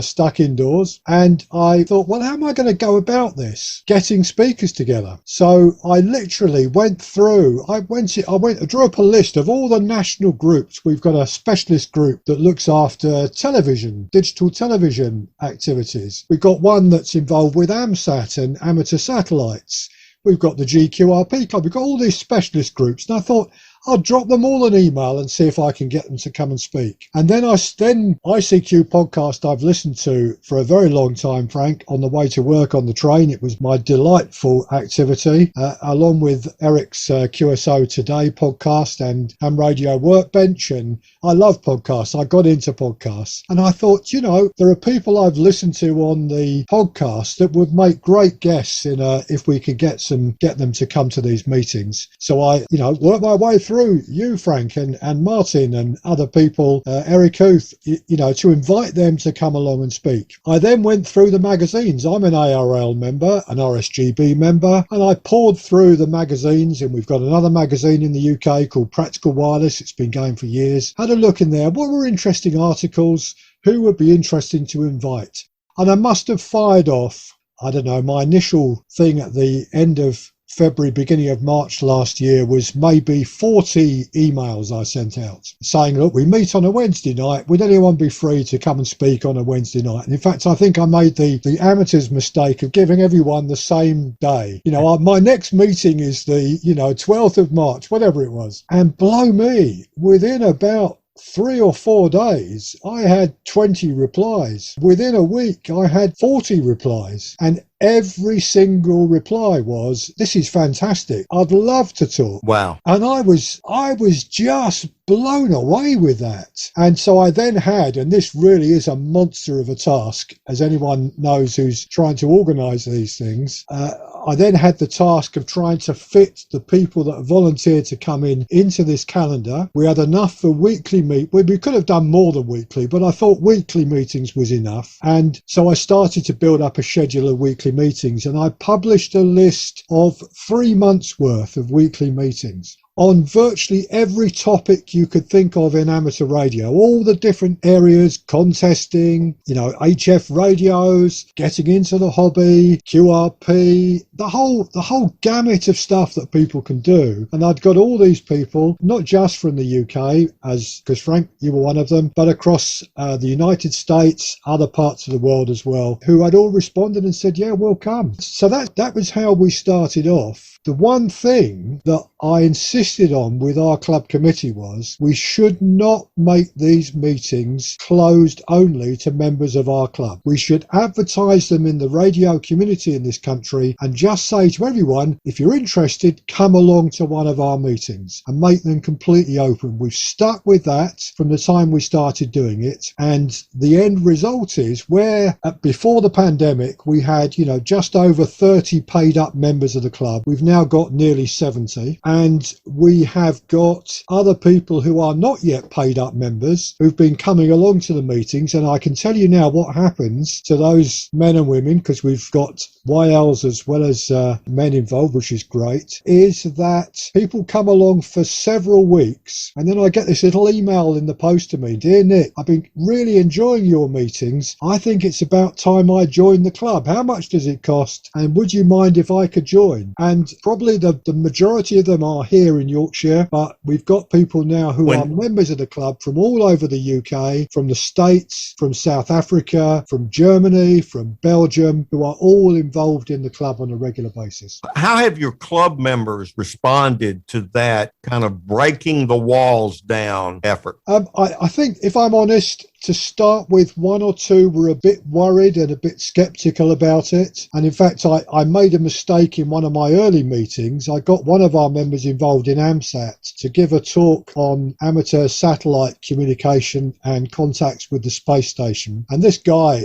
stuck indoors, and I thought, well, how am I going to go about this, getting speakers together? So I literally went through, I drew up a list of all the national groups. We've got a specialist group that looks after television, digital television activities. We've got one that's involved with AMSAT and amateur satellites. We've got the GQRP club. We've got all these specialist groups, and I thought, I'll drop them all an email and see if I can get them to come and speak. And then ICQ podcast I've listened to for a very long time, Frank, on the way to work on the train. It was my delightful activity, along with Eric's QSO Today podcast and Ham Radio Workbench. And I love podcasts. I got into podcasts. And I thought, there are people I've listened to on the podcast that would make great guests if we could get them to come to these meetings. So I, worked my way through you, Frank, and Martin and other people, Eric Huth, to invite them to come along and speak. I then went through the magazines. I'm an ARRL member, an RSGB member, and I poured through the magazines, and we've got another magazine in the UK called Practical Wireless. It's been going for years. Had a look in there. What were interesting articles? Who would be interesting to invite? And I must have fired off, I don't know, my initial thing at the end of February, beginning of March last year was maybe 40 emails I sent out saying, look, we meet on a Wednesday night. Would anyone be free to come and speak on a Wednesday night? And in fact, I think I made the amateur's mistake of giving everyone the same day. My next meeting is the, 12th of March, whatever it was. And blow me, within about 3 or 4 days, I had 20 replies. Within a week, I had 40 replies. And every single reply was, this is fantastic. I'd love to talk. Wow. And I was just blown away with that. And so I then had, and this really is a monster of a task, as anyone knows who's trying to organise these things, I then had the task of trying to fit the people that volunteered to come into this calendar. We had enough for weekly we could have done more than weekly, but I thought weekly meetings was enough. And so I started to build up a schedule of weekly meetings, and I published a list of 3 months worth of weekly meetings. on virtually every topic you could think of in amateur radio, all the different areas, contesting, HF radios, getting into the hobby, QRP, the whole gamut of stuff that people can do. And I'd got all these people, not just from the UK, because Frank, you were one of them, but across the United States, other parts of the world as well, who had all responded and said, yeah, we'll come. So that was how we started off. The one thing that I insisted on with our club committee was we should not make these meetings closed only to members of our club. We should advertise them in the radio community in this country and just say to everyone, if you're interested, come along to one of our meetings, and make them completely open. We've stuck with that from the time we started doing it, and the end result is where before the pandemic we had just over 30 paid up members of the club. We've now got nearly 70, and we have got other people who are not yet paid up members who've been coming along to the meetings. And I can tell you now what happens to those men and women, because we've got YLs as well as men involved, which is great, is that people come along for several weeks, and then I get this little email in the post to me, dear Nick, I've been really enjoying your meetings. I think it's about time I join the club. How much does it cost? And would you mind if I could join? And probably the majority of them are here in Yorkshire, but we've got people now who are members of the club from all over the UK, from the States, from South Africa, from Germany, from Belgium, who are all involved in the club on a regular basis. How have your club members responded to that kind of breaking the walls down effort? I think, if I'm honest, to start with, one or two were a bit worried and a bit skeptical about it. And in fact, I made a mistake in one of my early meetings. I got one of our members involved in AMSAT to give a talk on amateur satellite communication and contacts with the space station. And this guy,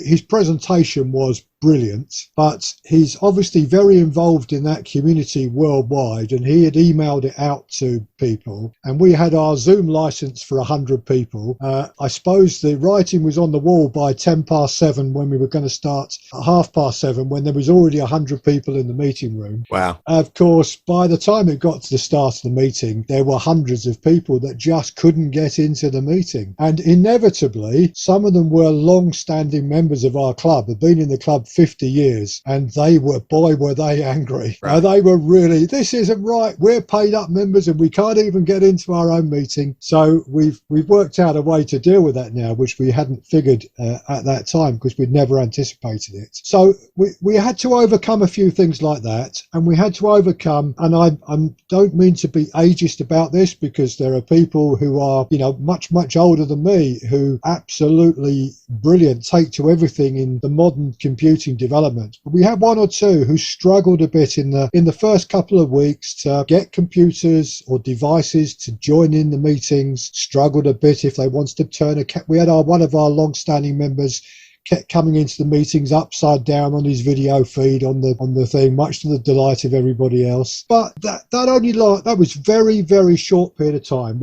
his presentation was brilliant, but he's obviously very involved in that community worldwide, and he had emailed it out to people, and we had our Zoom license for 100 people. I suppose the writing was on the wall by 7:10 when we were going to start at 7:30, when there was already 100 people in the meeting room. Wow. Of course, by the time it got to the start of the meeting, there were hundreds of people that just couldn't get into the meeting, and inevitably some of them were long-standing members of our club, had been in the club 50 years, and were they angry. Right. They were really, this isn't right, we're paid up members and we can't even get into our own meeting. So we've worked out a way to deal with that now, which we hadn't figured at that time, because we'd never anticipated it. So we had to overcome a few things like that, and we had to overcome, and I don't mean to be ageist about this, because there are people who are much older than me who absolutely brilliant, take to everything in the modern computing development. But we had one or two who struggled a bit in the first couple of weeks to get computers or devices to join in the meetings, struggled a bit if they wanted to turn we had one of our long-standing members kept coming into the meetings upside down on his video feed on the thing, much to the delight of everybody else. But that was very, very short period of time.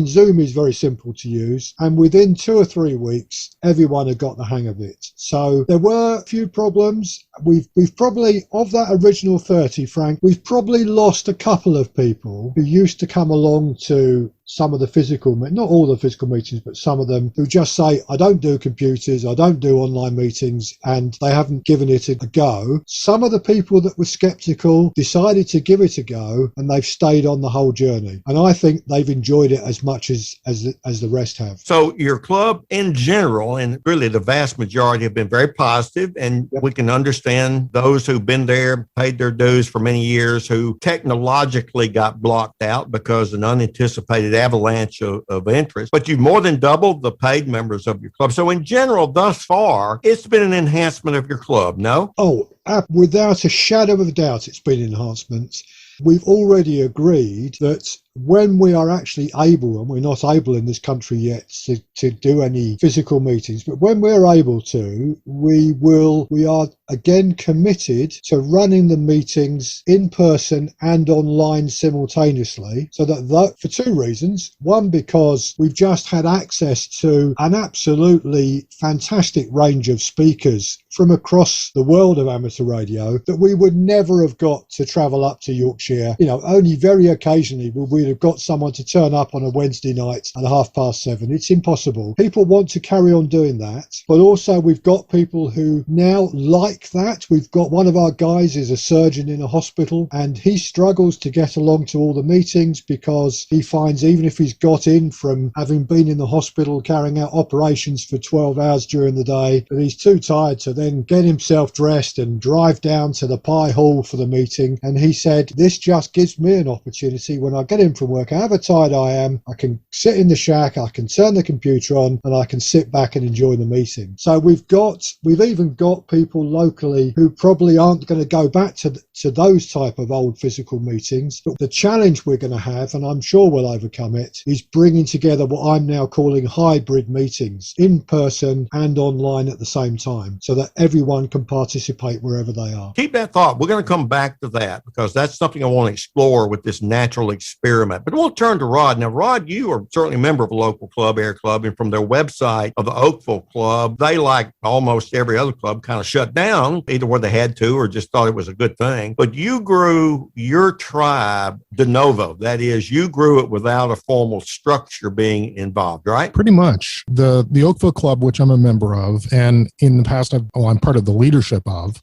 Zoom is very simple to use, and within 2 or 3 weeks, everyone had got the hang of it. So there were a few problems. We've probably, of that original 30, Frank, we've probably lost a couple of people who used to come along to some of the physical, not all the physical meetings, but some of them, who just say, I don't do computers, I don't do online meetings, and they haven't given it a go. Some of the people that were skeptical decided to give it a go, and they've stayed on the whole journey. And I think they've enjoyed it as much as the rest have. So your club in general, and really the vast majority, have been very positive, and we can understand those who've been there, paid their dues for many years, who technologically got blocked out because of an unanticipated avalanche of interest. But you've more than doubled the paid members of your club. So in general, thus far, it's been an enhancement of your club, no? Oh, without a shadow of a doubt, it's been enhancements. We've already agreed that when we are actually able, and we're not able in this country yet to do any physical meetings, but when we're able to, we are again committed to running the meetings in person and online simultaneously, so that for two reasons. One, because we've just had access to an absolutely fantastic range of speakers from across the world of amateur radio that we would never have got to travel up to Yorkshire. Only very occasionally would we have got someone to turn up on a Wednesday night at 7:30. It's impossible. People want to carry on doing that, but also we've got people who now like that. We've got one of our guys is a surgeon in a hospital, and he struggles to get along to all the meetings because he finds even if he's got in from having been in the hospital carrying out operations for 12 hours during the day, that he's too tired to then get himself dressed and drive down to the Pie Hall for the meeting. And he said, this just gives me an opportunity when I get in from work, however tired I am, I can sit in the shack, I can turn the computer on, and I can sit back and enjoy the meeting. So we've even got people locally who probably aren't going to go back to those type of old physical meetings. But the challenge we're going to have, and I'm sure we'll overcome it, is bringing together what I'm now calling hybrid meetings, in person and online at the same time, so that everyone can participate wherever they are. Keep that thought. We're going to come back to that because that's something I want to explore with this natural experiment. But we'll turn to Rod. Now, Rod, you are certainly a member of a local club, Air Club, and from their website of the Oakville Club, they, like almost every other club, kind of shut down, either where they had to or just thought it was a good thing. But you grew your tribe de novo. That is, you grew it without a formal structure being involved, right? Pretty much. The Oakville Club, which I'm a member of, and in the past I'm part of the leadership of,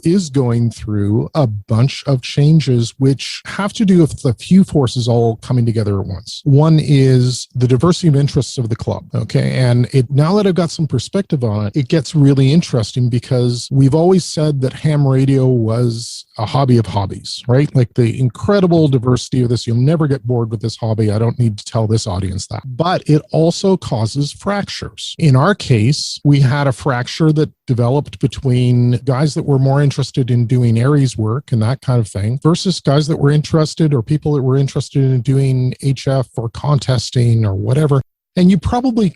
is going through a bunch of changes which have to do with a few forces all coming together at once. One is the diversity of interests of the club. Okay. And now that I've got some perspective on it, it gets really interesting because we've always said that ham radio was a hobby of hobbies, right? Like the incredible diversity of this. You'll never get bored with this hobby. I don't need to tell this audience that. But it also causes fractures. In our case, we had a fracture that developed between guys that were more interested in doing Aries work and that kind of thing versus guys that were interested or people that were interested in doing HF or contesting or whatever. And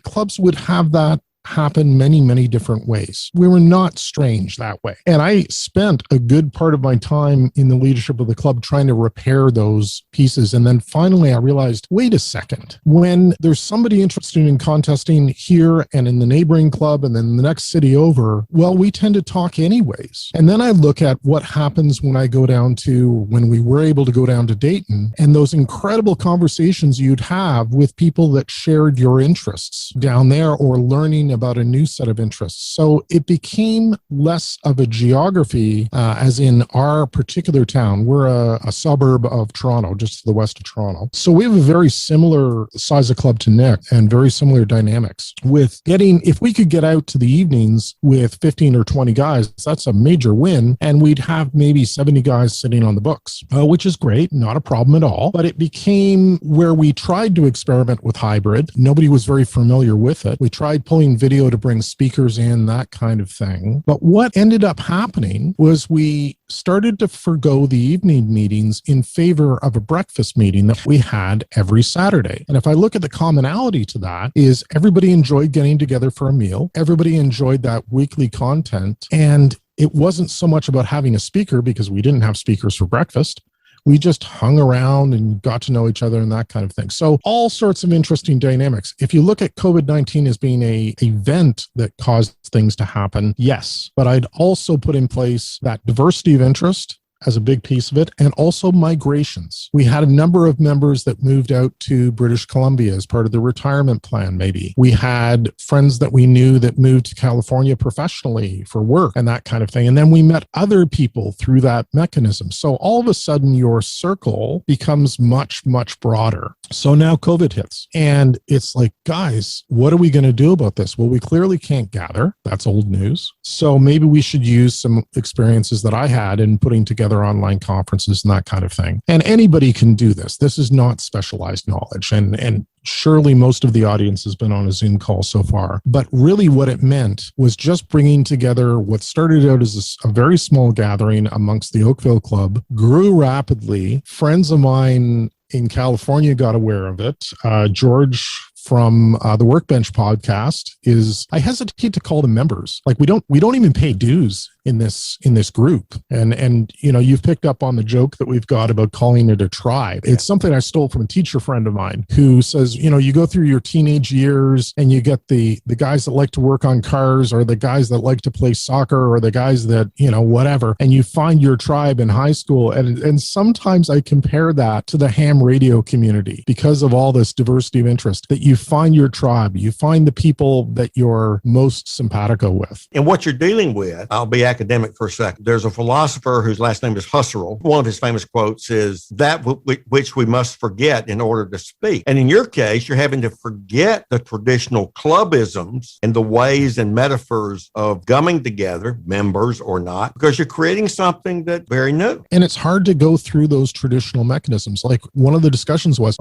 clubs would have that happen many, many different ways. We were not strange that way. And I spent a good part of my time in the leadership of the club trying to repair those pieces. And then finally I realized, wait a second, when there's somebody interested in contesting here and in the neighboring club and then the next city over, well, we tend to talk anyways. And then I look at what happens when we were able to go down to Dayton, and those incredible conversations you'd have with people that shared your interests down there or learning about a new set of interests. So it became less of a geography, as in our particular town. We're a suburb of Toronto, just to the west of Toronto. So we have a very similar size of club to Nick and very similar dynamics. If we could get out to the evenings with 15 or 20 guys, that's a major win. And we'd have maybe 70 guys sitting on the books, which is great, not a problem at all. But it became where we tried to experiment with hybrid. Nobody was very familiar with it. We tried pulling video to bring speakers in, that kind of thing. But what ended up happening was we started to forgo the evening meetings in favor of a breakfast meeting that we had every Saturday. And if I look at the commonality to that, is everybody enjoyed getting together for a meal. Everybody enjoyed that weekly content. And it wasn't so much about having a speaker, because we didn't have speakers for breakfast. We just hung around and got to know each other and that kind of thing. So all sorts of interesting dynamics. If you look at COVID-19 as being an event that caused things to happen, yes. But I'd also put in place that diversity of interest as a big piece of it, and also migrations. We had a number of members that moved out to British Columbia as part of the retirement plan, maybe. We had friends that we knew that moved to California professionally for work and that kind of thing. And then we met other people through that mechanism. So all of a sudden, your circle becomes much, much broader. So now COVID hits, and it's like, guys, what are we going to do about this? Well, we clearly can't gather. That's old news. So maybe we should use some experiences that I had in putting together online conferences and that kind of thing. And anybody can do this. This is not specialized knowledge. And surely most of the audience has been on a Zoom call so far. But really what it meant was just bringing together what started out as a very small gathering amongst the Oakville Club, grew rapidly. Friends of mine in California got aware of it. George from the Workbench podcast is, I hesitate to call them members. Like we don't even pay dues in this group. And you've picked up on the joke that we've got about calling it a tribe. It's something I stole from a teacher friend of mine who says, you go through your teenage years and you get the guys that like to work on cars, or the guys that like to play soccer, or the guys that, whatever, and you find your tribe in high school. And sometimes I compare that to the ham radio community because of all this diversity of interest, that you find your tribe, you find the people that you're most simpatico with. And what you're dealing with, I'll be academic for a second. There's a philosopher whose last name is Husserl. One of his famous quotes is, that which we must forget in order to speak. And in your case, you're having to forget the traditional clubisms and the ways and metaphors of gumming together, members or not, because you're creating something that's very new. And it's hard to go through those traditional mechanisms. Like one of the discussions was,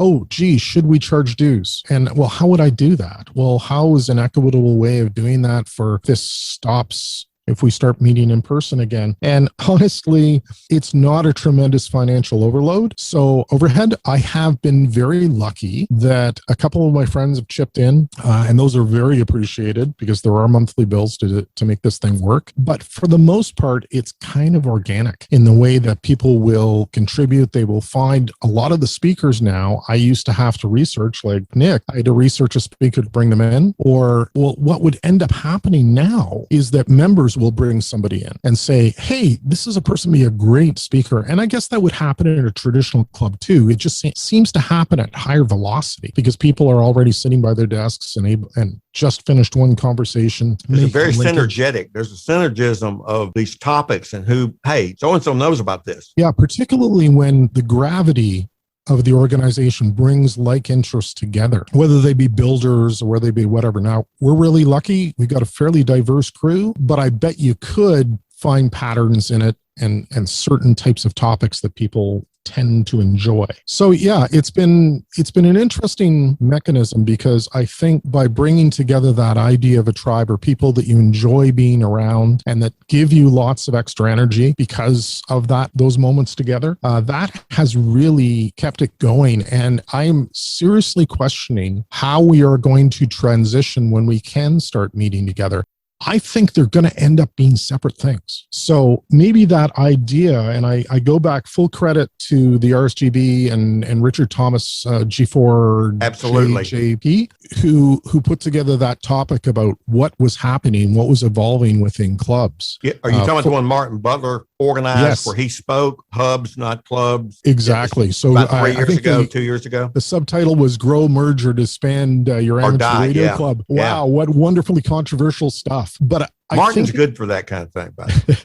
should we charge dues? And well, how would I do that? Well, how is an equitable way of doing that for this stops if we start meeting in person again? And honestly, it's not a tremendous financial overload. So overhead, I have been very lucky that a couple of my friends have chipped in, and those are very appreciated because there are monthly bills to make this thing work. But for the most part, it's kind of organic in the way that people will contribute. They will find a lot of the speakers now. I used to have to research, like Nick, I had to research a speaker to bring them in. Or, well, what would end up happening now is that members will bring somebody in and say, hey, this is a person be a great speaker. And I guess that would happen in a traditional club too. It just seems to happen at higher velocity because people are already sitting by their desks and just finished one conversation. It's very synergetic. There's a synergism of these topics and hey, so-and-so knows about this. Yeah, particularly when the gravity of the organization brings like interests together, whether they be builders or whether they be whatever. Now, we're really lucky. We've got a fairly diverse crew, but I bet you could find patterns in it and certain types of topics that people tend to enjoy. So yeah, it's been an interesting mechanism because I think by bringing together that idea of a tribe or people that you enjoy being around and that give you lots of extra energy because of those moments together, that has really kept it going. And I'm seriously questioning how we are going to transition when we can start meeting together. I think they're going to end up being separate things. So maybe that idea, and I go back full credit to the RSGB and Richard Thomas, G4 Absolutely. JP, who put together that topic about what was happening, what was evolving within clubs. Yeah, are you talking about the one Martin Butler organized, yes, where he spoke, hubs, not clubs? Exactly. So about 3 years ago, 2 years ago. The subtitle was Grow, Merge, or Disband Your Amateur Radio Club. Wow, what wonderfully controversial stuff. But Martin's good for that kind of thing.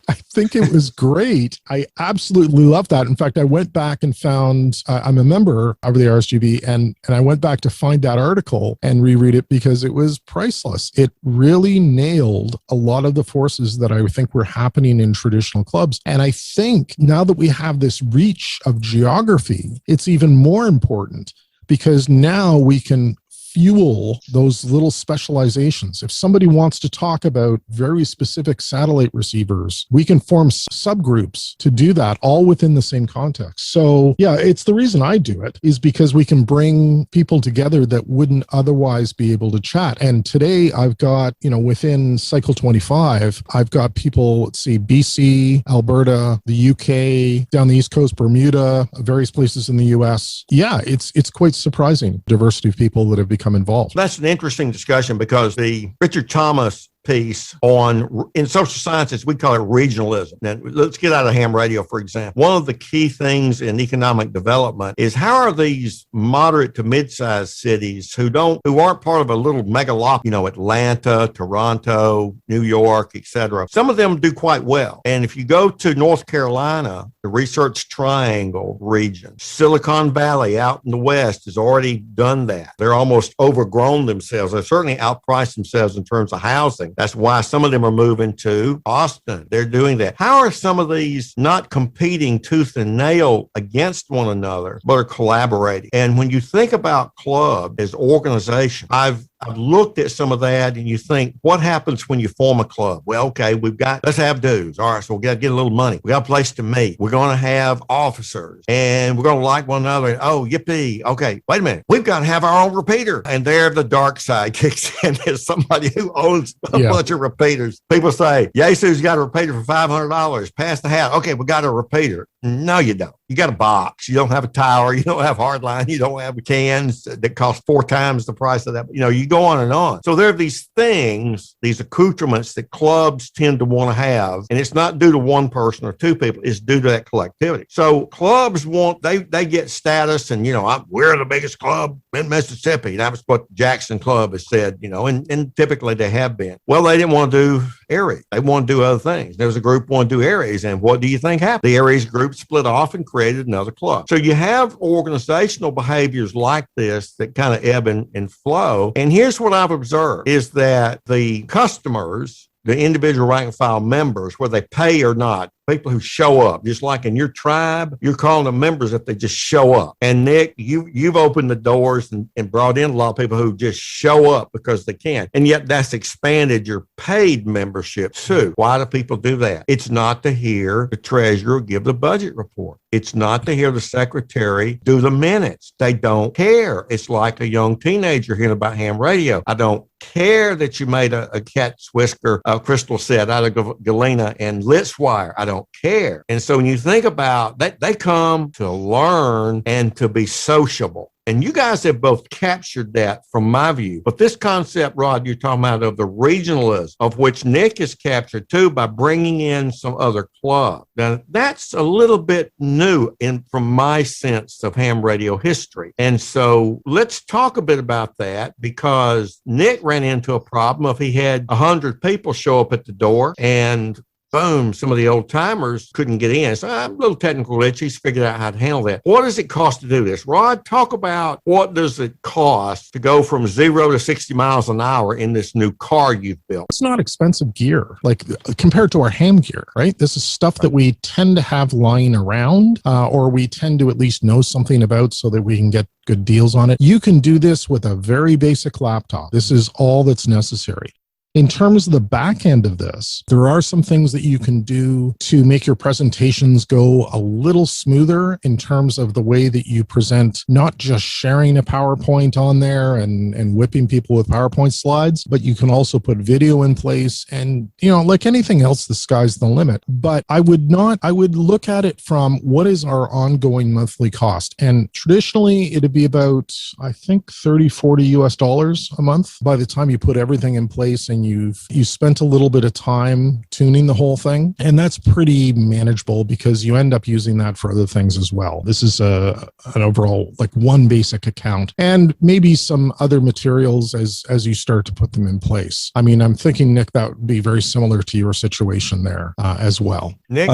I think it was great. I absolutely love that. In fact, I went back and found, I'm a member of the RSGB, and I went back to find that article and reread it because it was priceless. It really nailed a lot of the forces that I think were happening in traditional clubs. And I think now that we have this reach of geography, it's even more important because now we can fuel those little specializations. If somebody wants to talk about very specific satellite receivers, we can form subgroups to do that all within the same context. So yeah, it's the reason I do it is because we can bring people together that wouldn't otherwise be able to chat. And today I've got, within Cycle 25, I've got people, let's see, BC, Alberta, the UK, down the East Coast, Bermuda, various places in the US. Yeah, it's quite surprising, diversity of people that have become involved. That's an interesting discussion because the Richard Thomas piece in social sciences, we call it regionalism. Now, let's get out of ham radio, for example. One of the key things in economic development is how are these moderate to mid-sized cities who aren't part of a little megalop, Atlanta, Toronto, New York, etc. Some of them do quite well. And if you go to North Carolina, the Research Triangle region, Silicon Valley out in the West has already done that. They're almost overgrown themselves. They've certainly outpriced themselves in terms of housing. That's why some of them are moving to Austin. They're doing that. How are some of these not competing tooth and nail against one another, but are collaborating? And when you think about club as organization, I've I've looked at some of that, and you think, what happens when you form a club? Well, okay, let's have dues. All right, so we got to get a little money. We got a place to meet. We're going to have officers, and we're going to like one another. Oh, yippee. Okay, wait a minute. We've got to have our own repeater. And there the dark side kicks in. As somebody who owns a bunch of repeaters. People say, Yesu's got a repeater for $500. Pass the hat. Okay, we got a repeater. No, you don't. You got a box. You don't have a tower. You don't have hardline. You don't have cans that cost 4 times the price of that. You go on and on. So there are these things, these accoutrements that clubs tend to want to have. And it's not due to one person or 2 people. It's due to that collectivity. So clubs they get status, and, we're the biggest club in Mississippi. That's what Jackson Club has said, and typically they have been. Well, they didn't want to do Aries. They want to do other things. There was a group want to do Aries. And what do you think happened? The Aries group split off and created another club. So you have organizational behaviors like this that kind of ebb and flow. And here's what I've observed is that the customers, the individual rank and file members, whether they pay or not, people who show up, just like in your tribe, you're calling them members if they just show up. And Nick, you've opened the doors and brought in a lot of people who just show up because they can. And yet that's expanded your paid membership too. Why do people do that? It's not to hear the treasurer give the budget report. It's not to hear the secretary do the minutes. They don't care. It's like a young teenager hearing about ham radio. I don't care that you made a cat's whisker crystal set out of galena and Litz wire. I don't care. And so when you think about that, they come to learn and to be sociable. And you guys have both captured that from my view. But this concept, Rod, you're talking about of the regionalism, of which Nick has captured too by bringing in some other club. Now, that's a little bit new from my sense of ham radio history. And so let's talk a bit about that, because Nick ran into a problem if he had 100 people show up at the door and boom, some of the old timers couldn't get in. So I'm a little technical glitch. He's figured out how to handle that. What does it cost to do this? Rod, talk about what does it cost to go from 0 to 60 miles an hour in this new car you've built? It's not expensive gear, like compared to our ham gear, right? This is stuff that we tend to have lying around, or we tend to at least know something about so that we can get good deals on it. You can do this with a very basic laptop. This is all that's necessary. In terms of the back end of this, there are some things that you can do to make your presentations go a little smoother in terms of the way that you present, not just sharing a PowerPoint on there and whipping people with PowerPoint slides, but you can also put video in place. And, like anything else, the sky's the limit. But I would look at it from what is our ongoing monthly cost. And traditionally, it'd be about, I think, $30-40 a month by the time you put everything in place and you spent a little bit of time tuning the whole thing. And that's pretty manageable because you end up using that for other things as well. This is an overall, like one basic account and maybe some other materials as you start to put them in place. I mean, I'm thinking, Nick, that would be very similar to your situation there as well. Nick,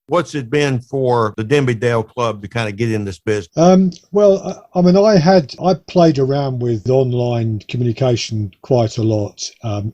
what's it been for the Denby Dale Club to kind of get in this business? I played around with online communication quite a lot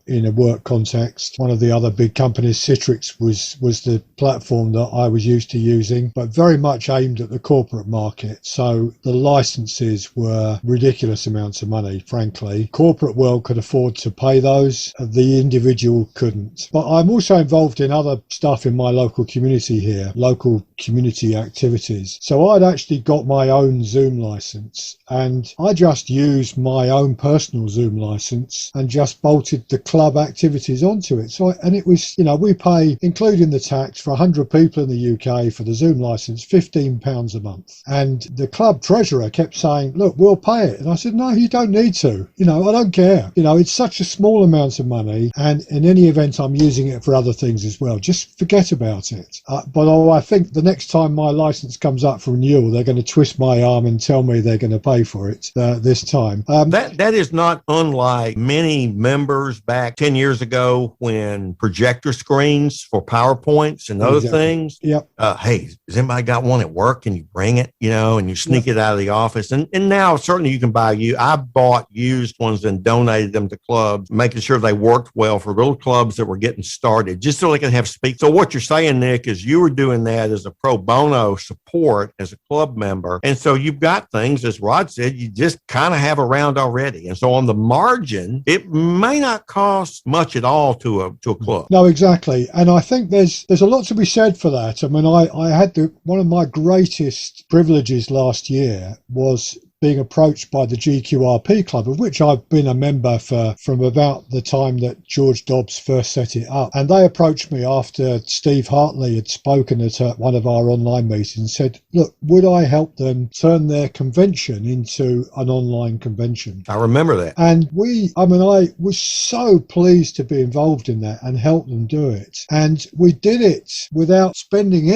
in a work context. One of the other big companies, Citrix, was the platform that I was used to using, but very much aimed at the corporate market. So the licenses were ridiculous amounts of money, frankly. Corporate world could afford to pay those. The individual couldn't. But I'm also involved in other stuff in my local community here. Local community activities. So I'd actually got my own Zoom license and I just used my own personal Zoom license and just bolted the club activities onto it. And it was, we pay, including the tax, for 100 people in the UK for the Zoom license, £15 a month. And the club treasurer kept saying, look, we'll pay it. And I said, no, you don't need to. I don't care. It's such a small amount of money. And in any event, I'm using it for other things as well. Just forget about it. But I think the next time my license comes up for renewal, they're going to twist my arm and tell me they're going to pay for it this time. That is not unlike many members back 10 years ago when projector screens for PowerPoints and other things. Yep. Hey, has anybody got one at work? Can you bring it? And you sneak it out of the office. And now certainly you can buy I bought used ones and donated them to clubs, making sure they worked well for little clubs that were getting started, just so they can have speak. So what you're saying, Nick, is you were doing that as a pro bono support as a club member. And so you've got things, as Rod said, you just kind of have around already. And so on the margin, it may not cost much at all to a club. No, exactly. And I think there's a lot to be said for that. I mean, I had one of my greatest privileges last year was being approached by the GQRP Club, of which I've been a member from about the time that George Dobbs first set it up. And they approached me after Steve Hartley had spoken at one of our online meetings and said, look, would I help them turn their convention into an online convention? I remember that. And I was so pleased to be involved in that and help them do it. And we did it virtually without spending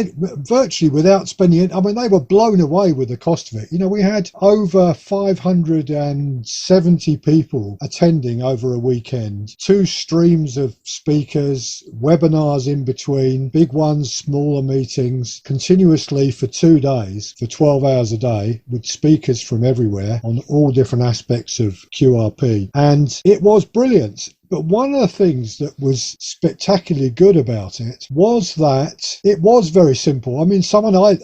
it. I mean, they were blown away with the cost of it. You know, we had over 570 people attending over a weekend, 2 streams of speakers, webinars in between, big ones, smaller meetings, continuously for 2 days, for 12 hours a day, with speakers from everywhere on all different aspects of QRP. And it was brilliant. But one of the things that was spectacularly good about it was that it was very simple. I mean, I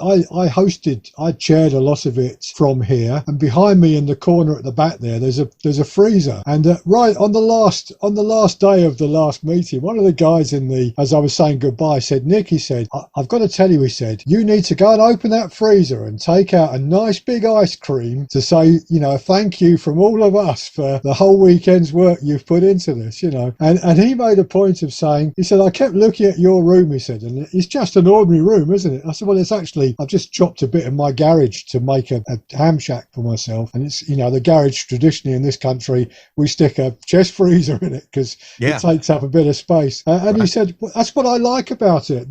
chaired a lot of it from here, and behind me in the corner at the back there's a freezer. And right on the last day of the last meeting, one of the guys as I was saying goodbye, said, Nick, he said, I've got to tell you, he said, you need to go and open that freezer and take out a nice big ice cream to say, you know, thank you from all of us for the whole weekend's work you've put into this. You know, and he made a point of saying, he said, I kept looking at your room, he said, and it's just an ordinary room, isn't it? I said, well, it's actually, I've just chopped a bit of my garage to make a ham shack for myself. And it's, you know, the garage traditionally in this country, we stick a chest freezer in it because it takes up a bit of space. And he said, well, that's what I like about it.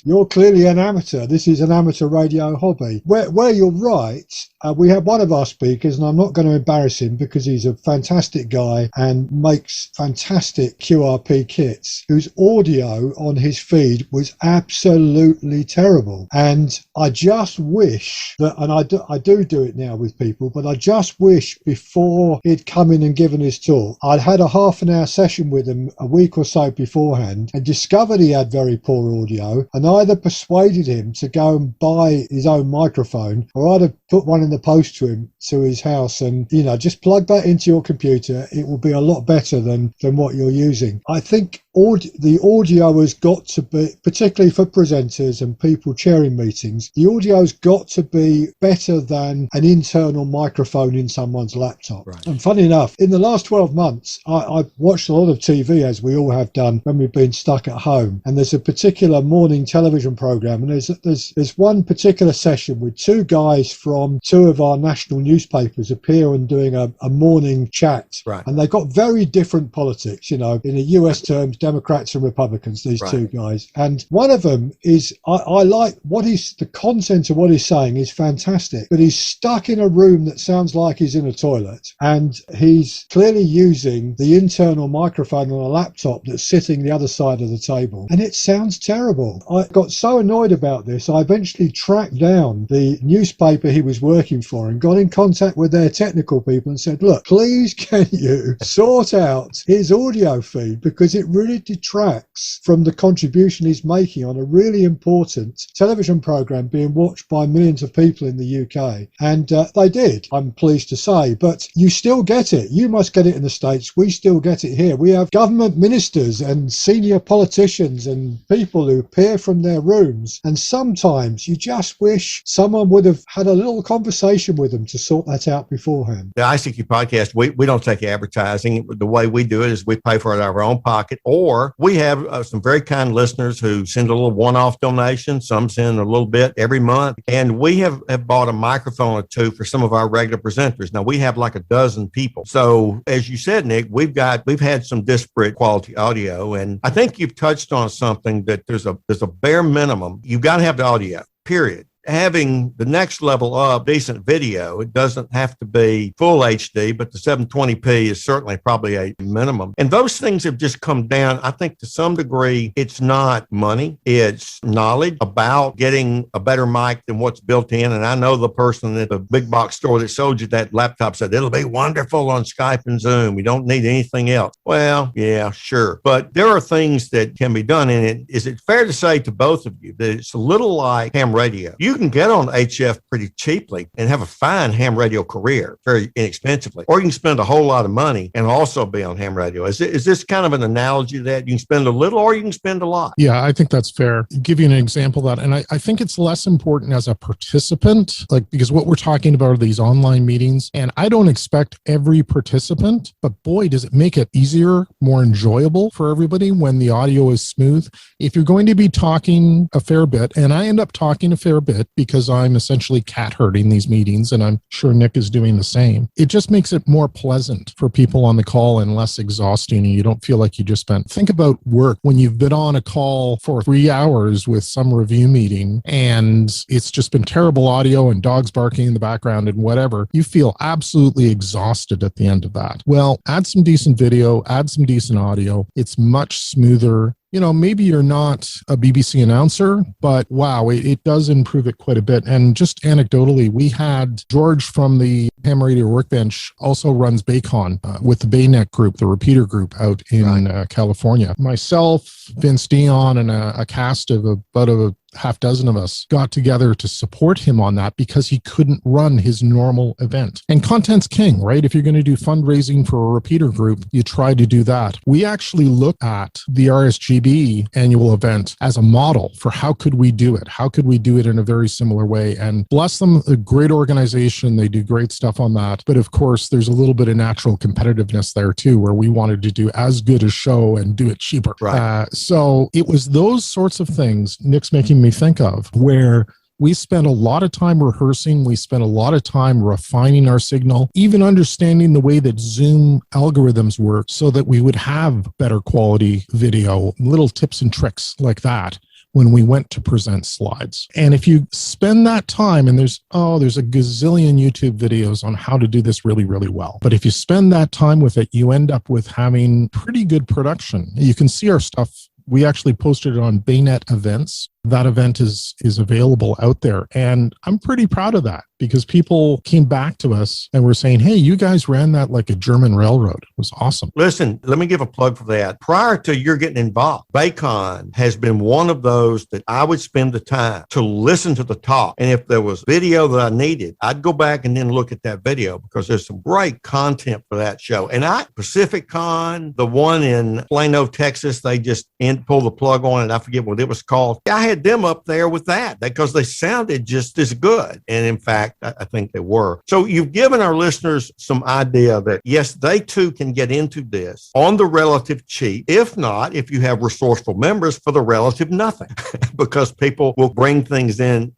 You're clearly an amateur. This is an amateur radio hobby. Where you're right, we have one of our speakers, and I'm not going to embarrass him because he's a fantastic guy and makes fantastic QRP kits, whose audio on his feed was absolutely terrible. And I just wish that, and I do it now with people, but I just wish before he'd come in and given his talk, I'd had a half an hour session with him a week or so beforehand and discovered he had very poor audio, and either persuaded him to go and buy his own microphone, or I'd have put one in the post to him to his house and, you know, just plug that into your computer. It will be a lot better than what you're using. I think the audio has got to be, particularly for presenters and people chairing meetings, the audio's got to be better than an internal microphone in someone's laptop. Right. And funny enough, in the last 12 months, I've watched a lot of TV, as we all have done when we've been stuck at home. And there's a particular morning television program, and there's one particular session with 2 guys from 2 of our national newspapers appear and doing a morning chat. Right. And they've got very different politics, you know, in the US terms, Democrats and Republicans, these 2 guys. And one of them is, I like the content of what he's saying is fantastic, but he's stuck in a room that sounds like he's in a toilet. And he's clearly using the internal microphone on a laptop that's sitting the other side of the table. And it sounds terrible. I got so annoyed about this, I eventually tracked down the newspaper he was working for and got in contact with their technical people and said, look, please can you sort out his audio feed, because it really detracts from the contribution he's making on a really important television program being watched by millions of people in the UK. And they did, I'm pleased to say, but you still get it. You must get it in the States. We still get it here. We have government ministers and senior politicians and people who appear from their rooms, and sometimes you just wish someone would have had a little conversation with them to sort that out beforehand. The ICQ podcast, we don't take advertising. The way we do it is we pay for it out of our own pocket, or we have some very kind listeners who send a little one-off donation. Some send a little bit every month, and we have bought a microphone or 2 for some of our regular presenters. Now we have like a dozen people. So as you said, Nick, we've had some disparate quality audio, and I think you've touched on something that there's a bare minimum. You've got to have the audio. Period. having the next level up decent video. It doesn't have to be full HD, but the 720p is certainly probably a minimum. And those things have just come down. I think to some degree, it's not money, it's knowledge about getting a better mic than what's built in. And I know the person at the big box store that sold you that laptop said, it'll be wonderful on Skype and Zoom. We don't need anything else. Well, yeah, sure. But there are things that can be done in it. Is it fair to say to both of you that it's a little like ham radio? You can get on HF pretty cheaply and have a fine ham radio career very inexpensively, or you can spend a whole lot of money and also be on ham radio. Is this kind of an analogy that you can spend a little or you can spend a lot? Yeah, I think that's fair. I'll give you an example of that. And I think it's less important as a participant, like, because what we're talking about are these online meetings, and I don't expect every participant, but boy, does it make it easier, more enjoyable for everybody when the audio is smooth. If you're going to be talking a fair bit, and I end up talking a fair bit because I'm essentially cat herding these meetings, and I'm sure Nick is doing the same, it just makes it more pleasant for people on the call and less exhausting, and you don't feel like you just spent. Think about work when you've been on a call for 3 hours with some review meeting and it's just been terrible audio and dogs barking in the background and whatever. You feel absolutely exhausted at the end of that. Well, add some decent video, add some decent audio. It's much smoother. You know, maybe you're not a BBC announcer, but wow, it does improve it quite a bit. And just anecdotally, we had George from the Ham Radio Workbench also runs Baycon with the Baynet group, the repeater group out in California. Myself, Vince Dion, and a cast of about a half dozen of us got together to support him on that because he couldn't run his normal event. And content's king, right? If you're going to do fundraising for a repeater group, you try to do that. We actually look at the RSGB annual event as a model for how could we do it? How could we do it in a very similar way? And bless them, a great organization. They do great stuff on that. But of course, there's a little bit of natural competitiveness there too, where we wanted to do as good a show and do it cheaper. Right. So it was those sorts of things Nick's making me think of, where we spent a lot of time rehearsing. We spent a lot of time refining our signal, even understanding the way that Zoom algorithms work so that we would have better quality video, little tips and tricks like that when we went to present slides. And if you spend that time, and there's a gazillion YouTube videos on how to do this really, really well. But if you spend that time with it, you end up with having pretty good production. You can see our stuff. We actually posted it on Baynet events. That event is available out there. And I'm pretty proud of that because people came back to us and were saying, hey, you guys ran that like a German railroad. It was awesome. Listen, let me give a plug for that. Prior to your getting involved, Baycon has been one of those that I would spend the time to listen to the talk. And if there was video that I needed, I'd go back and then look at that video because there's some great content for that show. And Pacific Con, the one in Plano, Texas, they just pulled the plug on it. I forget what it was called. I had them up there with that because they sounded just as good. And in fact, I think they were. So you've given our listeners some idea that, yes, they too can get into this on the relative cheap. If not, if you have resourceful members, for the relative nothing, because people will bring things in.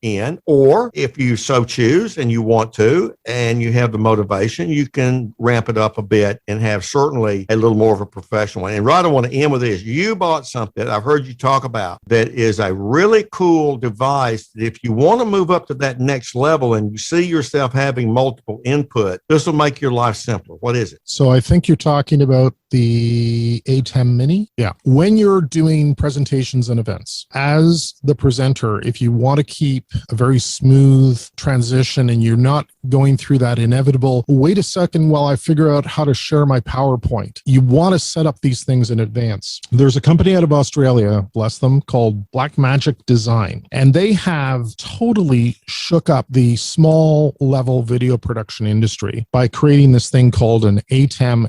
Or if you so choose and you want to, and you have the motivation, you can ramp it up a bit and have certainly a little more of a professional one. And Rod, I want to end with this. You bought something that I've heard you talk about that is a really cool device that if you want to move up to that next level and you see yourself having multiple input, this will make your life simpler. What is it? So I think you're talking about the A10 Mini. Yeah. When you're doing presentations and events, as the presenter, if you want to keep a very smooth transition and you're not going through that inevitable, wait a second while I figure out how to share my PowerPoint, you want to set up these things in advance. There's a company out of Australia, bless them, called Blackmagic Design, and they have totally shook up the small level video production industry by creating this thing called an ATEM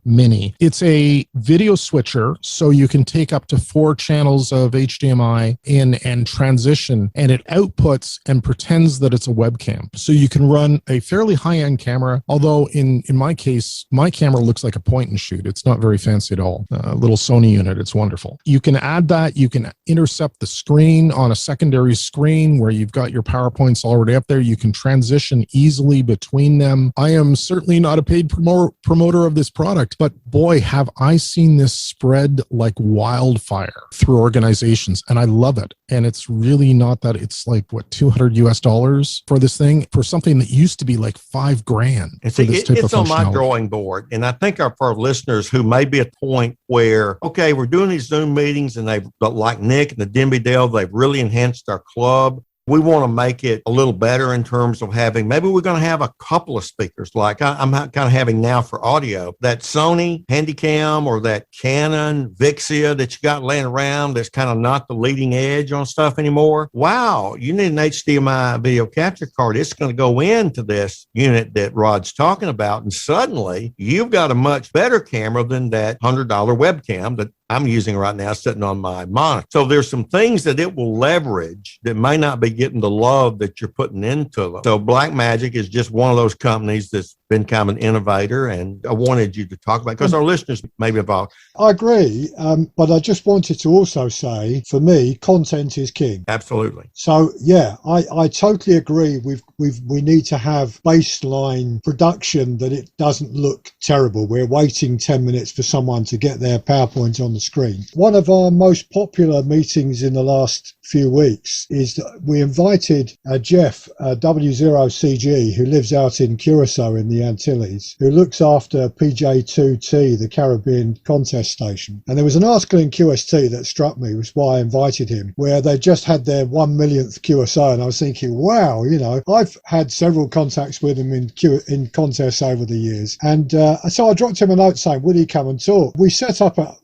Mini. It's a video switcher, so you can take up to 4 channels of HDMI in and transition, and it outputs and pretends that it's a webcam. So you can run a fairly high-end camera, although in my case, my camera looks like a point and shoot. It's not very fancy at all. A little Sony unit. It's wonderful. You can add that. You can intercept the screen on a secondary screen where you've got your PowerPoints already up there. You can transition easily between them. I am certainly not a paid promoter of this product, product. But boy, have I seen this spread like wildfire through organizations, and I love it. And it's really not that. It's like, what, $200 for this thing, for something that used to be like $5,000 for this type of functionality. It's on my drawing board. And I think for our listeners who may be at a point where, okay, we're doing these Zoom meetings and they've, like Nick and the Denby Dale, they've really enhanced our club. We want to make it a little better in terms of having, maybe we're going to have a couple of speakers like I'm kind of having now for audio, that Sony Handycam or that Canon Vixia that you got laying around that's kind of not the leading edge on stuff anymore. Wow, you need an HDMI video capture card. It's going to go into this unit that Rod's talking about, and suddenly you've got a much better camera than that $100 webcam that I'm using right now sitting on my monitor. So there's some things that it will leverage that may not be getting the love that you're putting into them. So Blackmagic is just one of those companies that's been kind of an innovator, and I wanted you to talk about it because our listeners may be involved. I agree, but I just wanted to also say, for me, content is king. Absolutely. So yeah, I totally agree. We need to have baseline production that it doesn't look terrible. We're waiting 10 minutes for someone to get their PowerPoint on the screen. One of our most popular meetings in the last few weeks is that we invited Jeff, W0CG, who lives out in Curacao in the Antilles, who looks after PJ2T, the Caribbean contest station. And there was an article in QST that struck me, which is why I invited him, where they just had their 1 millionth QSO. And I was thinking, wow, I've had several contacts with him in contests over the years. And so I dropped him a note saying, would he come and talk?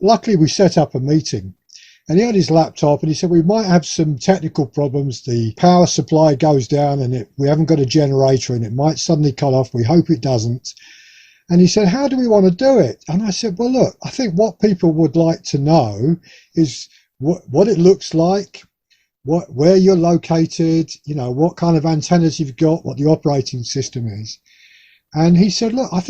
Luckily we set up a meeting. And he had his laptop and he said, we might have some technical problems. The power supply goes down and we haven't got a generator and it might suddenly cut off. We hope it doesn't. And he said, how do we want to do it? And I said, well, look, I think what people would like to know is what it looks like, where you're located, what kind of antennas you've got, what the operating system is. And he said, look, I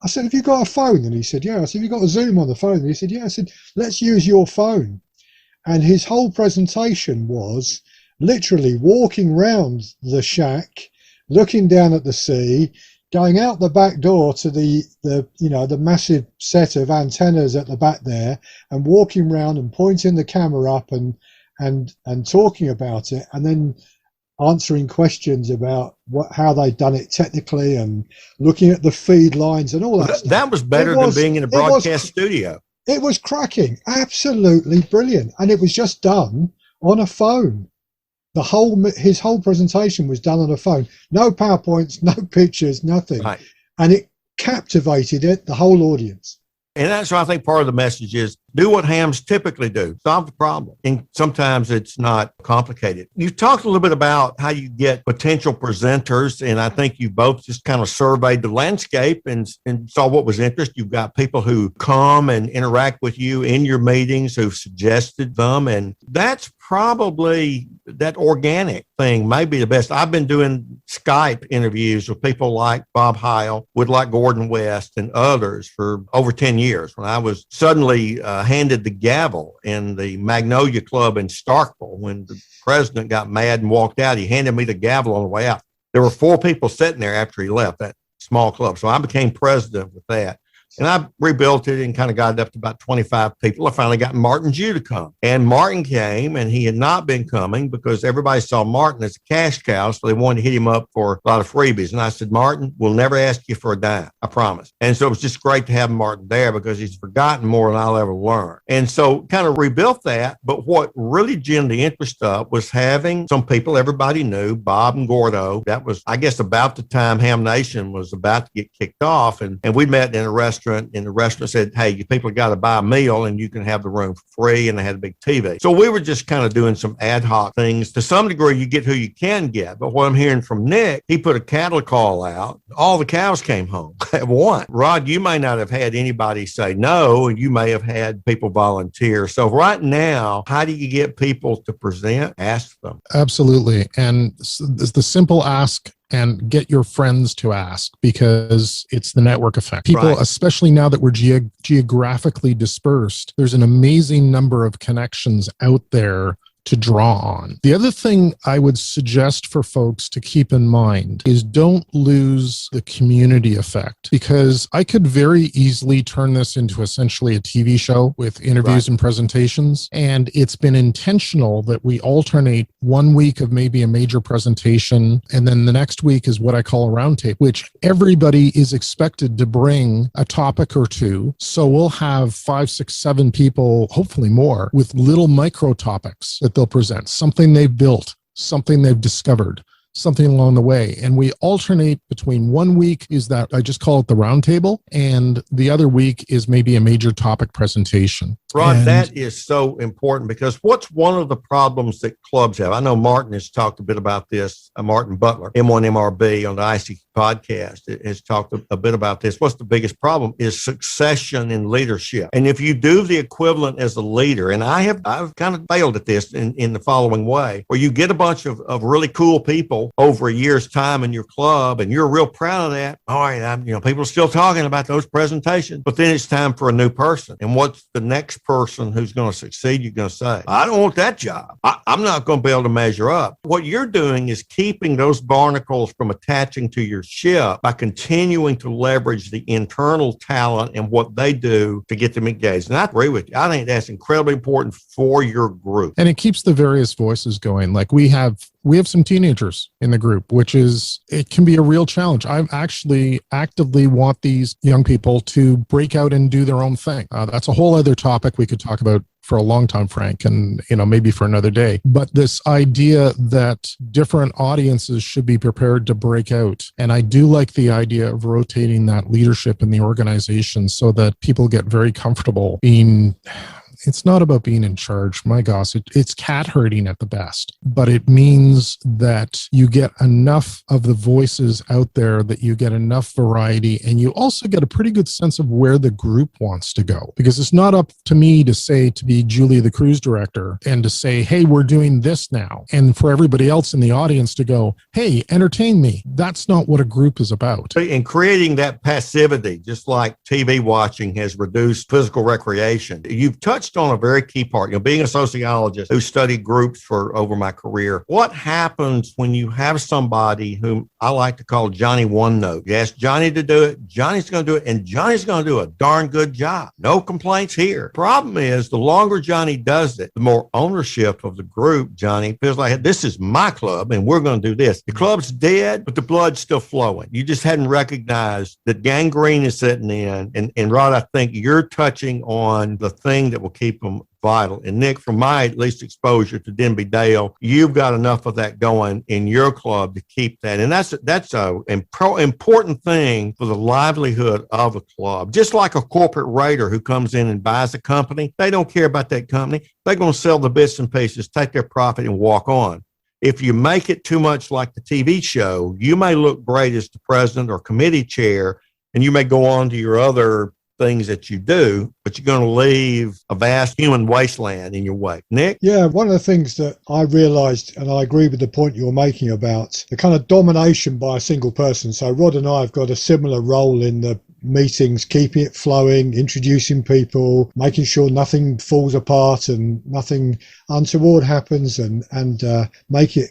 said, have you got a phone? And he said, yeah. I said, have you got a Zoom on the phone? And he said, yeah. I said, let's use your phone. And his whole presentation was literally walking round the shack, looking down at the sea, going out the back door to the massive set of antennas at the back there, and walking around and pointing the camera up and talking about it, and then answering questions about how they'd done it technically and looking at the feed lines and all that stuff. That was better than being in a broadcast studio. It was cracking, absolutely brilliant. And it was just done on a phone. His whole presentation was done on a phone. No PowerPoints, no pictures, nothing. Right. And it captivated the whole audience. And that's why I think part of the message is do what hams typically do, solve the problem. And sometimes it's not complicated. You talked a little bit about how you get potential presenters, and I think you both just kind of surveyed the landscape and saw what was interesting. You've got people who come and interact with you in your meetings who've suggested them, and that's probably that organic thing may be the best. I've been doing Skype interviews with people like Bob Heil, with like Gordon West and others for over 10 years. When I was suddenly handed the gavel in the Magnolia Club in Starkville, when the president got mad and walked out, he handed me the gavel on the way out. There were 4 people sitting there after he left that small club. So I became president with that. And I rebuilt it and kind of got it up to about 25 people. I finally got Martin Jew to come. And Martin came, and he had not been coming because everybody saw Martin as a cash cow, so they wanted to hit him up for a lot of freebies. And I said, Martin, we'll never ask you for a dime, I promise. And so it was just great to have Martin there because he's forgotten more than I'll ever learn. And so kind of rebuilt that. But what really ginned the interest up was having some people everybody knew, Bob and Gordo. That was, I guess, about the time Ham Nation was about to get kicked off. And we met in a restaurant, and the restaurant said, hey, you people got to buy a meal and you can have the room for free. And they had a big TV. So we were just kind of doing some ad hoc things. To some degree, you get who you can get. But what I'm hearing from Nick, he put a cattle call out. All the cows came home at once. Rod, you may not have had anybody say no, and you may have had people volunteer. So right now, how do you get people to present? Ask them. Absolutely. And the simple ask, and get your friends to ask, because it's the network effect. People, right, especially now that we're geographically dispersed, there's an amazing number of connections out there to draw on. The other thing I would suggest for folks to keep in mind is don't lose the community effect, because I could very easily turn this into essentially a TV show with interviews and presentations. And it's been intentional that we alternate 1 week of maybe a major presentation, and then the next week is what I call a roundtable, which everybody is expected to bring a topic or two. So we'll have 5, 6, 7 people, hopefully more, with little micro topics that they'll present, something they've built, something they've discovered, something along the way. And we alternate between 1 week is that I just call it the roundtable, and the other week is maybe a major topic presentation. Rod, that is so important, because what's one of the problems that clubs have? I know Martin has talked a bit about this, Martin Butler, M1MRB on the ICQ podcast has talked a bit about this. What's the biggest problem is succession in leadership. And if you do the equivalent as a leader, and I've kind of failed at this in the following way, where you get a bunch of really cool people over a year's time in your club, and you're real proud of that. All right, people are still talking about those presentations, but then it's time for a new person. And what's the next person who's going to succeed? You're going to say, I don't want that job. I'm not going to be able to measure up. What you're doing is keeping those barnacles from attaching to your ship by continuing to leverage the internal talent and what they do to get them engaged. And I agree with you. I think that's incredibly important for your group. And it keeps the various voices going. Like we have some teenagers in the group, it can be a real challenge. I actually actively want these young people to break out and do their own thing. That's a whole other topic we could talk about for a long time, Frank, and maybe for another day. But this idea that different audiences should be prepared to break out. And I do like the idea of rotating that leadership in the organization so that people get very comfortable being... It's not about being in charge. My gosh, it's cat herding at the best. But it means that you get enough of the voices out there, that you get enough variety, and you also get a pretty good sense of where the group wants to go. Because it's not up to me to be Julie, the cruise director, and to say, hey, we're doing this now. And for everybody else in the audience to go, hey, entertain me. That's not what a group is about. And creating that passivity, just like TV watching has reduced physical recreation. You've touched on a very key part. Being a sociologist who studied groups for over my career, what happens when you have somebody whom I like to call Johnny One Note? You ask Johnny to do it, Johnny's going to do it, and Johnny's going to do a darn good job. No complaints here. Problem is, the longer Johnny does it, the more ownership of the group Johnny feels like, this is my club and we're going to do this. The club's dead, but the blood's still flowing. You just hadn't recognized that gangrene is setting in. And Rod, I think you're touching on the thing that will keep them vital. And Nick, from my at least exposure to Denby Dale, you've got enough of that going in your club to keep that. And that's a important thing for the livelihood of a club. Just like a corporate raider who comes in and buys a company, they don't care about that company. They're going to sell the bits and pieces, take their profit, and walk on. If you make it too much like the TV show, you may look great as the president or committee chair, and you may go on to your other things that you do, but you're going to leave a vast human wasteland in your wake. Nick? Yeah, one of the things that I realized, and I agree with the point you're making about the kind of domination by a single person. So Rod and I have got a similar role in the meetings, keeping it flowing, introducing people, making sure nothing falls apart and nothing untoward happens, and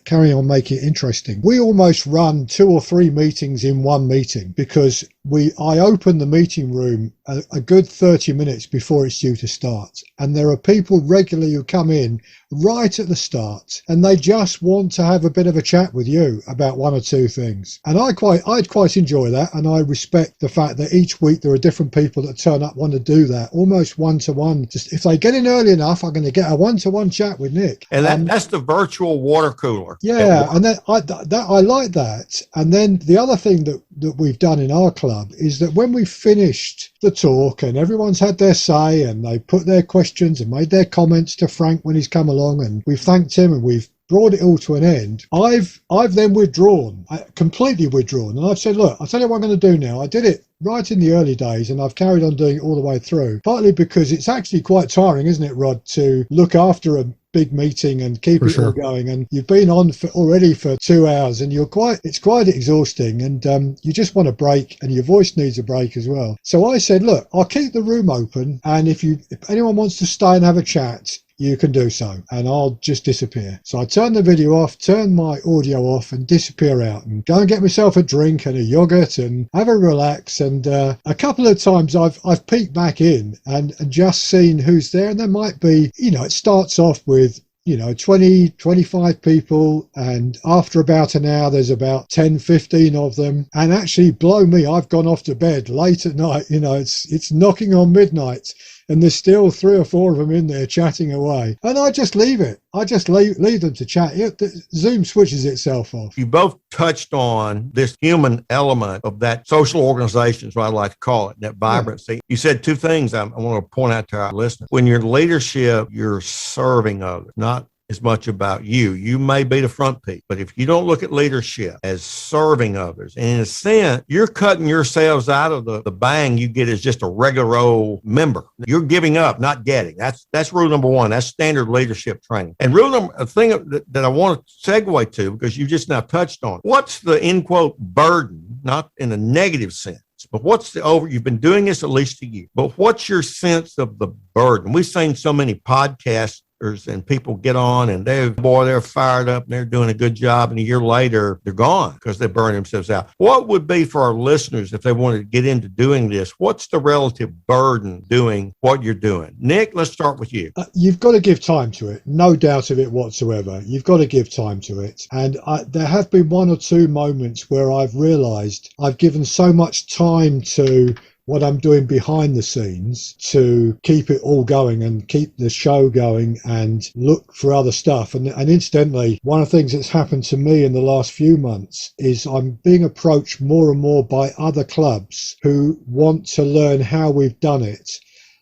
carry on making it interesting. We almost run 2 or 3 meetings in one meeting, because I open the meeting room a good 30 minutes before it's due to start, and there are people regularly who come in right at the start, and they just want to have a bit of a chat with you about 1 or 2 things. And I'd quite enjoy that, and I respect the fact that each week there are different people that turn up, want to do that, almost one-to-one. Just if they get in early enough, I'm going to get a one-to-one chat with Nick. And that's the virtual water cooler. Yeah, and then I like that. And then the other thing that we've done in our club is that when we finished the talk and everyone's had their say and they put their questions and made their comments to Frank when he's come along, and we've thanked him and we've brought it all to an end, I've then completely withdrawn, and I've said, look, I'll tell you what I'm going to do now. I did it right in the early days, and I've carried on doing it all the way through, partly because it's actually quite tiring, isn't it, Rod, to look after a big meeting and keep it all going, and you've been on already for 2 hours, and it's quite exhausting, and you just want a break, and your voice needs a break as well. So I said, look, I'll keep the room open, and if anyone wants to stay and have a chat, you can do so, and I'll just disappear. So I turn the video off, turn my audio off, and disappear out, and go and get myself a drink and a yogurt and have a relax. And a couple of times I've peeked back in and just seen who's there, and there might be, it starts off with 20, 25 people, and after about an hour there's about 10, 15 of them, and actually, blow me, I've gone off to bed late at night. It's knocking on midnight, and there's still 3 or 4 of them in there chatting away, and I just leave it. I just leave them to chat. Zoom switches itself off. You both touched on this human element of that social organizations, what I like to call it, that vibrancy. Yeah. You said 2 things I want to point out to our listeners. When you're in leadership, you're serving others, not as much about you. You may be the front peak, but if you don't look at leadership as serving others, and in a sense, you're cutting yourselves out of the bang you get as just a regular old member. You're giving up, not getting. That's rule number 1. That's standard leadership training. And a thing that I want to segue to, because you just now touched on, what's the end quote burden, not in a negative sense, but what's you've been doing this at least a year, but what's your sense of the burden? We've seen so many podcasts and people get on and they're fired up and they're doing a good job, and a year later they're gone because they burn themselves out. What would be for our listeners if they wanted to get into doing this? What's the relative burden doing what you're doing? Nick, let's start with you. You've got to give time to it, no doubt of it whatsoever. You've got to give time to it, and there have been 1 or 2 moments where I've realized I've given so much time to what I'm doing behind the scenes to keep it all going and keep the show going and look for other stuff. And incidentally, one of the things that's happened to me in the last few months is I'm being approached more and more by other clubs who want to learn how we've done it.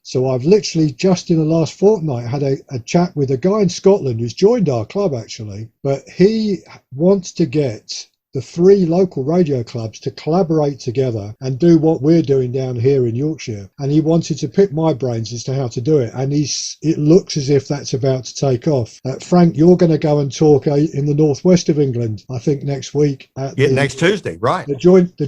So I've literally just in the last fortnight had a chat with a guy in Scotland who's joined our club actually, but he wants to get the 3 local radio clubs to collaborate together and do what we're doing down here in Yorkshire. And he wanted to pick my brains as to how to do it. And it looks as if that's about to take off. Frank, you're going to go and talk in the northwest of England, I think next week. Next Tuesday, right. The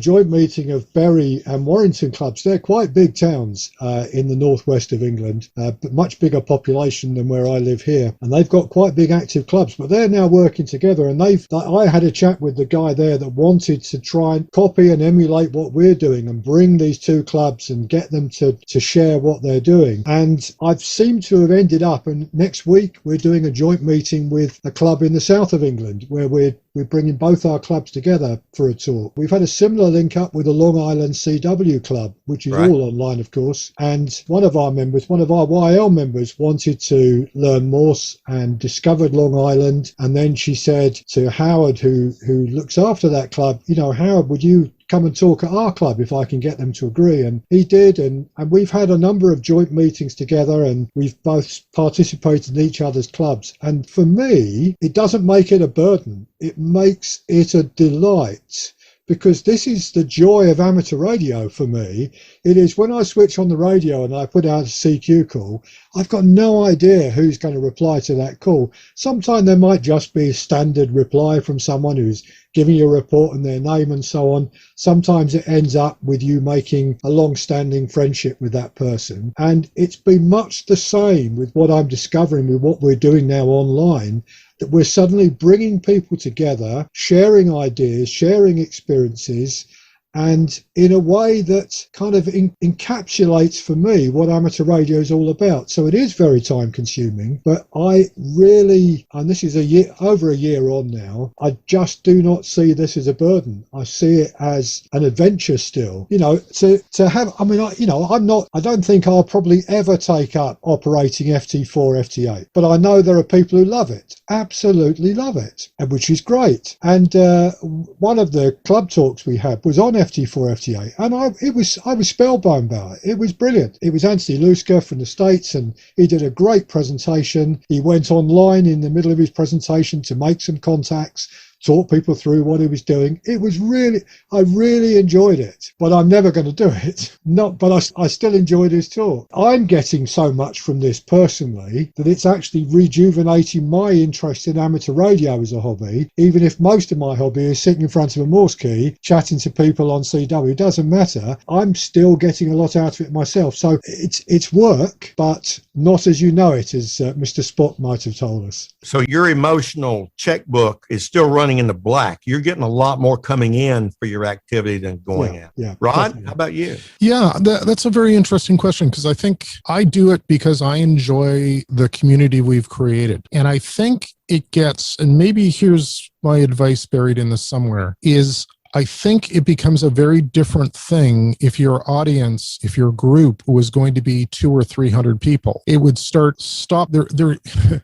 joint meeting of Bury and Warrington clubs. They're quite big towns in the northwest of England, but much bigger population than where I live here. And they've got quite big active clubs, but they're now working together. And I had a chat with the guy there that wanted to try and copy and emulate what we're doing and bring these 2 clubs and get them to share what they're doing. And I've seemed to have ended up, and next week we're doing a joint meeting with a club in the south of England where we're bringing both our clubs together for a talk. We've had a similar link up with the Long Island CW club, which is all online, of course. And one of our YL members wanted to learn Morse and discovered Long Island. And then she said to Howard, who looks after that club, Howard, would you come and talk at our club if I can get them to agree? And he did, and we've had a number of joint meetings together, and we've both participated in each other's clubs. And for me, it doesn't make it a burden. It makes it a delight, because this is the joy of amateur radio for me. It is when I switch on the radio and I put out a CQ call, I've got no idea who's going to reply to that call. Sometimes there might just be a standard reply from someone who's giving you a report and their name and so on. Sometimes it ends up with you making a long-standing friendship with that person. And it's been much the same with what I'm discovering with what we're doing now online, that we're suddenly bringing people together, sharing ideas, sharing experiences, and in a way that kind of encapsulates for me what amateur radio is all about. So it is very time consuming, but I really, and this is over a year on now, I just do not see this as a burden. I see it as an adventure still. To have, I don't think I'll probably ever take up operating FT4, FT8, but I know there are people who love it, absolutely love it, which is great. And one of the club talks we had was on FT4, FT8, and I was spellbound by it. It was brilliant. It was Anthony Luska from the States, and he did a great presentation. He went online in the middle of his presentation to make some contacts, talk people through what he was doing. It was I really enjoyed it, but I'm never going to do it. But I still enjoyed his talk. I'm getting so much from this personally that it's actually rejuvenating my interest in amateur radio as a hobby, even if most of my hobby is sitting in front of a Morse key, chatting to people on CW. It doesn't matter. I'm still getting a lot out of it myself. So it's work, but not as you know it, as Mr. Spock might have told us. So your emotional checkbook is still running in the black. You're getting a lot more coming in for your activity than going out. Yeah. Rod, Definitely. how about you? Yeah, that's a very interesting question, because I think I do it because I enjoy the community we've created. And I think it gets, and maybe here's my advice buried in this somewhere, is I think it becomes a very different thing if your audience, if your group was going to be 200 or 300 people. It would stop there.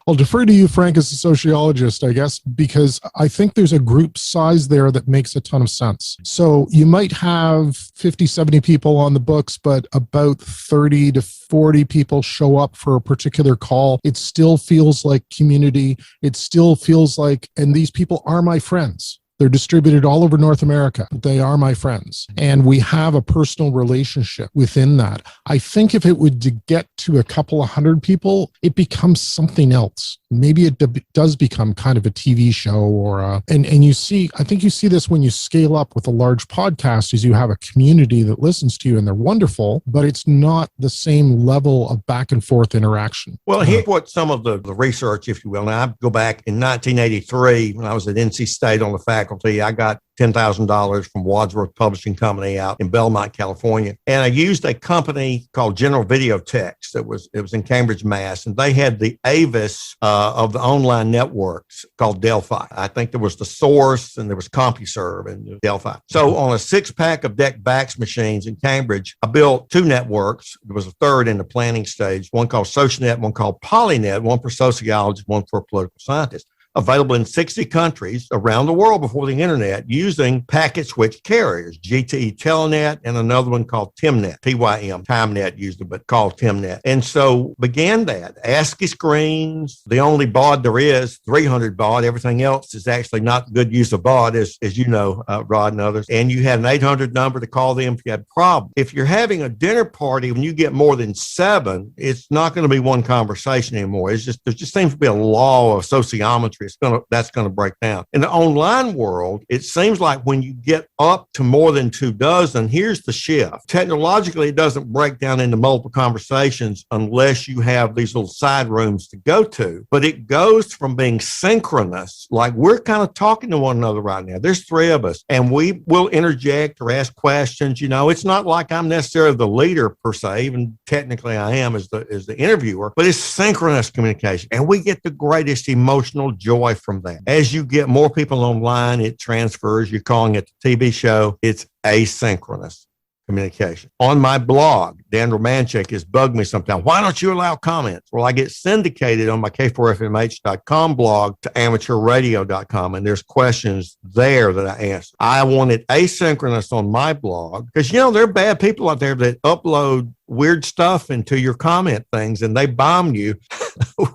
I'll defer to you, Frank, as a sociologist, I guess, because I think there's a group size there that makes a ton of sense. So you might have 50, 70 people on the books, but about 30 to 40 people show up for a particular call. It still feels like community. It still feels like, and these people are my friends. They're distributed all over North America, but they are my friends. And we have a personal relationship within that. I think if it would get to a couple of hundred people, it becomes something else. Maybe it does become kind of a TV show and you see, I think you see this when you scale up with a large podcast, is you have a community that listens to you and they're wonderful, but it's not the same level of back and forth interaction. Well, here's what some of the research, if you will. Now, I go back in 1983 when I was at NC State on the faculty. I got $10,000 from Wadsworth Publishing Company out in Belmont, California. And I used a company called General Videotex. It was in Cambridge, Mass. And they had the Avis of the online networks called Delphi. I think there was the Source and there was CompuServe and Delphi. So on a 6-pack of DEC VAX machines in Cambridge, I built 2 networks. There was a third in the planning stage, one called SocialNet, one called PolyNet, one for sociologists, one for political scientists. Available in 60 countries around the world before the internet, using packet switch carriers, GTE Telenet and another one called TIMNet, TYM, TimeNet used it, but called TIMNet. And so began that. ASCII screens, the only baud there is, 300 baud. Everything else is actually not good use of baud, as you know, Rod and others. And you had an 800 number to call them if you had problems. If you're having a dinner party, when you get more than 7, it's not going to be one conversation anymore. There just seems to be a law of sociometry. That's going to break down. In the online world, it seems like when you get up to more than 24, here's the shift. Technologically, it doesn't break down into multiple conversations unless you have these little side rooms to go to. But it goes from being synchronous, like we're kind of talking to one another right now. There's 3 of us, and we will interject or ask questions. You know, it's not like I'm necessarily the leader per se, even technically I am as the interviewer, but it's synchronous communication, and we get the greatest emotional joy from that. As you get more people online, it transfers. You're calling it the TV show. It's asynchronous communication. On my blog, Dan Romanchek has bugged me sometimes. Why don't you allow comments? Well, I get syndicated on my K4FMH.com blog to amateurradio.com, and there's questions there that I answer. I want it asynchronous on my blog because, you know, there are bad people out there that upload weird stuff into your comment things and they bomb you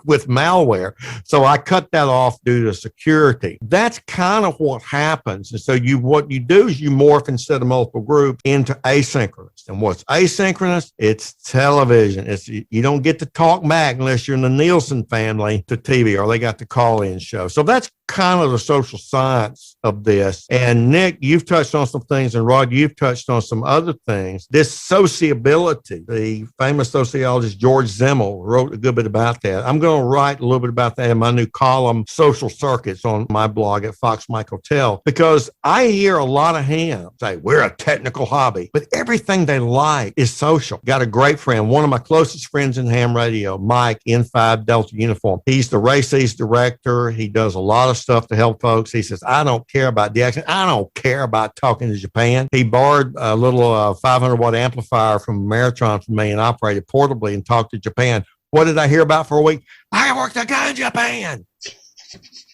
with malware. So I cut that off due to security. That's kind of what happens. And so what you do is you morph, instead of multiple group, into asynchronous. And what's asynchronous? It's television. You don't get to talk back unless you're in the Nielsen family to TV, or they got the call-in show. So that's kind of the social science of this. And Nick, you've touched on some things, and Rod, you've touched on some other things. This sociability, the famous sociologist George Zimmel wrote a good bit about that. I'm going to write a little bit about that in my new column, Social Circuits, on my blog at Fox Mike Hotel, because I hear a lot of hams say, we're a technical hobby, but everything they like is social. Got a great friend, one of my closest friends in ham radio, Mike, N5 Delta Uniform. He's the races director. He does a lot of stuff to help folks. He says, I don't care about the accent. I don't care about talking to Japan. He borrowed a little 500-watt amplifier from Maritron from me and operated portably and talked to Japan. What did I hear about for a week? I worked a guy in Japan.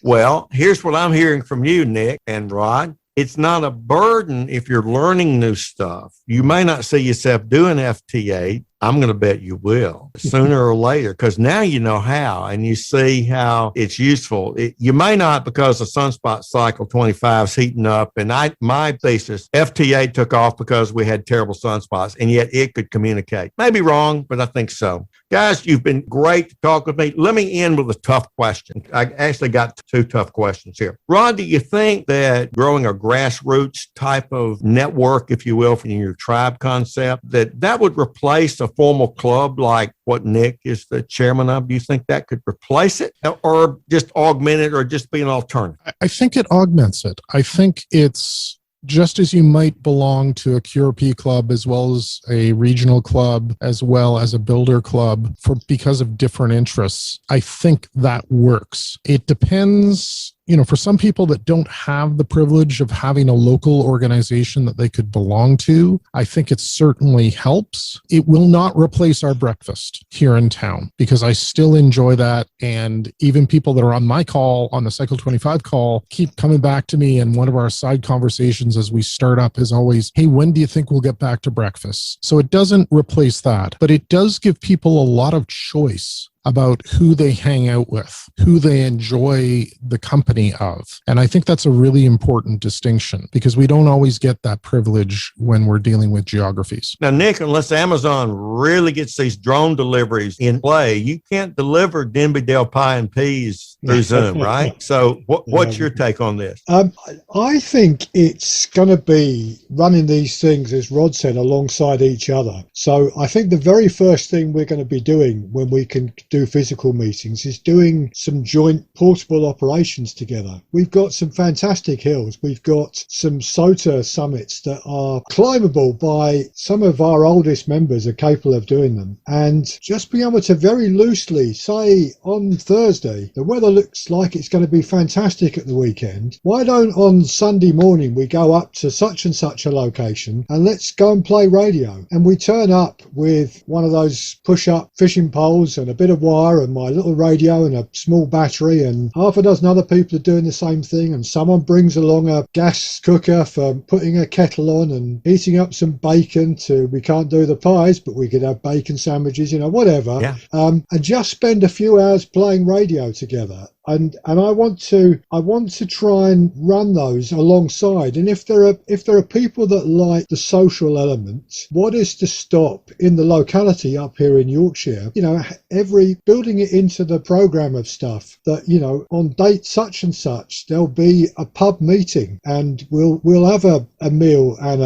Well, here's what I'm hearing from you, Nick and Rod. It's not a burden if you're learning new stuff. You may not see yourself doing FT8, I'm going to bet you will sooner or later, because now you know how and you see how it's useful. You may not, because the sunspot cycle 25 is heating up. And my thesis, FT8 took off because we had terrible sunspots, and yet it could communicate. Maybe wrong, but I think so. Guys, you've been great to talk with me. Let me end with a tough question. I actually got 2 tough questions here. Ron, do you think that growing a grassroots type of network, if you will, from your tribe concept, that would replace a formal club like what Nick is the chairman of? Do you think that could replace it, or just augment it, or just be an alternative? I think it augments it. I think it's just as you might belong to a QRP club as well as a regional club, as well as a builder club because of different interests. I think that works. It depends. For some people that don't have the privilege of having a local organization that they could belong to, I think it certainly helps. It will not replace our breakfast here in town, because I still enjoy that. And even people that are on my call, on the Cycle 25 call, keep coming back to me. And one of our side conversations as we start up is always, hey, when do you think we'll get back to breakfast? So it doesn't replace that, but it does give people a lot of choice about who they hang out with, who they enjoy the company of. And I think that's a really important distinction, because we don't always get that privilege when we're dealing with geographies. Now, Nick, unless Amazon really gets these drone deliveries in play, you can't deliver Denby Del Pie and peas through Zoom, right? So what's your take on this? I think it's going to be running these things, as Rod said, alongside each other. So I think the very first thing we're going to be doing when we can do physical meetings is doing some joint portable operations together. We've got some fantastic hills. We've got some SOTA summits that are climbable by some of our oldest members are capable of doing them. And just being able to very loosely say on Thursday, the weather looks like it's going to be fantastic at the weekend. Why don't on Sunday morning we go up to such and such a location and let's go and play radio? And we turn up with one of those push-up fishing poles and a bit of wire and my little radio and a small battery, and half a dozen other people are doing the same thing, and someone brings along a gas cooker for putting a kettle on and heating up some bacon we can't do the pies, but we could have bacon sandwiches, whatever. Yeah. And just spend a few hours playing radio together. And I want to try and run those alongside. And if there are people that like the social element, what is to stop in the locality up here in Yorkshire, building it into the program of stuff that, on date such and such, there'll be a pub meeting and we'll have a meal and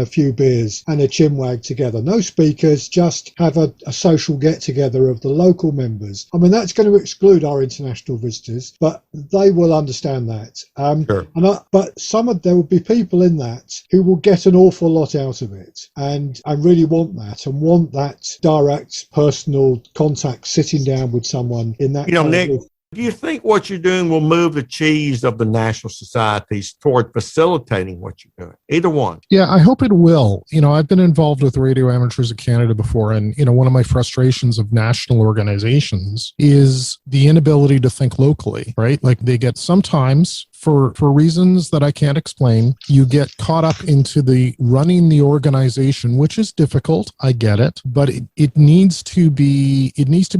a few beers and a chinwag together. No speakers, just have a social get-together of the local members. I mean, that's going to exclude our international visitors, but they will understand that. Sure. But there will be people in that who will get an awful lot out of it, and I really want that direct personal contact, sitting down with someone in that. Nick, do you think what you're doing will move the cheese of the national societies toward facilitating what you're doing? Either one. Yeah, I hope it will. I've been involved with Radio Amateurs of Canada before, and, one of my frustrations of national organizations is the inability to think locally, right? Like they get sometimes, for reasons that I can't explain, you get caught up into the running the organization, which is difficult. I get it, but it needs to be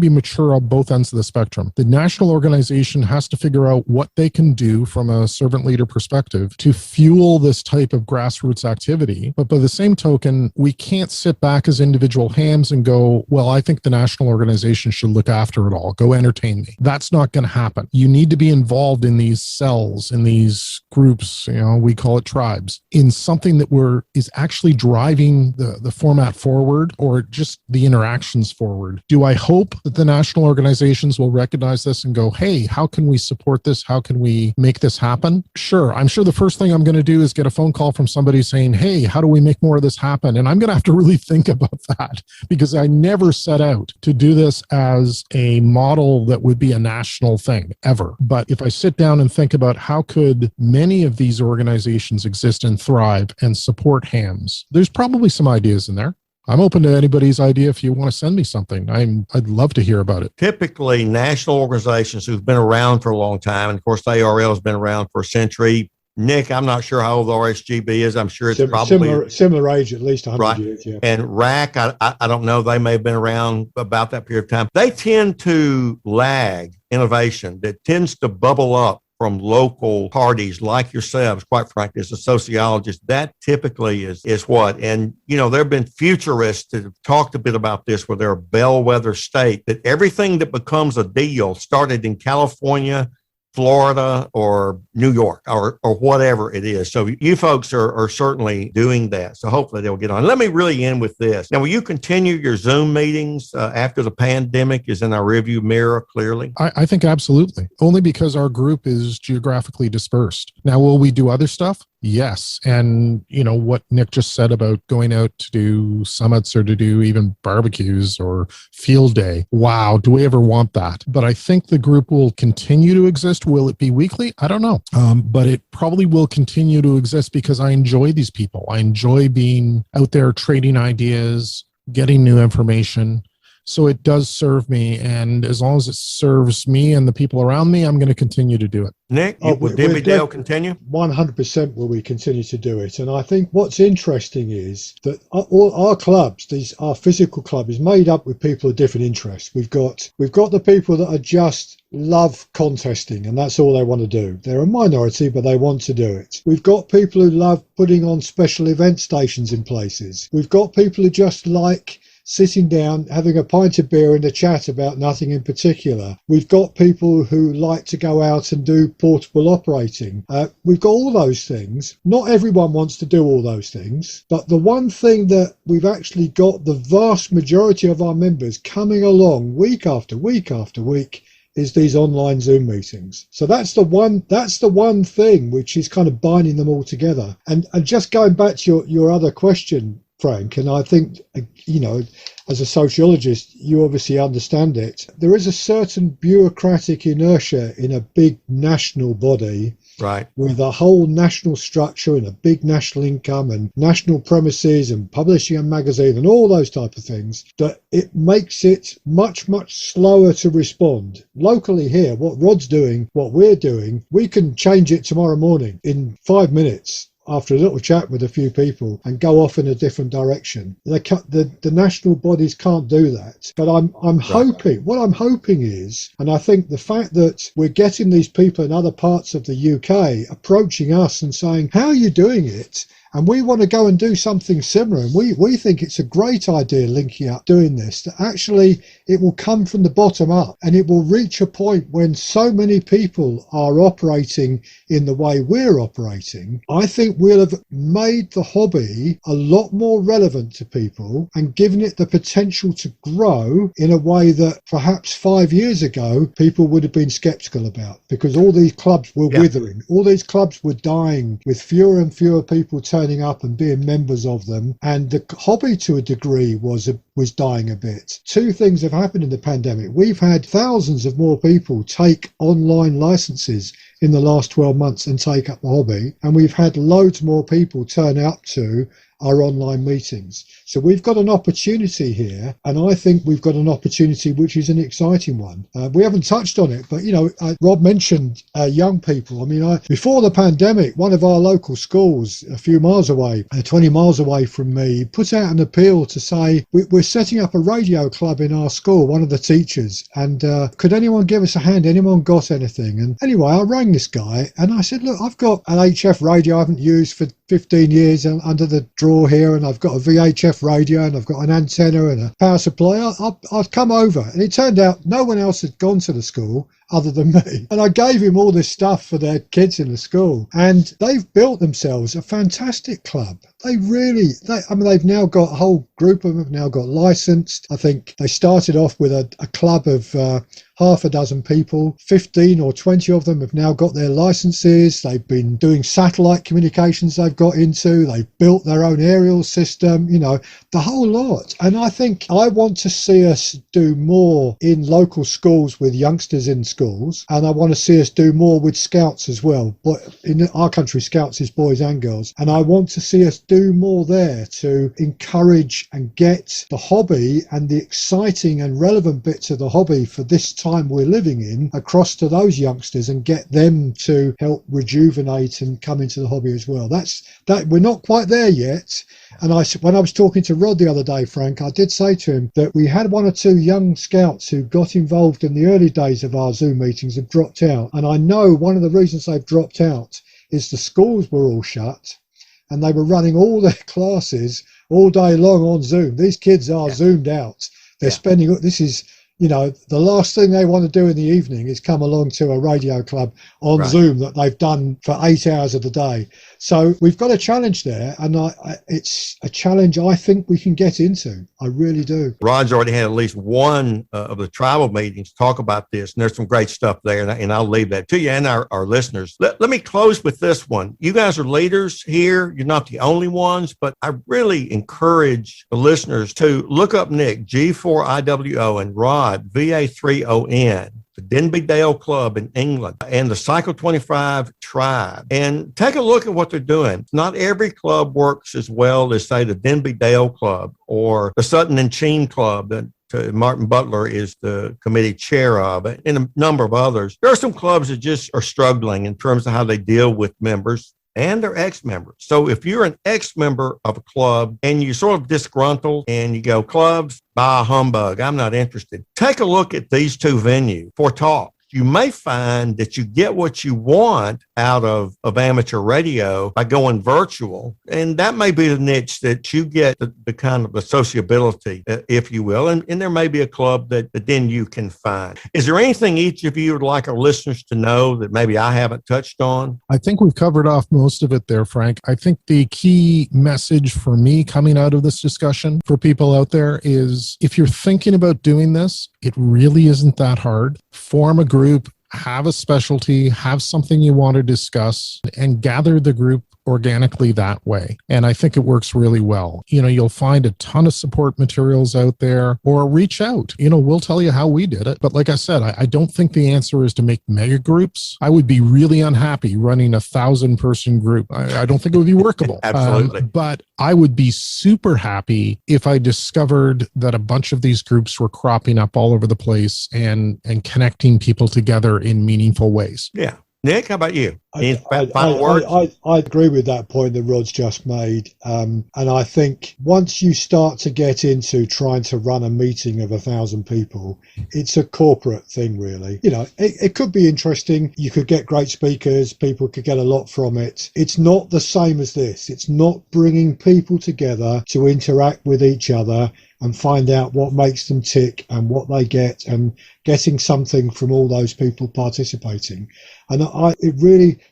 mature on both ends of the spectrum. The national organization has to figure out what they can do from a servant leader perspective to fuel this type of grassroots activity. But by the same token, we can't sit back as individual hams and go, well, I think the national organization should look after it all. Go entertain me. That's not going to happen. You need to be involved in these cells, in these groups, we call it tribes, in something that is actually driving the format forward, or just the interactions forward. Do I hope that the national organizations will recognize this and go, hey, how can we support this? How can we make this happen? Sure. I'm sure the first thing I'm going to do is get a phone call from somebody saying, hey, how do we make more of this happen? And I'm going to have to really think about that, because I never set out to do this as a model that would be a national thing ever. But if I sit down and think about how could many of these organizations exist and thrive and support hams, there's probably some ideas in there. I'm open to anybody's idea. If you want to send me something, I'd love to hear about it. Typically, national organizations who've been around for a long time, and of course, the ARRL has been around for a century, Nick, I'm not sure how old the RSGB is. I'm sure it's similar age, at least 100 right. years. Yeah. And RAC, I don't know. They may have been around about that period of time. They tend to lag innovation that tends to bubble up from local parties like yourselves. Quite frankly, as a sociologist, that typically is what. And, there have been futurists that have talked a bit about this, where they're a bellwether state, that everything that becomes a deal started in California, Florida, or New York, or whatever it is. So you folks are certainly doing that. So hopefully they'll get on. Let me really end with this. Now, will you continue your Zoom meetings after the pandemic is in our rearview mirror, clearly? I think absolutely. Only because our group is geographically dispersed. Now, will we do other stuff? Yes. And, what Nick just said about going out to do summits or to do even barbecues or field day. Wow. Do we ever want that? But I think the group will continue to exist. Will it be weekly? I don't know. But it probably will continue to exist because I enjoy these people. I enjoy being out there trading ideas, getting new information. So it does serve me. And as long as it serves me and the people around me, I'm going to continue to do it. Nick, will Debbie Dale continue? 100% will we continue to do it. And I think what's interesting is that all our clubs, our physical club, is made up with people of different interests. We've got the people that are just love contesting, and that's all they want to do. They're a minority, but they want to do it. We've got people who love putting on special event stations in places. We've got people who just like sitting down, having a pint of beer and a chat about nothing in particular. We've got people who like to go out and do portable operating. We've got all those things. Not everyone wants to do all those things, but the one thing that we've actually got the vast majority of our members coming along week after week after week is these online Zoom meetings. So that's the one thing which is kind of binding them all together. And just going back to your other question, Frank, and I think, as a sociologist, you obviously understand it. There is a certain bureaucratic inertia in a big national body, right, with a whole national structure and a big national income and national premises and publishing a magazine and all those type of things, that it makes it much, much slower to respond. Locally here, what Rod's doing, what we're doing, we can change it tomorrow morning in 5 minutes after a little chat with a few people and go off in a different direction. The national bodies can't do that. But I'm hoping, what I'm hoping is, and I think the fact that we're getting these people in other parts of the UK approaching us and saying, how are you doing it? And we want to go and do something similar. And we think it's a great idea linking up doing this, that actually it will come from the bottom up and it will reach a point when so many people are operating in the way we're operating. I think we'll have made the hobby a lot more relevant to people and given it the potential to grow in a way that perhaps 5 years ago people would have been skeptical about, because all these clubs were withering. All these clubs were dying with fewer and fewer people turning up and being members of them, and the hobby to a degree was dying a bit. Two things have happened in the pandemic. We've had thousands of more people take online licenses in the last 12 months and take up the hobby, and we've had loads more people turn up to our online meetings. So we've got an opportunity here, and I think we've got an opportunity which is an exciting one. We haven't touched on it, but Rob mentioned young people. I mean, before the pandemic, one of our local schools a few miles away, 20 miles away from me, put out an appeal to say, we're setting up a radio club in our school, one of the teachers, and could anyone give us a hand? Anyone got anything? And anyway, I rang this guy and I said, look, I've got an HF radio I haven't used for 15 years under the drawer here, and I've got a VHF radio and I've got an antenna and a power supply. I'd come over. And it turned out no one else had gone to the school other than me. And I gave him all this stuff for their kids in the school. And they've built themselves a fantastic club. They've now got a whole group of them have now got licensed. I think they started off with a club of half a dozen people. 15 or 20 of them have now got their licenses. They've been doing satellite communications they've got into. They've built their own aerial system, the whole lot. And I think I want to see us do more in local schools with youngsters in schools. And I want to see us do more with scouts as well. But in our country, scouts is boys and girls. And I want to see us do more there to encourage and get the hobby and the exciting and relevant bits of the hobby for this time we're living in across to those youngsters and get them to help rejuvenate and come into the hobby as well. That we're not quite there yet. And when I was talking to Rod the other day, Frank, I did say to him that we had one or two young scouts who got involved in the early days of our Zoom meetings have dropped out. And I know one of the reasons they've dropped out is the schools were all shut and they were running all their classes all day long on Zoom. These kids are zoomed out. They're spending, this is, the last thing they want to do in the evening is come along to a radio club on Zoom that they've done for 8 hours of the day. So we've got a challenge there, and it's a challenge I think we can get into. I really do. Rod's already had at least one of the tribal meetings talk about this, and there's some great stuff there, and I'll leave that to you and our listeners. Let me close with this one. You guys are leaders here. You're not the only ones, but I really encourage the listeners to look up Nick, G4IWO, and Rod, VA3ON. The Denby Dale Club in England, and the Cycle 25 Tribe, and take a look at what they're doing. Not every club works as well as, say, the Denby Dale Club or the Sutton and Sheen Club that Martin Butler is the committee chair of, and a number of others. There are some clubs that just are struggling in terms of how they deal with members and their ex-members. So if you're an ex-member of a club and you're sort of disgruntled and you go, clubs, bah humbug, I'm not interested, take a look at these two venues for talk. You may find that you get what you want out of amateur radio by going virtual. And that may be the niche that you get the kind of the sociability, if you will. And there may be a club that then you can find. Is there anything each of you would like our listeners to know that maybe I haven't touched on? I think we've covered off most of it there, Frank. I think the key message for me coming out of this discussion for people out there is if you're thinking about doing this, it really isn't that hard. Form a group, have a specialty, have something you want to discuss, and gather the group organically that way. And I think it works really well. You'll find a ton of support materials out there, or reach out. We'll tell you how we did it. But like I said, I don't think the answer is to make mega groups. I would be really unhappy running 1,000-person group. I don't think it would be workable. Absolutely. But I would be super happy if I discovered that a bunch of these groups were cropping up all over the place and connecting people together in meaningful ways. Yeah. Nick, how about you? I agree with that point that Rod's just made. And I think once you start to get into trying to run a meeting of 1,000 people, it's a corporate thing, really. It could be interesting. You could get great speakers. People could get a lot from it. It's not the same as this. It's not bringing people together to interact with each other and find out what makes them tick and what they get, and getting something from all those people participating. And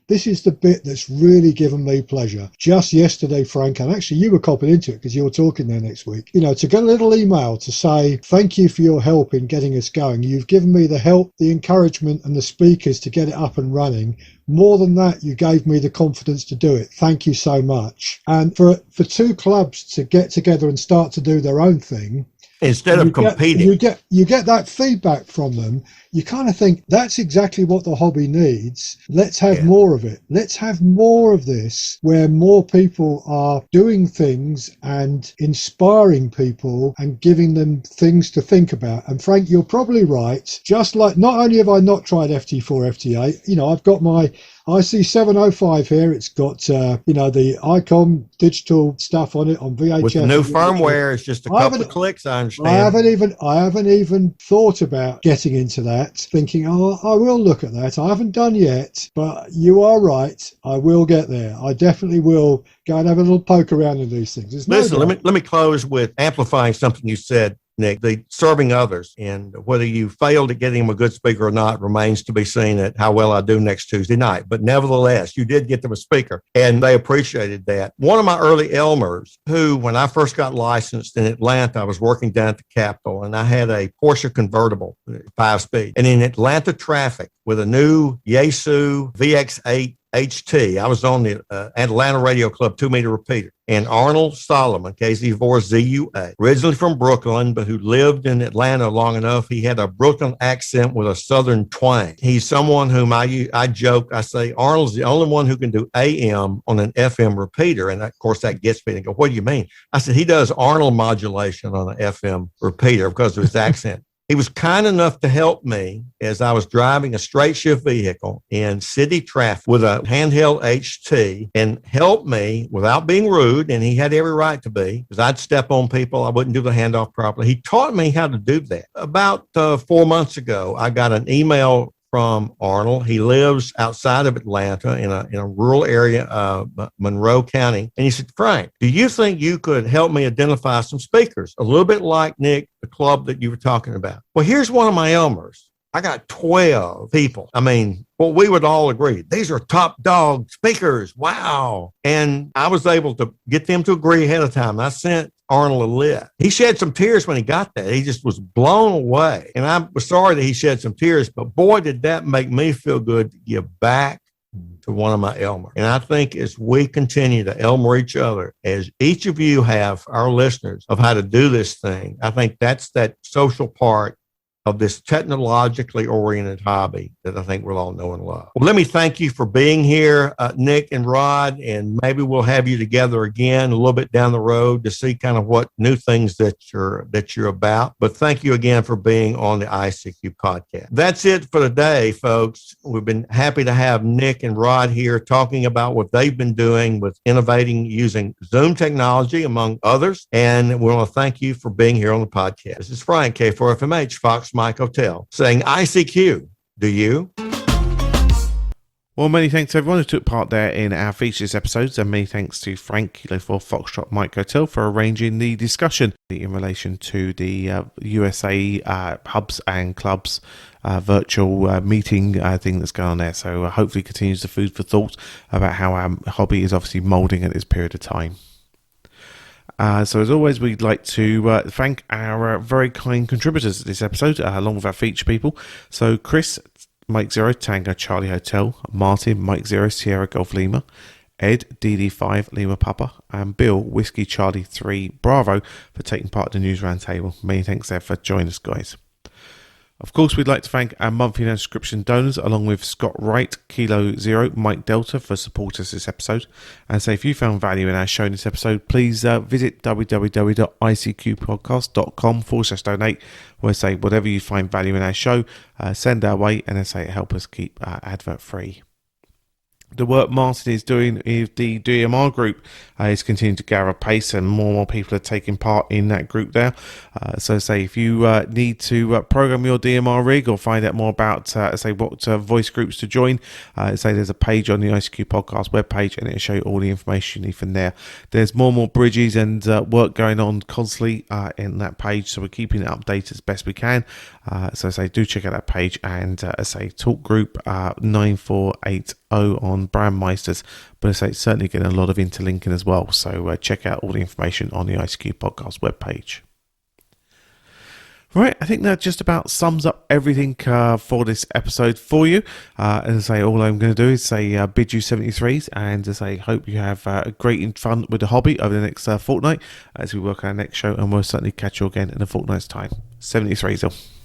this is the bit that's really given me pleasure. Just yesterday, Frank, and actually you were copied into it because you were talking there next week, to get a little email to say, thank you for your help in getting us going. You've given me the help, the encouragement and the speakers to get it up and running. More than that, you gave me the confidence to do it. Thank you so much. And for two clubs to get together and start to do their own thing, instead of competing, you get that feedback from them. You kind of think that's exactly what the hobby needs. Let's have more of it. Let's have more of this, where more people are doing things and inspiring people and giving them things to think about. And Frank, you're probably right. Just like, not only have I not tried FT4, FT8, I've got my IC705 here. It's got the ICOM digital stuff on it on VHS. With the new firmware, it's just a couple of clicks, I understand. I haven't even thought about getting into that, thinking, I will look at that. I haven't done yet, but you are right. I will get there. I definitely will go and have a little poke around in these things. Listen, let me close with amplifying something you said, Nick. The serving others, and whether you failed at getting them a good speaker or not remains to be seen at how well I do next Tuesday night. But nevertheless, you did get them a speaker, and they appreciated that. One of my early Elmers, who, when I first got licensed in Atlanta, I was working down at the Capitol, and I had a Porsche convertible, 5-speed. And in Atlanta traffic, with a new Yaesu VX8 HT. I was on the Atlanta Radio Club 2-meter repeater. And Arnold Solomon, KZ4ZUA, originally from Brooklyn, but who lived in Atlanta long enough, he had a Brooklyn accent with a Southern twang. He's someone whom I joke, I say, Arnold's the only one who can do AM on an FM repeater. And of course, that gets me to go, what do you mean? I said, he does Arnold modulation on an FM repeater because of his accent. He was kind enough to help me as I was driving a straight shift vehicle in city traffic with a handheld HT and helped me without being rude. And he had every right to be, because I'd step on people. I wouldn't do the handoff properly. He taught me how to do that. About 4 months ago, I got an email from Arnold. He lives outside of Atlanta in a rural area of Monroe County. And he said, Frank, do you think you could help me identify some speakers? A little bit like Nick, the club that you were talking about. Well, here's one of my Elmers. I got 12 people. I mean, well, we would all agree, these are top dog speakers. Wow. And I was able to get them to agree ahead of time. I sent Arnold a list. He shed some tears when he got that. He just was blown away. And I was sorry that he shed some tears, but boy, did that make me feel good to give back to one of my Elmers. And I think as we continue to Elmer each other, as each of you have our listeners of how to do this thing, I think that's that social part of this technologically oriented hobby that I think we'll all know and love. Well, let me thank you for being here, Nick and Rod, and maybe we'll have you together again a little bit down the road to see kind of what new things that you're about. But thank you again for being on the ICQ podcast. That's it for today, folks. We've been happy to have Nick and Rod here talking about what they've been doing with innovating using Zoom technology, among others. And we want to thank you for being here on the podcast. This is Frank, K4FMH, Fox Mike Hotel, saying ICQ. Do you? Well, many thanks to everyone who took part there in our features episodes, and many thanks to Frank, Kilo 4 Foxtrot Mike Hotel, for arranging the discussion in relation to the USA hubs and clubs virtual meeting thing that's going on there. So hopefully continues the food for thought about how our hobby is obviously moulding at this period of time. So as always, we'd like to thank our very kind contributors to this episode, along with our feature people. So Chris, Mike 0 Tango Charlie Hotel, Martin, Mike 0 Sierra Golf Lima, Ed, DD5 Lima Papa, and Bill, Whiskey Charlie 3 Bravo, for taking part in the News Roundtable. Many thanks there for joining us, guys. Of course, we'd like to thank our monthly subscription donors, along with Scott Wright, Kilo 0, Mike Delta, for supporting us this episode. And so if you found value in our show in this episode, please visit www.ICQPodcast.com/donate, where say whatever you find value in our show, send our way, and then say help us keep advert free. The work Martin is doing with the DMR group is continuing to gather pace, and more people are taking part in that group there. So say if you need to program your DMR rig or find out more about say what voice groups to join, say there's a page on the ICQ podcast webpage, and it'll show you all the information you need from there. There's more and more bridges and work going on constantly in that page, so we're keeping it updated as best we can. So say do check out that page, and say talk group 9480 on Brandmeisters, but I say it's certainly getting a lot of interlinking as well. So check out all the information on the ICQ podcast webpage. Right, I think that just about sums up everything for this episode for you. As I say, all I'm going to do is say bid you 73s, and as I hope you have great fun with the hobby over the next fortnight as we work on our next show, and we'll certainly catch you again in a fortnight's time. 73s.